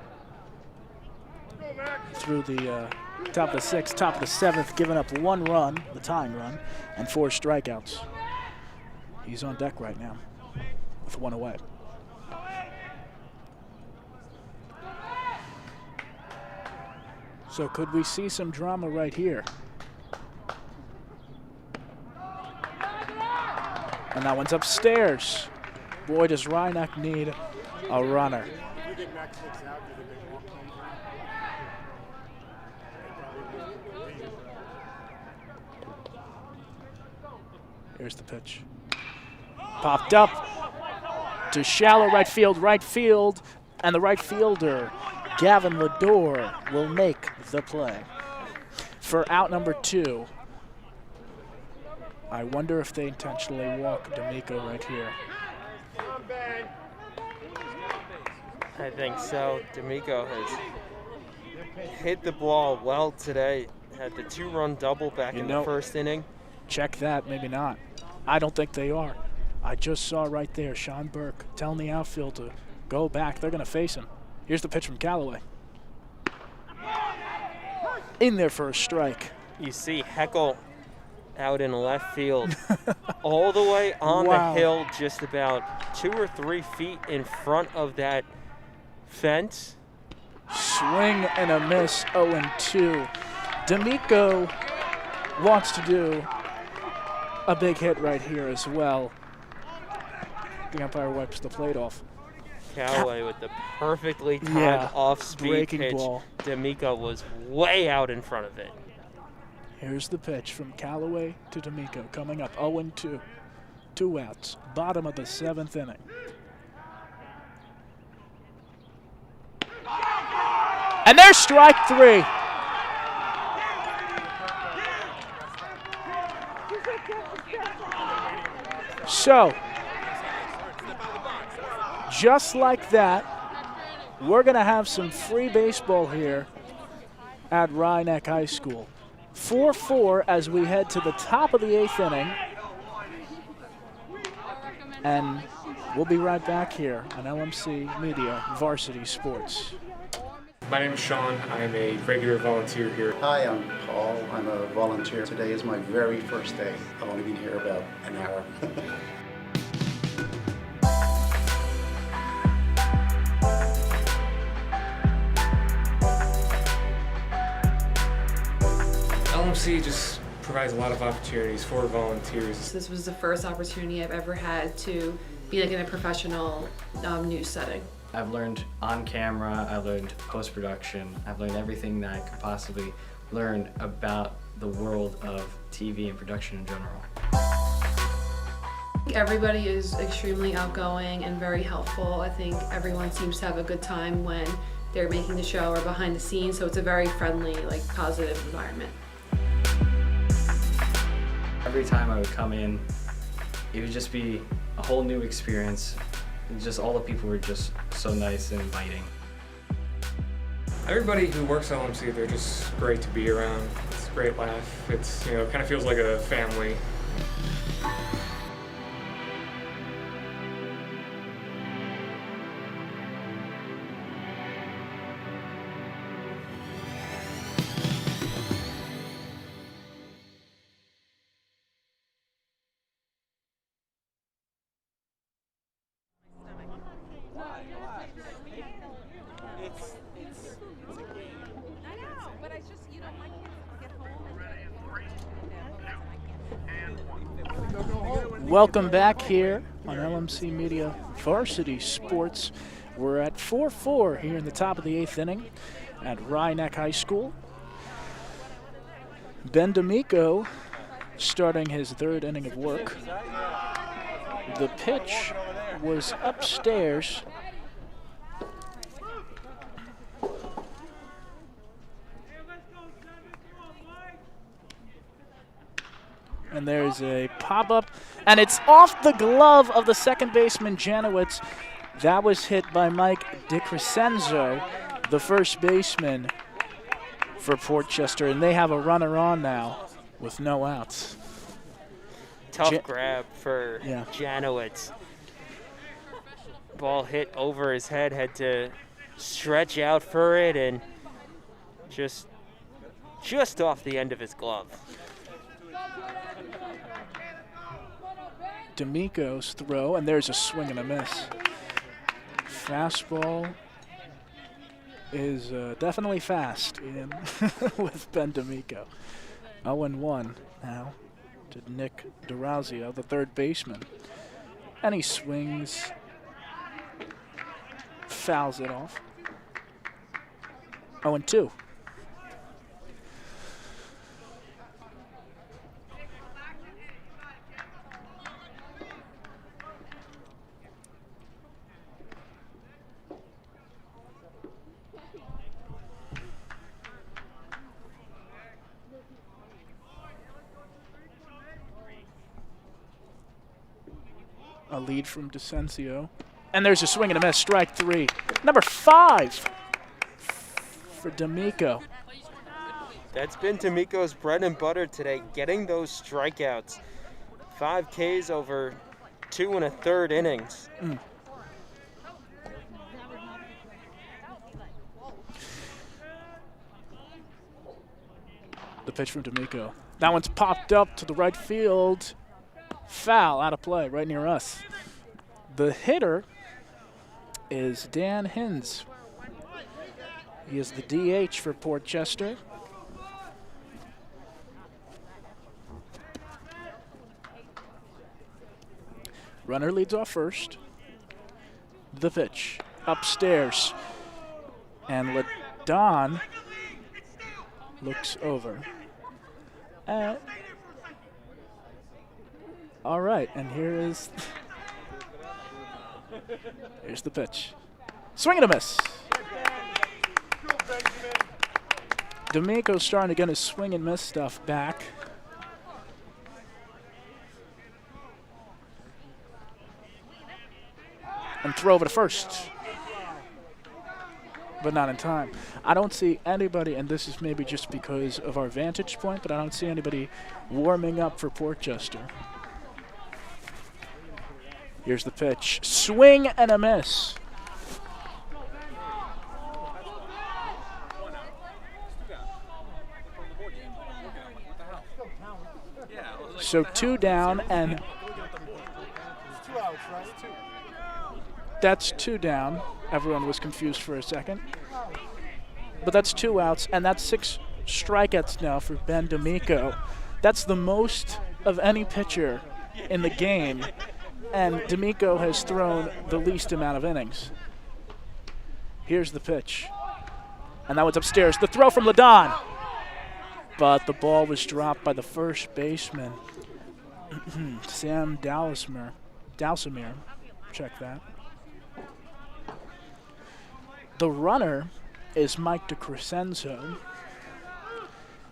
through the top of the 6th, top of the 7th, giving up 1 run, the tying run, and 4 strikeouts. He's on deck right now with 1 away. So could we see some drama right here? And that one's upstairs. Boy, does Rhynek need a runner. get Max 6 out, do they walk home? Here's the pitch. Popped up to shallow right field, and the right fielder, Gavin Lador, will make the play. For out number 2, I wonder if they intentionally walk D'Amico right here. I think so. D'Amico has hit the ball well today. Had the 2-run double back in the first inning. Check that, maybe not. I don't think they are. I just saw right there Sean Burke telling the outfield to go back. They're going to face him. Here's the pitch from Callaway. In there for a strike. You see Heckel out in left field, all the way on the hill, just about 2 or 3 feet in front of that fence. Swing and a miss, 0-2. D'Amico wants to do a big hit right here as well. The umpire wipes the plate off. Callaway with the perfectly timed off-speed pitch. Ball. D'Amico was way out in front of it. Here's the pitch from Callaway to D'Amico, coming up 0-2. 2 outs, bottom of the 7th inning. And there's strike 3. So, just like that, we're going to have some free baseball here at Rye-Neck High School. 4-4 as we head to the top of the 8th inning. And we'll be right back here on LMC Media Varsity Sports. My name is Sean. I'm a regular volunteer here. Hi, I'm Paul. I'm a volunteer. Today is my very first day. I've only been here about an hour. LMC just provides a lot of opportunities for volunteers. This was the first opportunity I've ever had to be like in a professional news setting. I've learned on camera, I learned post-production, I've learned everything that I could possibly learn about the world of TV and production in general. Everybody is extremely outgoing and very helpful. I think everyone seems to have a good time when they're making the show or behind the scenes, so it's a very friendly, like, positive environment. Every time I would come in, it would just be a whole new experience. And just all the people were just so nice and inviting. Everybody who works at LMC, they're just great to be around. It's a great laugh. It's, it kind of feels like a family. Welcome back here on LMC Media Varsity Sports. We're at 4-4 here in the top of the 8th inning at Rye-Neck High School. Ben D'Amico starting his 3rd inning of work. The pitch was upstairs. And there's a pop-up, and it's off the glove of the second baseman, Janowitz. That was hit by Mike DiCrescenzo, the first baseman for Portchester, and they have a runner on now with no outs. Tough grab for Janowitz. Ball hit over his head, had to stretch out for it, and just off the end of his glove. D'Amico's throw, and there's a swing and a miss. Fastball is definitely fast in with Ben D'Amico. 0-1 now to Nick DeRazio, the 3rd baseman. And he swings, fouls it off. 0-2. A lead from DeCencio. And there's a swing and a miss, strike 3. Number 5 for D'Amico. That's been D'Amico's bread and butter today, getting those strikeouts. 5 Ks over 2 1/3 innings. The pitch from D'Amico. That one's popped up to the right field. Foul, out of play, right near us. The hitter is Dan Hins. He is the DH for Port Chester. Runner leads off first. The pitch, upstairs. And LaDon looks over. All right, and here's the pitch. Swing and a miss. D'Amico's starting to get his swing and miss stuff back. And throw over to first. But not in time. I don't see anybody, and this is maybe just because of our vantage point, but I don't see anybody warming up for Port Chester. Here's the pitch. Swing and a miss. So 2 down, and that's 2 down. Everyone was confused for a second. But that's 2 outs, and that's 6 strikeouts now for Ben D'Amico. That's the most of any pitcher in the game, and D'Amico has thrown the least amount of innings. Here's the pitch. And that one's upstairs. The throw from LaDon. But the ball was dropped by the first baseman, Sam Dowsemere. Check that. The runner is Mike DeCrescenzo.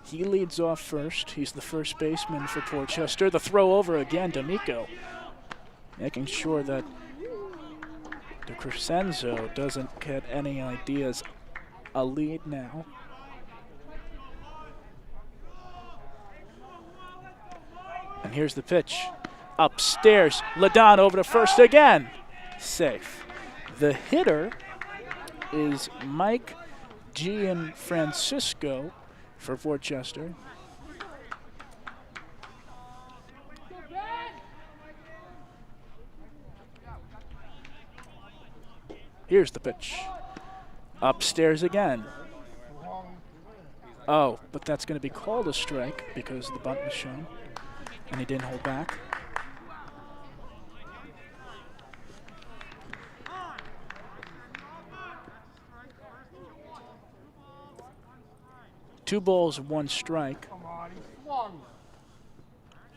He leads off first. He's the first baseman for Port Chester. The throw over again, D'Amico, making sure that DeCrescenzo doesn't get any ideas. A lead now. And here's the pitch. Upstairs, LaDon over to first again. Safe. The hitter is Mike Gianfrancisco for Port Chester. Here's the pitch. Upstairs again. Oh, but that's going to be called a strike because the bunt was shown, and he didn't hold back. Two balls, 1 strike.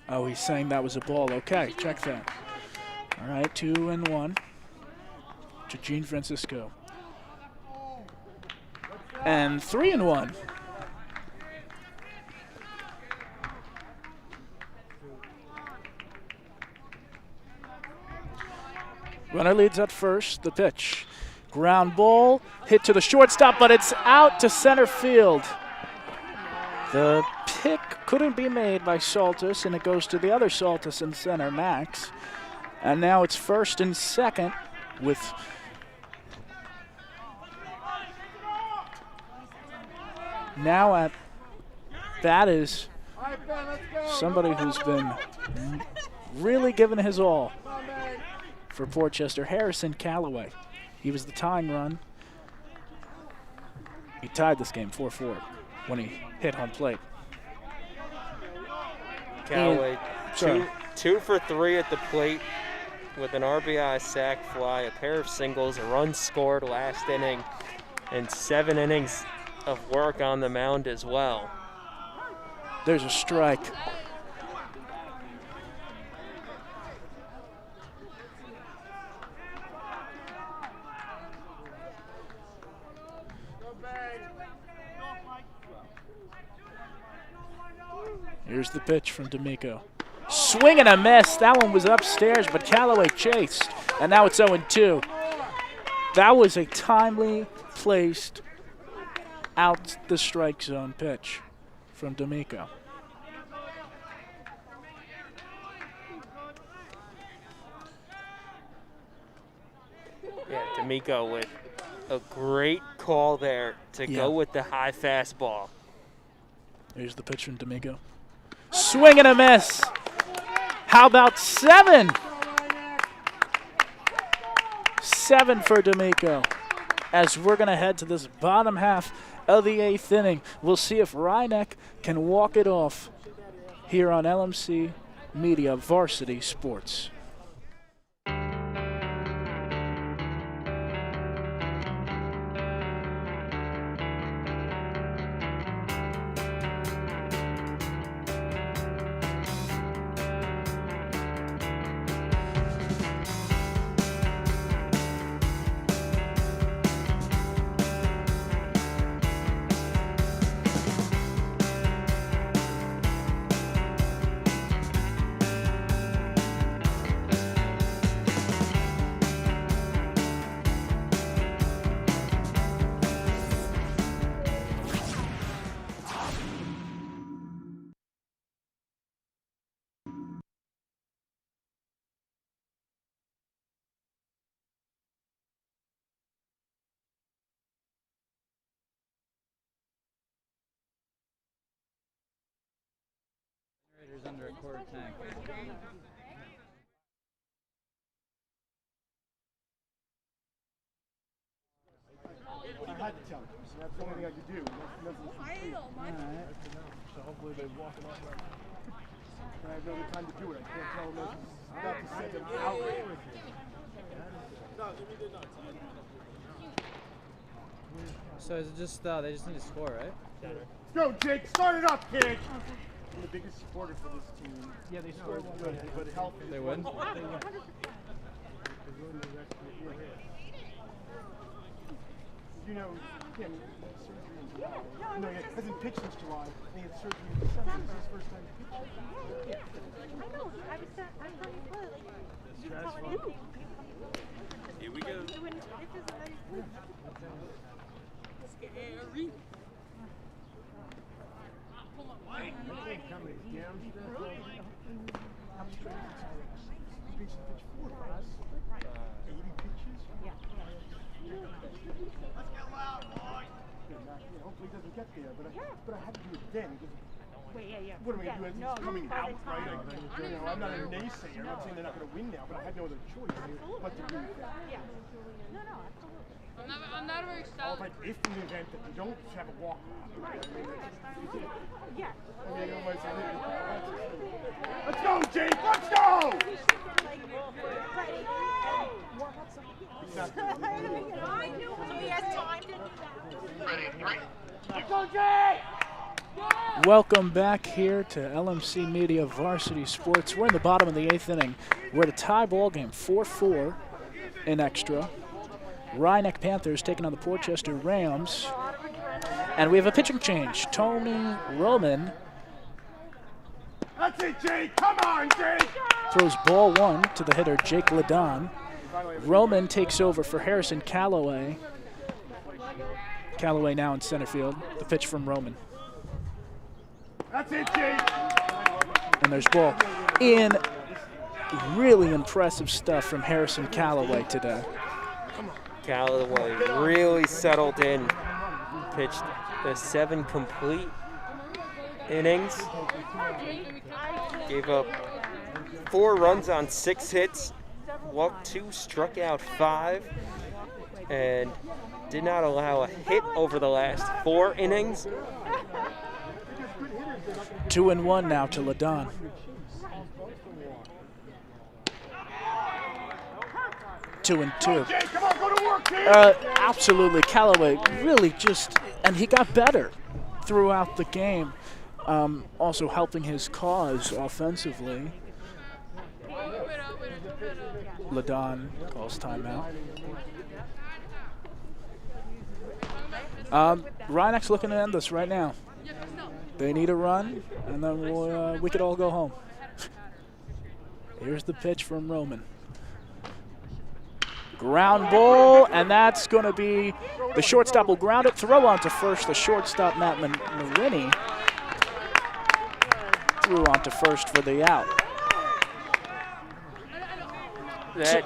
Oh, he's saying that was a ball. Okay, check that. All right, 2-1 to Gianfrancisco. And 3-1. Runner leads at first. The pitch. Ground ball, hit to the shortstop, but it's out to center field. The pick couldn't be made by Saltus, and it goes to the other Saltus in center, Max. And now it's first and second with now at bat is somebody who's been really giving his all for Port Chester, Harrison Calloway. He was the tying run. He tied this game 4-4 when he hit home plate. Callaway, two for 3 at the plate. with an RBI, sac fly, a pair of singles, a run scored last inning, and 7 innings of work on the mound as well. There's a strike. Here's the pitch from D'Amico. Swing and a miss. That one was upstairs, but Callaway chased, and now it's 0-2. That was a timely placed out the strike zone pitch from D'Amico. Yeah, D'Amico with a great call there to go with the high fastball. Here's the pitch from D'Amico. Swing and a miss. How about 7? 7 for D'Amico. As we're going to head to this bottom half of the 8th inning, we'll see if Rhyneck can walk it off here on LMC Media Varsity Sports. Under a quarter tank. I had to tell them, so that's the only thing I could do. So hopefully they walk it off right. And I have no other time to do it. I can't tell them I'm about to send them out. So is it just they just need to score, right? Let's go, Jake. Start it up, kid. I'm the biggest supporter for this team. Yeah, they scored good, but healthy. They win? You know, Kim, surgery in July. No, he hasn't pitched since July. And he had surgery in December. This is his first time pitching. Yeah. I know. I'm from Florida. Here we go. Scary. Hopefully he doesn't get there, but I had to do it then. Wait, yeah. What am I going to do? It's coming out, right? You know, I'm not a naysayer. I'm not saying they're not going to win now, but I had no other choice but to do that. Yeah. No, absolutely. I'm not very excited. Like, if in the event that you don't have a walk, right? I mean, yeah. I mean, let's go, Jake! Let's go! Let's go, Jake! Welcome back here to LMC Media Varsity Sports. We're in the bottom of the 8th inning. We're at a tie ball game, 4-4 in extra. Rhyneck Panthers taking on the Portchester Rams. And we have a pitching change. Tony Roman That's it, Jake! Come on, Jake! throws ball 1 to the hitter, Jake Ladon. Roman takes over for Harrison Callaway. Callaway now in center field. The pitch from Roman. That's it, Jake! And there's ball in. Really impressive stuff from Harrison Callaway today. Callaway really settled in, pitched the 7 complete innings, gave up 4 runs on 6 hits, walked 2, struck out 5, and did not allow a hit over the last 4 innings. 2-1 now to Ladon. 2-2. Jay, come on, go to work, kid. Absolutely, Callaway really and he got better throughout the game, also helping his cause offensively. Ladon calls timeout. Rhinex looking to end this right now. They need a run, and then we could all go home. Here's the pitch from Roman. Ground ball, and that's going to be, the shortstop will ground it, throw onto first. The shortstop, Matt Marini, threw onto first for the out. That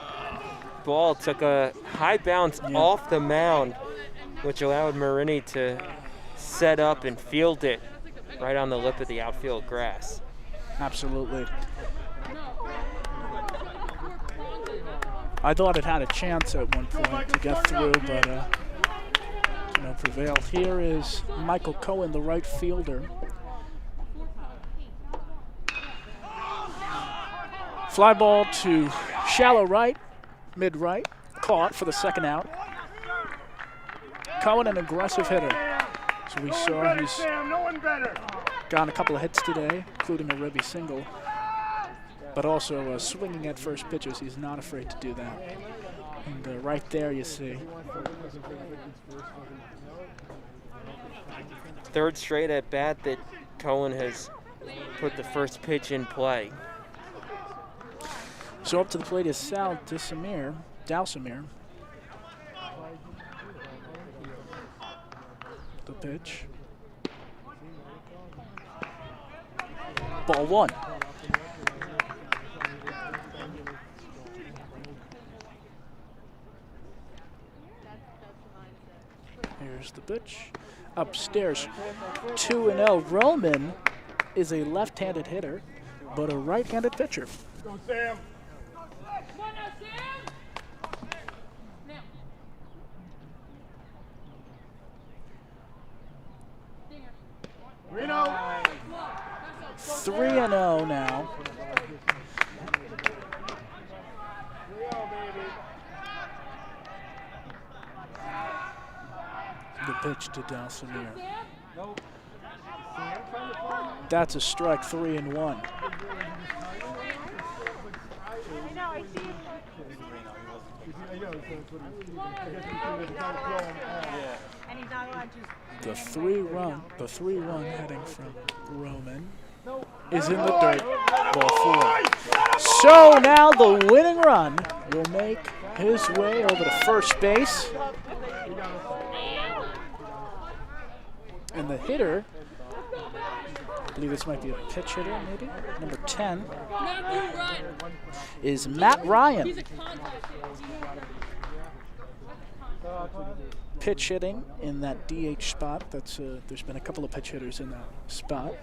ball took a high bounce off the mound, which allowed Marini to set up and field it right on the lip of the outfield grass. Absolutely. I thought it had a chance at one point to get through, but no prevailed. Here is Michael Cohen, the right fielder. Fly ball to shallow right, mid right, caught for the second out. Cohen, an aggressive hitter. So we saw he's gotten a couple of hits today, including a ribby single, but also swinging at first pitches. He's not afraid to do that. And right there you see. Third straight at bat that Cohen has put the first pitch in play. So up to the plate is Sal Dowsamir. The pitch. Ball one. Here's the pitch. Upstairs, 2-0. Roman is a left-handed hitter, but a right-handed pitcher. Go, Sam. Reno. 3-0 now. The pitch to Dowsamir. That's a strike, 3-1. The 3-1 heading from Roman is in the dirt. Ball 4. So now the winning run will make his way over to first base. And the hitter, I believe this might be a pitch hitter maybe, number 10, is Matt Ryan. Pitch hitting in that DH spot. That's there's been a couple of pitch hitters in that spot.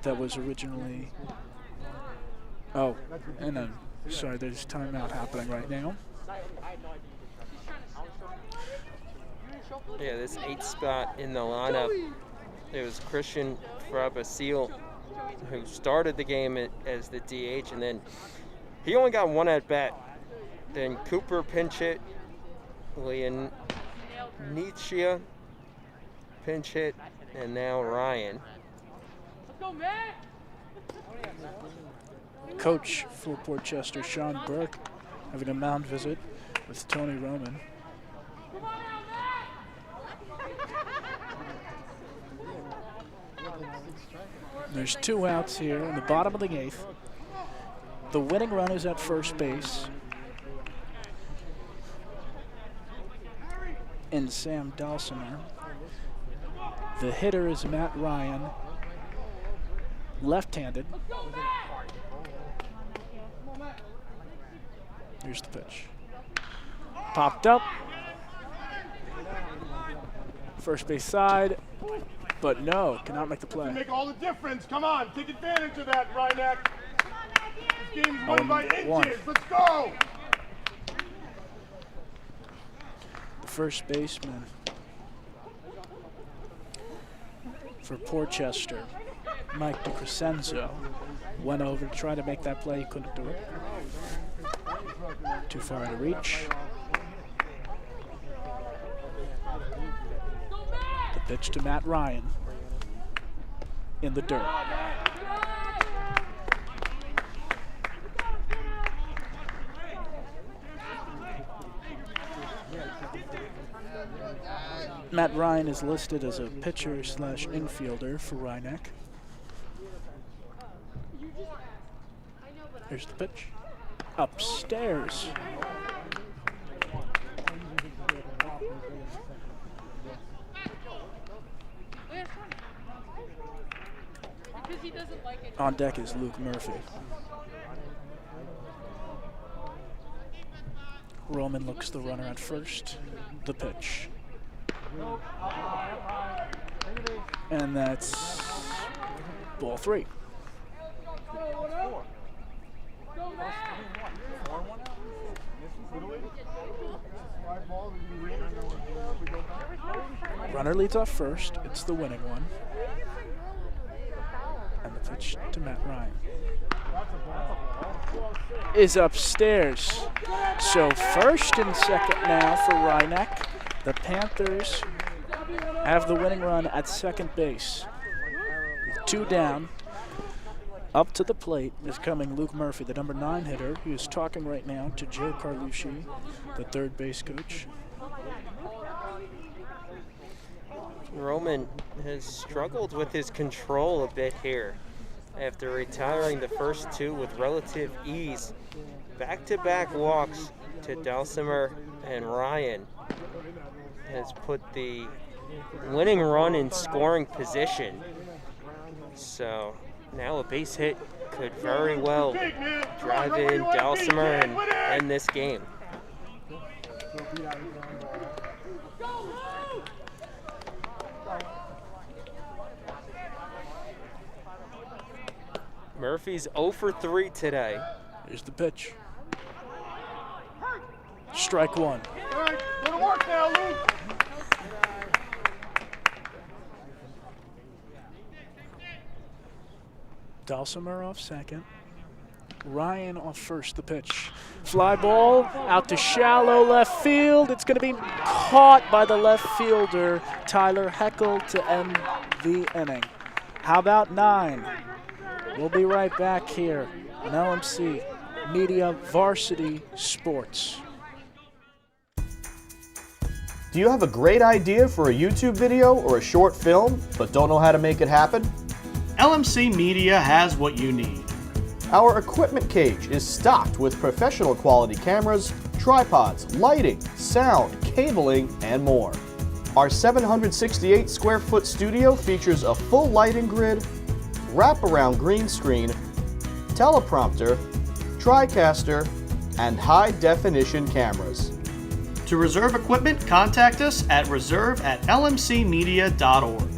That was originally, oh, and then, sorry, there's timeout happening right now. Yeah, this 8th spot in the lineup, it was Christian Frabasile who started the game as the DH, and then he only got one at bat. Then Cooper pinch hit, Nietzsche pinch hit, and now Ryan. Coach for Portchester, Sean Burke, having a mound visit with Tony Roman. There's 2 outs here in the bottom of the 8th. The winning run is at first base in Sam Dowsamir. The hitter is Matt Ryan, left-handed. Here's the pitch. Popped up. First base side, but no, cannot make the play. Make all the difference. Come on, take advantage of that, Rhinex. This game's won by inches. Let's go. The first baseman for Portchester, Mike DeCrescenzo, went over to try to make that play. He couldn't do it. Too far out of reach. Pitch to Matt Ryan in the dirt. Matt Ryan is listed as a pitcher / infielder for Rhineck. Here's the pitch. Upstairs. On deck is Luke Murphy. Roman looks the runner at first. The pitch. And that's ball 3. Runner leads off first. It's the winning one. And the pitch to Matt Ryan is upstairs. So first and second now for Rhineck. The Panthers have the winning run at second base. With 2 down, up to the plate is coming Luke Murphy, the number 9 hitter, who is talking right now to Joe Carlucci, the third base coach. Roman has struggled with his control a bit here after retiring the first 2 with relative ease. Back-to-back walks to Dulcimer and Ryan has put the winning run in scoring position. So now a base hit could very well drive in Dulcimer and end this game. Murphy's 0 for 3 today. Here's the pitch. Strike 1. All right, go to work now, Luke. Dulcimer off second. Ryan off first. The pitch. Fly ball out to shallow left field. It's going to be caught by the left fielder, Tyler Heckel, to end the inning. How about 9? We'll be right back here on LMC Media Varsity Sports. Do you have a great idea for a YouTube video or a short film, but don't know how to make it happen? LMC Media has what you need. Our equipment cage is stocked with professional quality cameras, tripods, lighting, sound, cabling, and more. Our 768 square foot studio features a full lighting grid, wraparound green screen, teleprompter, TriCaster, and high-definition cameras. To reserve equipment, contact us at reserve@lmcmedia.org.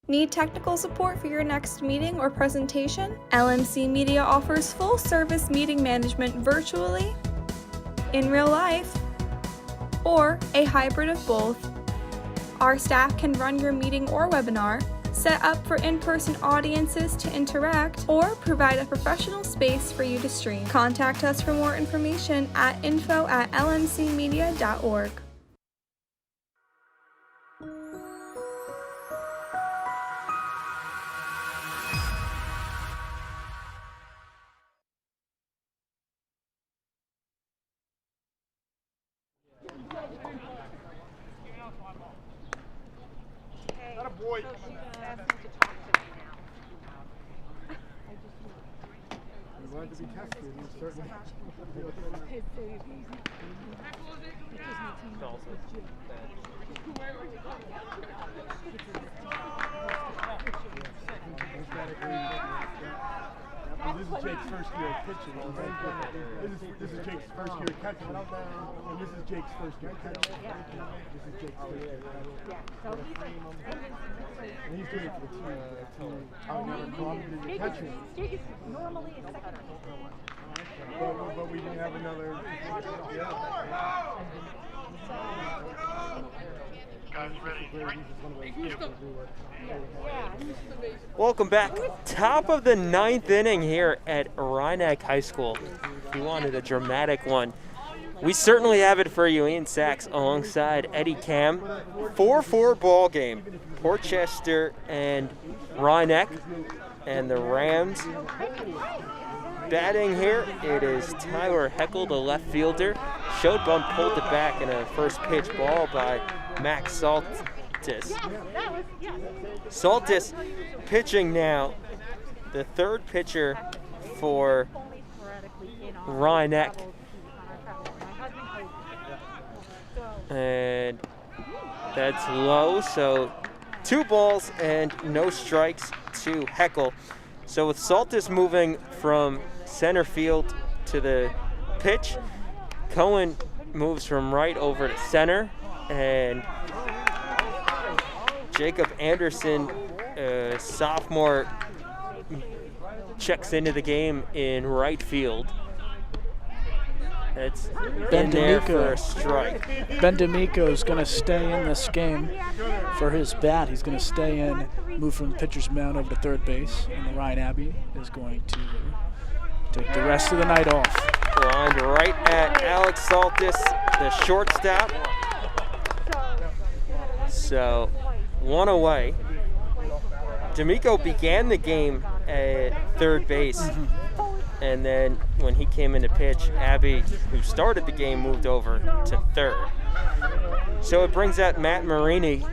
Need technical support for your next meeting or presentation? LMC Media offers full-service meeting management virtually, in real life, or a hybrid of both. Our staff can run your meeting or webinar, set up for in-person audiences to interact, or provide a professional space for you to stream. Contact us for more information at info@lmcmedia.org. Boy. We wanted to be tested. We certainly. This is Jake's first year pitching. This is Jake's first year catching. And this is Jake's first year catching. This is Jake's first year and he's doing it for the team. Catching. Jake is normally a second. But we didn't have another. Guys, Welcome back. Top of the 9th inning here at Rhinebeck High School. If you wanted a dramatic one, we certainly have it for you. Ian Sachs alongside Eddie Cam. 4-4 ball game. Portchester and Rhinebeck and the Rams. Batting here, it is Tyler Heckel, the left fielder. Showed bump, pulled it back in a first pitch ball by Max Saltis. Saltis pitching now, the third pitcher for Rhinebeck. And that's low, so 2 balls and no strikes to Heckel. So with Saltis moving from center field to the pitch, Cohen moves from right over to center, and Jacob Anderson, sophomore, checks into the game in right field. It's in there for a strike. Ben D'Amico is going to stay in this game for his bat. He's going to stay in, move from the pitcher's mound over to third base, and Ryan Abbey is going to take the rest of the night off. Lined right at Alex Saltis, the shortstop. So 1 away. D'Amico began the game at third base. And then when he came in to pitch, Abbey, who started the game, moved over to third. So it brings out Matt Marini.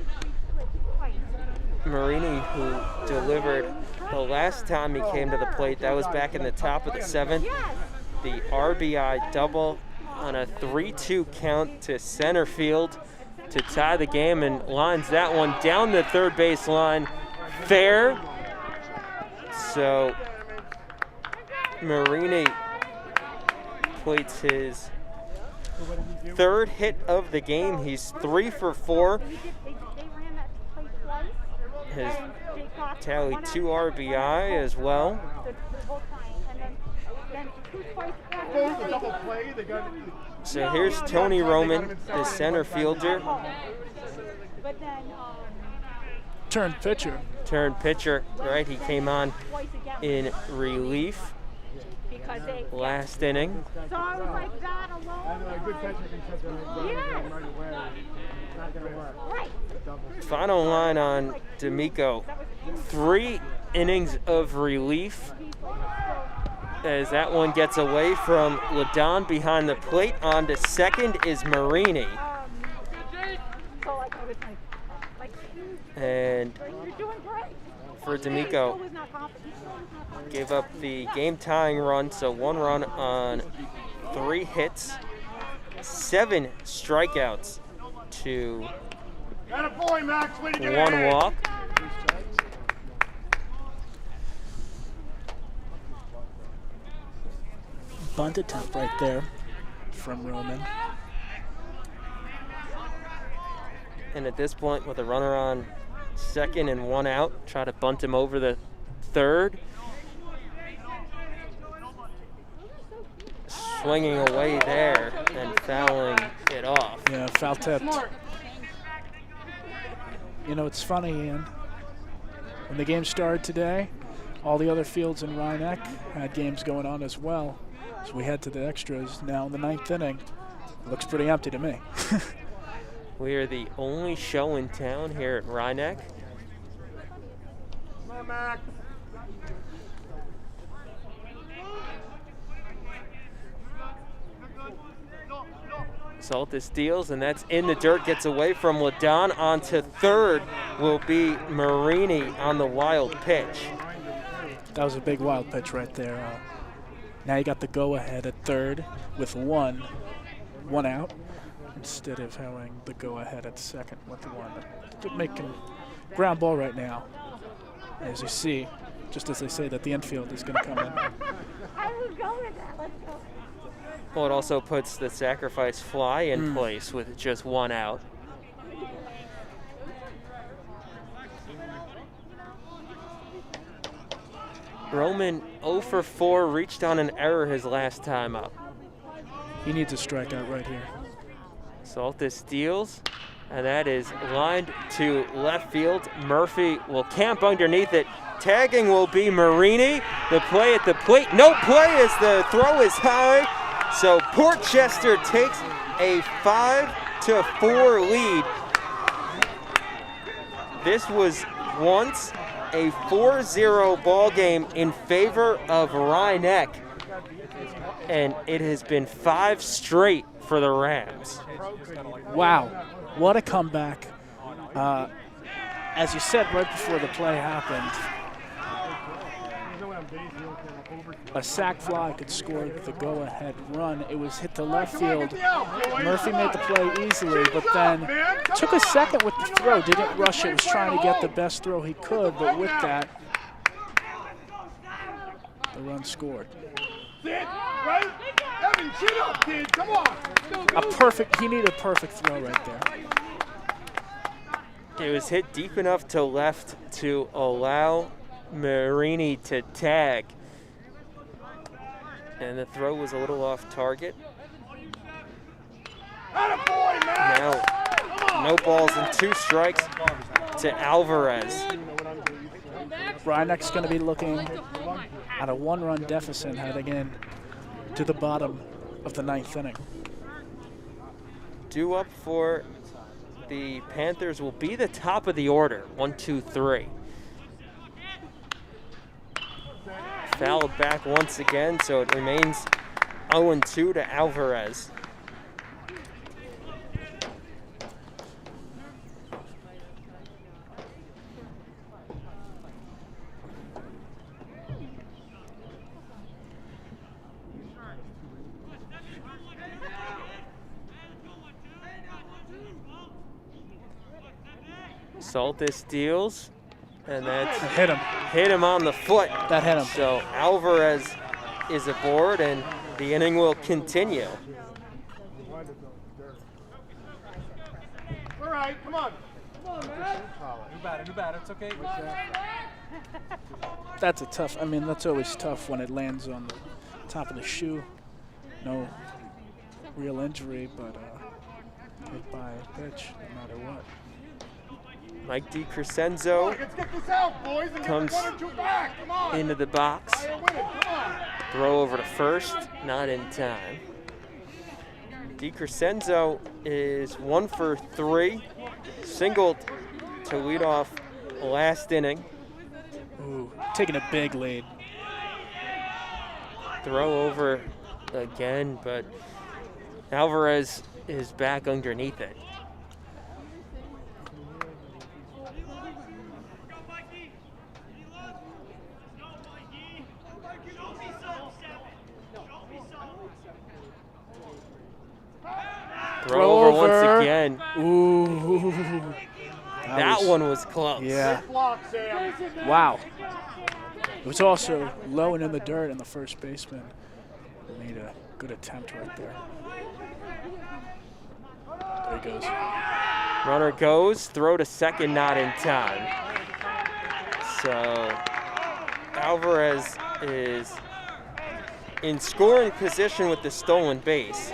Marini, who delivered the last time he came to the plate. That was back in the top of the 7th. The RBI double on a 3-2 count to center field to tie the game, and lines that one down the third base line. Fair. So Marini plates his third hit of the game. He's 3 for 4. Has tallied 2 RBI as well. So here's Tony Roman, the center fielder. Turned pitcher. Turned pitcher, right? He came on in relief last inning. So I was like that alone. Final line on D'Amico. 3 innings of relief as that one gets away from Ladon behind the plate. On to second is Marini. And for D'Amico, gave up the game-tying run, so 1 run on 3 hits, 7 strikeouts to 1 walk. Bunt attempt right there from Roman. And at this point, with a runner on second and 1 out, try to bunt him over the third. Swinging away there and fouling it off. Yeah, foul tipped. You know, it's funny, Ian. When the game started today, all the other fields in Rhinebeck had games going on as well. So we head to the extras now in the 9th inning. It looks pretty empty to me. We are the only show in town here at Rhinebeck. Come on, Mac. Saltis steals, and that's in the dirt, gets away from Ladon. Onto third will be Marini on the wild pitch. That was a big wild pitch right there. Now you got the go-ahead at third with one out, instead of having the go-ahead at second with 1. They're making ground ball right now. As you see, just as they say that the infield is going to come in. Well, it also puts the sacrifice fly in place with just 1 out. Roman 0 for 4, reached on an error his last time up. He needs a strikeout right here. Saltis steals, and that is lined to left field. Murphy will camp underneath it. Tagging will be Marini. The play at the plate. No play as the throw is high. So Portchester takes a 5-4 lead. This was once a 4-0 ball game in favor of Rye-Neck, and it has been 5 straight for the Rams. Wow, what a comeback. As you said right before the play happened, a sac fly could score the go-ahead run. It was hit to left field. Murphy made the play easily, but then took a second with the throw. Didn't rush it, was trying to get the best throw he could, but with that, the run scored. He needed a perfect throw right there. It was hit deep enough to left to allow Marini to tag. And the throw was a little off target. Now, no balls and 2 strikes to Alvarez. Rye-Neck's going to be looking at a 1-run deficit heading in to the bottom of the 9th inning. Due up for the Panthers will be the top of the order, 1, 2, 3. Fouled back once again, so it remains 0-2 to Alvarez. Saltis deals, and that's hit him on the foot. That hit him. So Alvarez is aboard, and the inning will continue. All right, come on. New batter, it's okay. That's a tough, that's always tough when it lands on the top of the shoe. No real injury, but hit by a pitch, no matter what. Mike DiCrescenzo comes into the box. Throw over to first, not in time. DiCrescenzo is 1 for 3, singled to lead off last inning. Ooh, taking a big lead. Throw over again, but Alvarez is back underneath it. Throw over once again. Ooh. That one was close. Yeah. Wow. It was also low and in the dirt, and the first baseman made a good attempt right there. There he goes. Runner goes, throw to second, not in time. So Alvarez is in scoring position with the stolen base.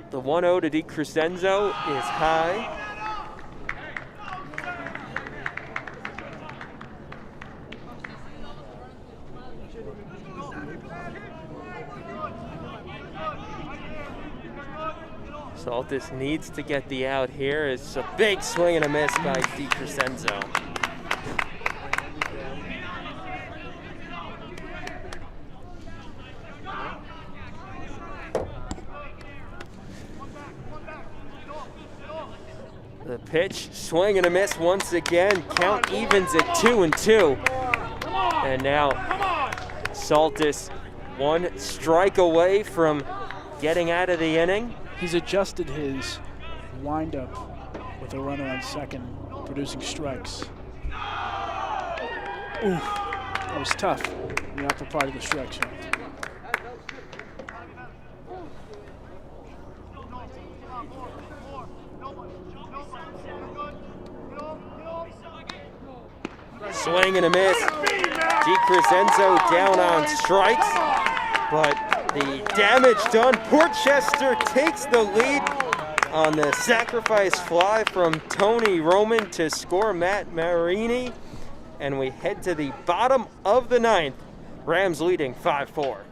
The 1-0 to DiCrescenzo is high. Saltis needs to get the out here. It's a big swing and a miss by DiCrescenzo. The pitch, swing and a miss once again. Count evens at 2-2. And now Saltis 1 strike away from getting out of the inning. He's adjusted his windup with a runner on second, producing strikes. Ooh, that was tough, the upper part of the strike zone. Swing and a miss. DiCrescenzo down on strikes, but the damage done. Portchester takes the lead on the sacrifice fly from Tony Roman to score Matt Marini, and we head to the bottom of the ninth. Rams leading 5-4.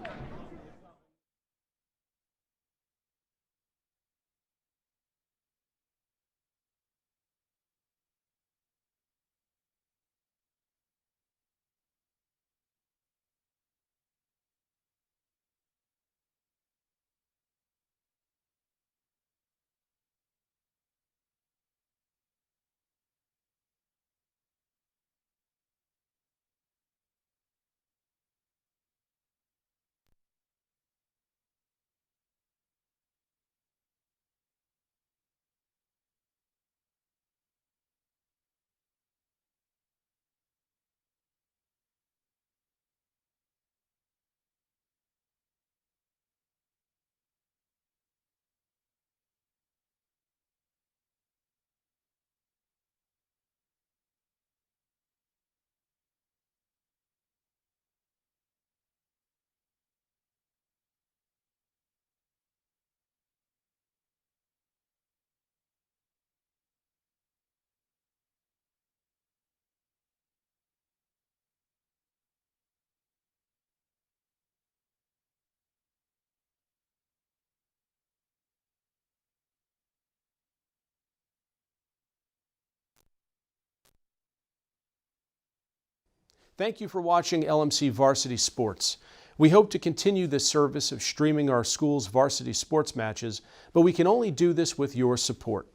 Thank you for watching LMC Varsity Sports. We hope to continue this service of streaming our school's varsity sports matches, but we can only do this with your support.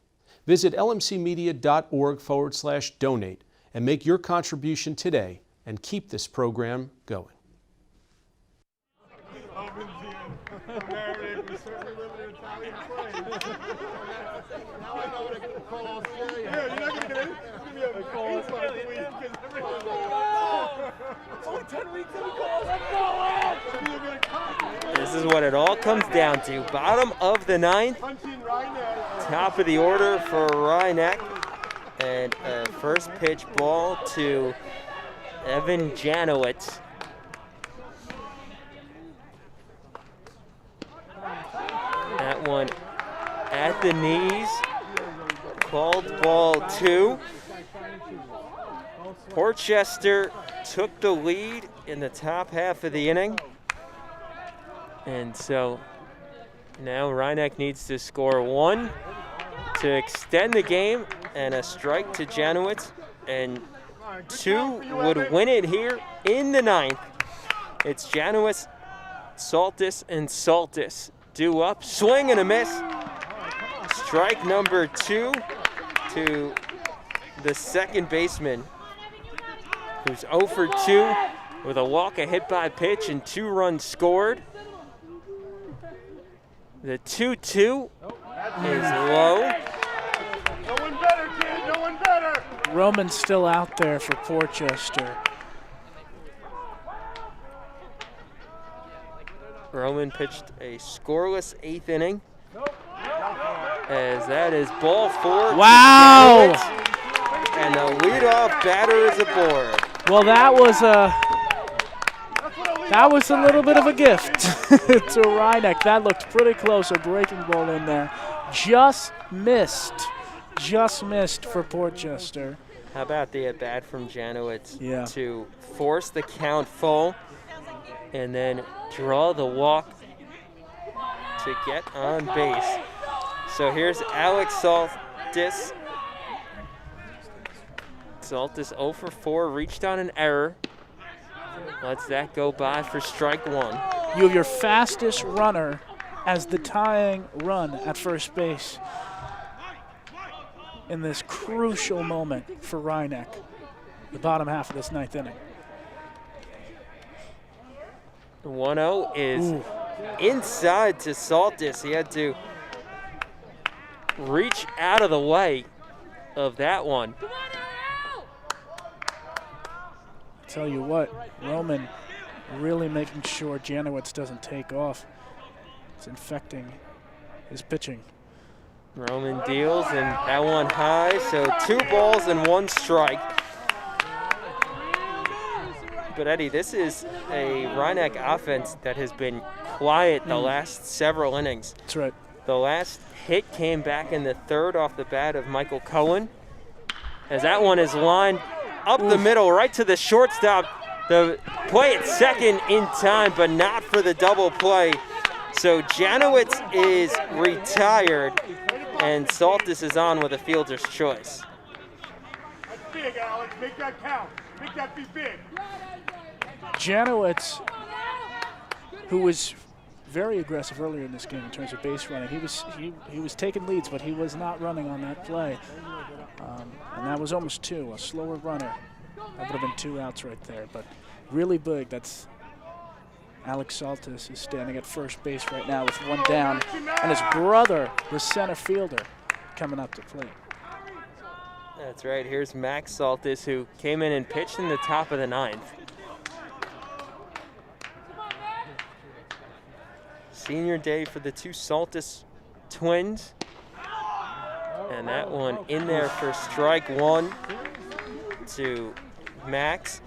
Visit lmcmedia.org/donate and make your contribution today and keep this program going. This is what it all comes down to. Bottom of the ninth, top of the order for Rhinebeck, and a first pitch ball to Evan Janowitz. That one at the knees, called ball 2. Portchester took the lead in the top half of the inning. And so now Rhinebeck needs to score 1 to extend the game, and a strike to Janowitz, and 2 would win it here in the ninth. It's Janowitz, Saltis, and Saltis due up, swing and a miss. Strike number 2 to the second baseman, who's 0 for 2 with a walk, a hit by pitch, and 2 runs scored. The 2-2 is low. No one better, kid. No one better. Roman's still out there for Portchester. Roman pitched a scoreless 8th inning, as that is ball 4. Wow! And the leadoff batter is aboard. Well, that was a little bit of a gift to Rhinebeck. That looked pretty close, a breaking ball in there. Just missed for Portchester. How about the at-bat from Janowitz Yeah. to force the count full and then draw the walk to get on base. So here's Alex Saltis. Saltis 0 for 4, reached on an error. Lets that go by for strike 1. You have your fastest runner as the tying run at first base in this crucial moment for Rhinebeck, the bottom half of this ninth inning. 1-0 is inside to Saltis. He had to reach out of the way of that one. Tell you what, Roman really making sure Janowitz doesn't take off. It's infecting his pitching. Roman deals, and that one high, so 2 balls and 1 strike. But Eddie, this is a Rhinebeck offense that has been quiet the last several innings. That's right. The last hit came back in the third off the bat of Michael Cohen. As that one is lined up the middle, right to the shortstop. The play at second in time, but not for the double play. So Janowitz is retired, and Saltis is on with a fielder's choice. That's big, Alex. Make that count. Make that be big. Janowitz, who was very aggressive earlier in this game in terms of base running, he was taking leads, but he was not running on that play, and that was almost two. A slower runner, that would have been 2 outs right there. But really big. That's Alex Saltis is standing at first base right now with 1 down, and his brother, the center fielder, coming up to plate. That's right. Here's Max Saltis, who came in and pitched in the top of the 9th. Senior day for the 2 Saltis twins. And that one in there for strike 1 to Max.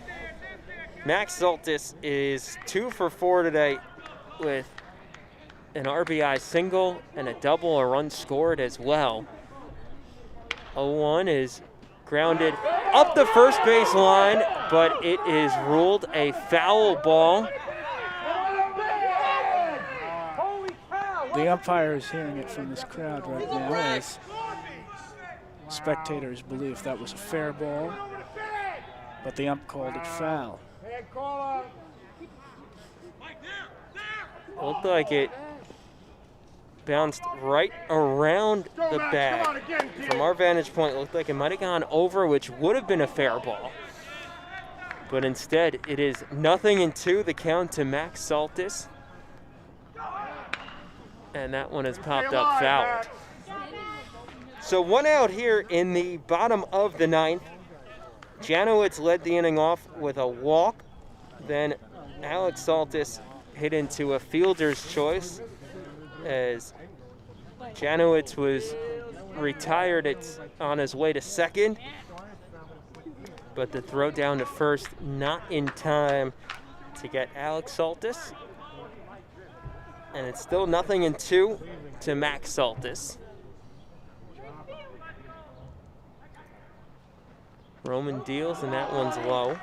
Max Saltis is 2 for 4 today with an RBI single and a double, a run scored as well. 0-1 is grounded up the first base line, but it is ruled a foul ball. The umpire is hearing it from this crowd right now as spectators believe that was a fair ball, but the ump called it foul. Looked like it bounced right around the bag. From our vantage point, it looked like it might have gone over, which would have been a fair ball. But instead, it is 0-2, the count to Max Saltis. And that one has popped up foul. So 1 out here in the bottom of the 9th. Janowitz led the inning off with a walk. Then Alex Saltis hit into a fielder's choice as Janowitz was retired on his way to second. But the throw down to first not in time to get Alex Saltis. And it's still 0-2 to Max Saltis. Roman deals, and that one's low.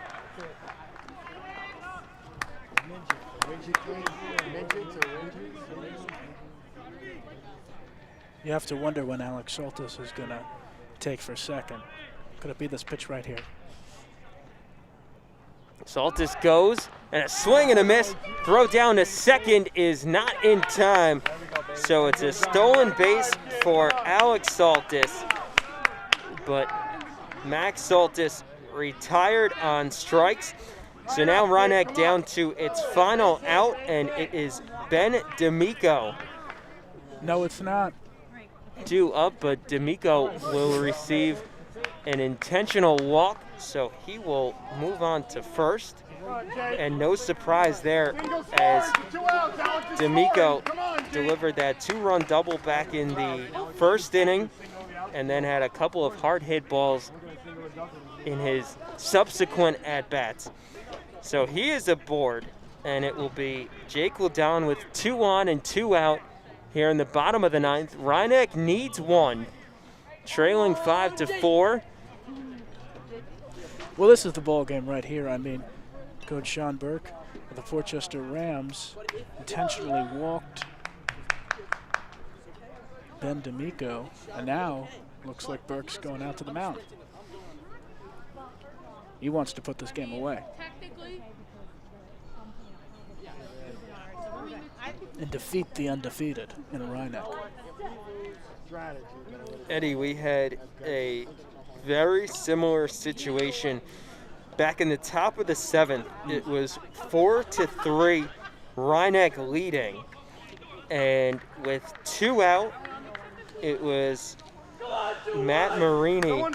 You have to wonder when Alex Saltis is going to take for second. Could it be this pitch right here? Saltis goes, and a swing and a miss. Throw down to second is not in time. So it's a stolen base for Alex Saltis. But Max Saltis retired on strikes. So now Rhinebeck down to its final out, and it is Ben D'Amico. No, it's not. Due up, but D'Amico will receive an intentional walk, so he will move on to first. And no surprise there, as D'Amico delivered that 2-run double back in the first inning, and then had a couple of hard hit balls in his subsequent at-bats. So he is aboard, and it will be Jake Ladon with 2 on and 2 out here in the bottom of the 9th. Rhinebeck needs 1, trailing 5-4. Well, this is the ball game right here. I mean, Coach Sean Burke of the Portchester Rams intentionally walked Ben D'Amico, and now looks like Burke's going out to the mound. He wants to put this game away and defeat the undefeated in Rhinebeck. Eddie, we had a very similar situation back in the top of the 7th. It was 4-3, Rhinebeck leading, and with 2 out, it was Matt Marini up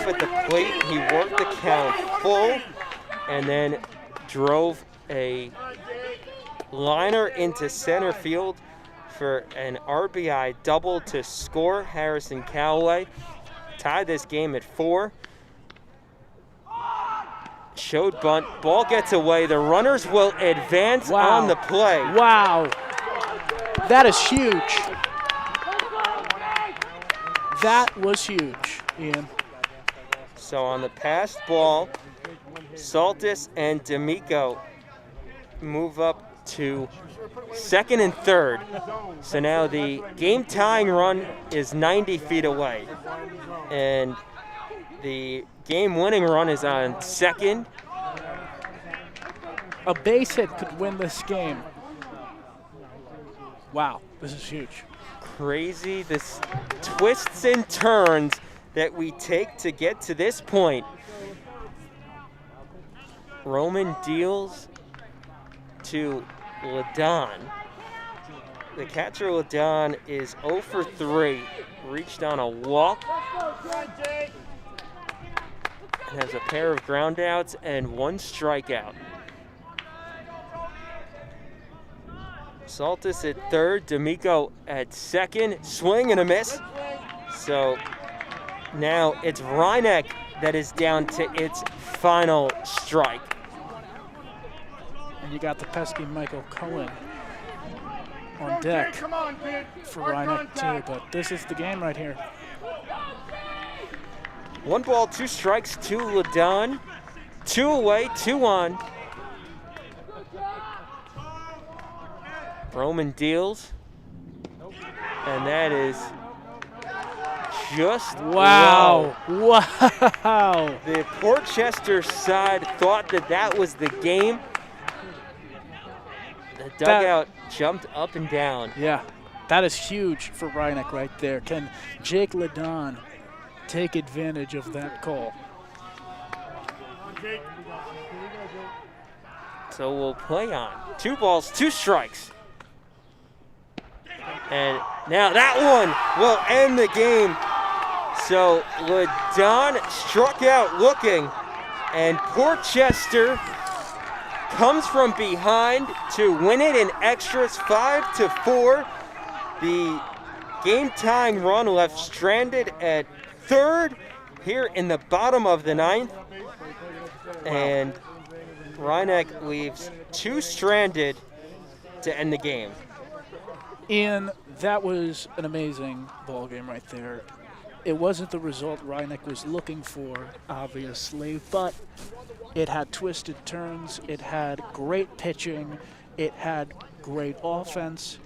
at the plate. He worked the count full and then drove a liner into center field for an RBI double to score Harrison Callaway. Tie this game at 4. showed bunt. Ball gets away. The runners will advance on the play. Wow. That is huge. That was huge, Ian. So on the passed ball, Saltis and D'Amico move up to second and third. So now the game tying run is 90 feet away. And the game winning run is on second. A base hit could win this game. Wow, this is huge. Crazy, this twists and turns that we take to get to this point. Roman deals to Ladon. The catcher Ladon is 0 for 3, reached on a walk, has a pair of ground outs and 1 strikeout. Saltis at third, D'Amico at second, swing and a miss. So now it's Rhynek that is down to its final strike. And you got the pesky Michael Cohen on deck for Rhynek too, but this is the game right here. 1 ball, 2 strikes to Ladon. 2 away, 2 on. Roman deals. And that is just wow. low. Wow. The Portchester side thought that that was the game. The dugout jumped up and down. Yeah, that is huge for Rhynek right there. Can Jake Ladon take advantage of that call? So we'll play on. 2 balls, 2 strikes. And now that one will end the game. So Ladon struck out looking, and Portchester comes from behind to win it in extras 5-4. The game-tying run left stranded at third here in the bottom of the 9th. And Rhynek leaves 2 stranded to end the game. Ian, that was an amazing ball game right there. It wasn't the result Rhynek was looking for, obviously, but it had twisted turns, it had great pitching, it had great offense,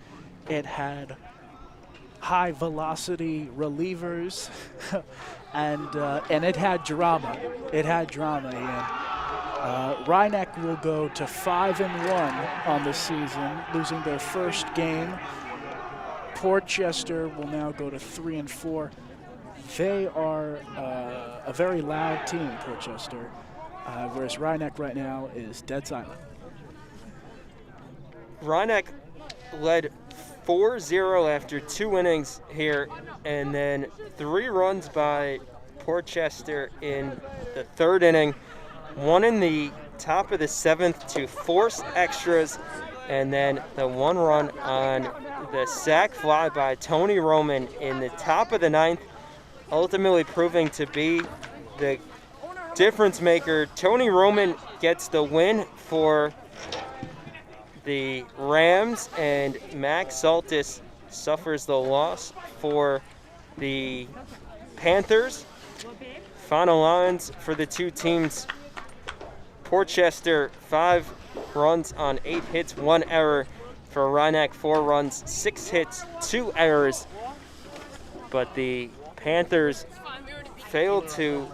it had high velocity relievers, and it had drama. It had drama, Ian. Rhynek will go to 5-1 on the season, losing their first game. Portchester will now go to 3-4. They are a very loud team, Portchester, whereas Rhynek right now is dead silent. Rhynek led 4-0 after 2 innings here, and then 3 runs by Portchester in the 3rd inning. 1 in the top of the 7th to force extras, and then the 1 run on the sac fly by Tony Roman in the top of the 9th, ultimately proving to be the difference maker. Tony Roman gets the win for the Rams, and Max Saltis suffers the loss for the Panthers. Final lines for the 2 teams. Portchester, 5 runs on 8 hits, 1 error. For Rhynek, 4 runs, 6 hits, 2 errors. But the Panthers failed to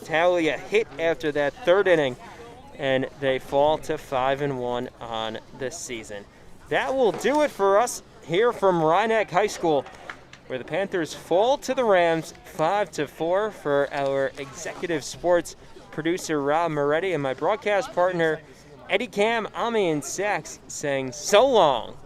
tally a hit after that 3rd inning, and they fall to 5-1 on the season. That will do it for us here from Rhynek High School, where the Panthers fall to the Rams 5-4. For our executive sports producer Rob Moretti and my broadcast partner Eddie Cam, Ami, and Sax saying so long.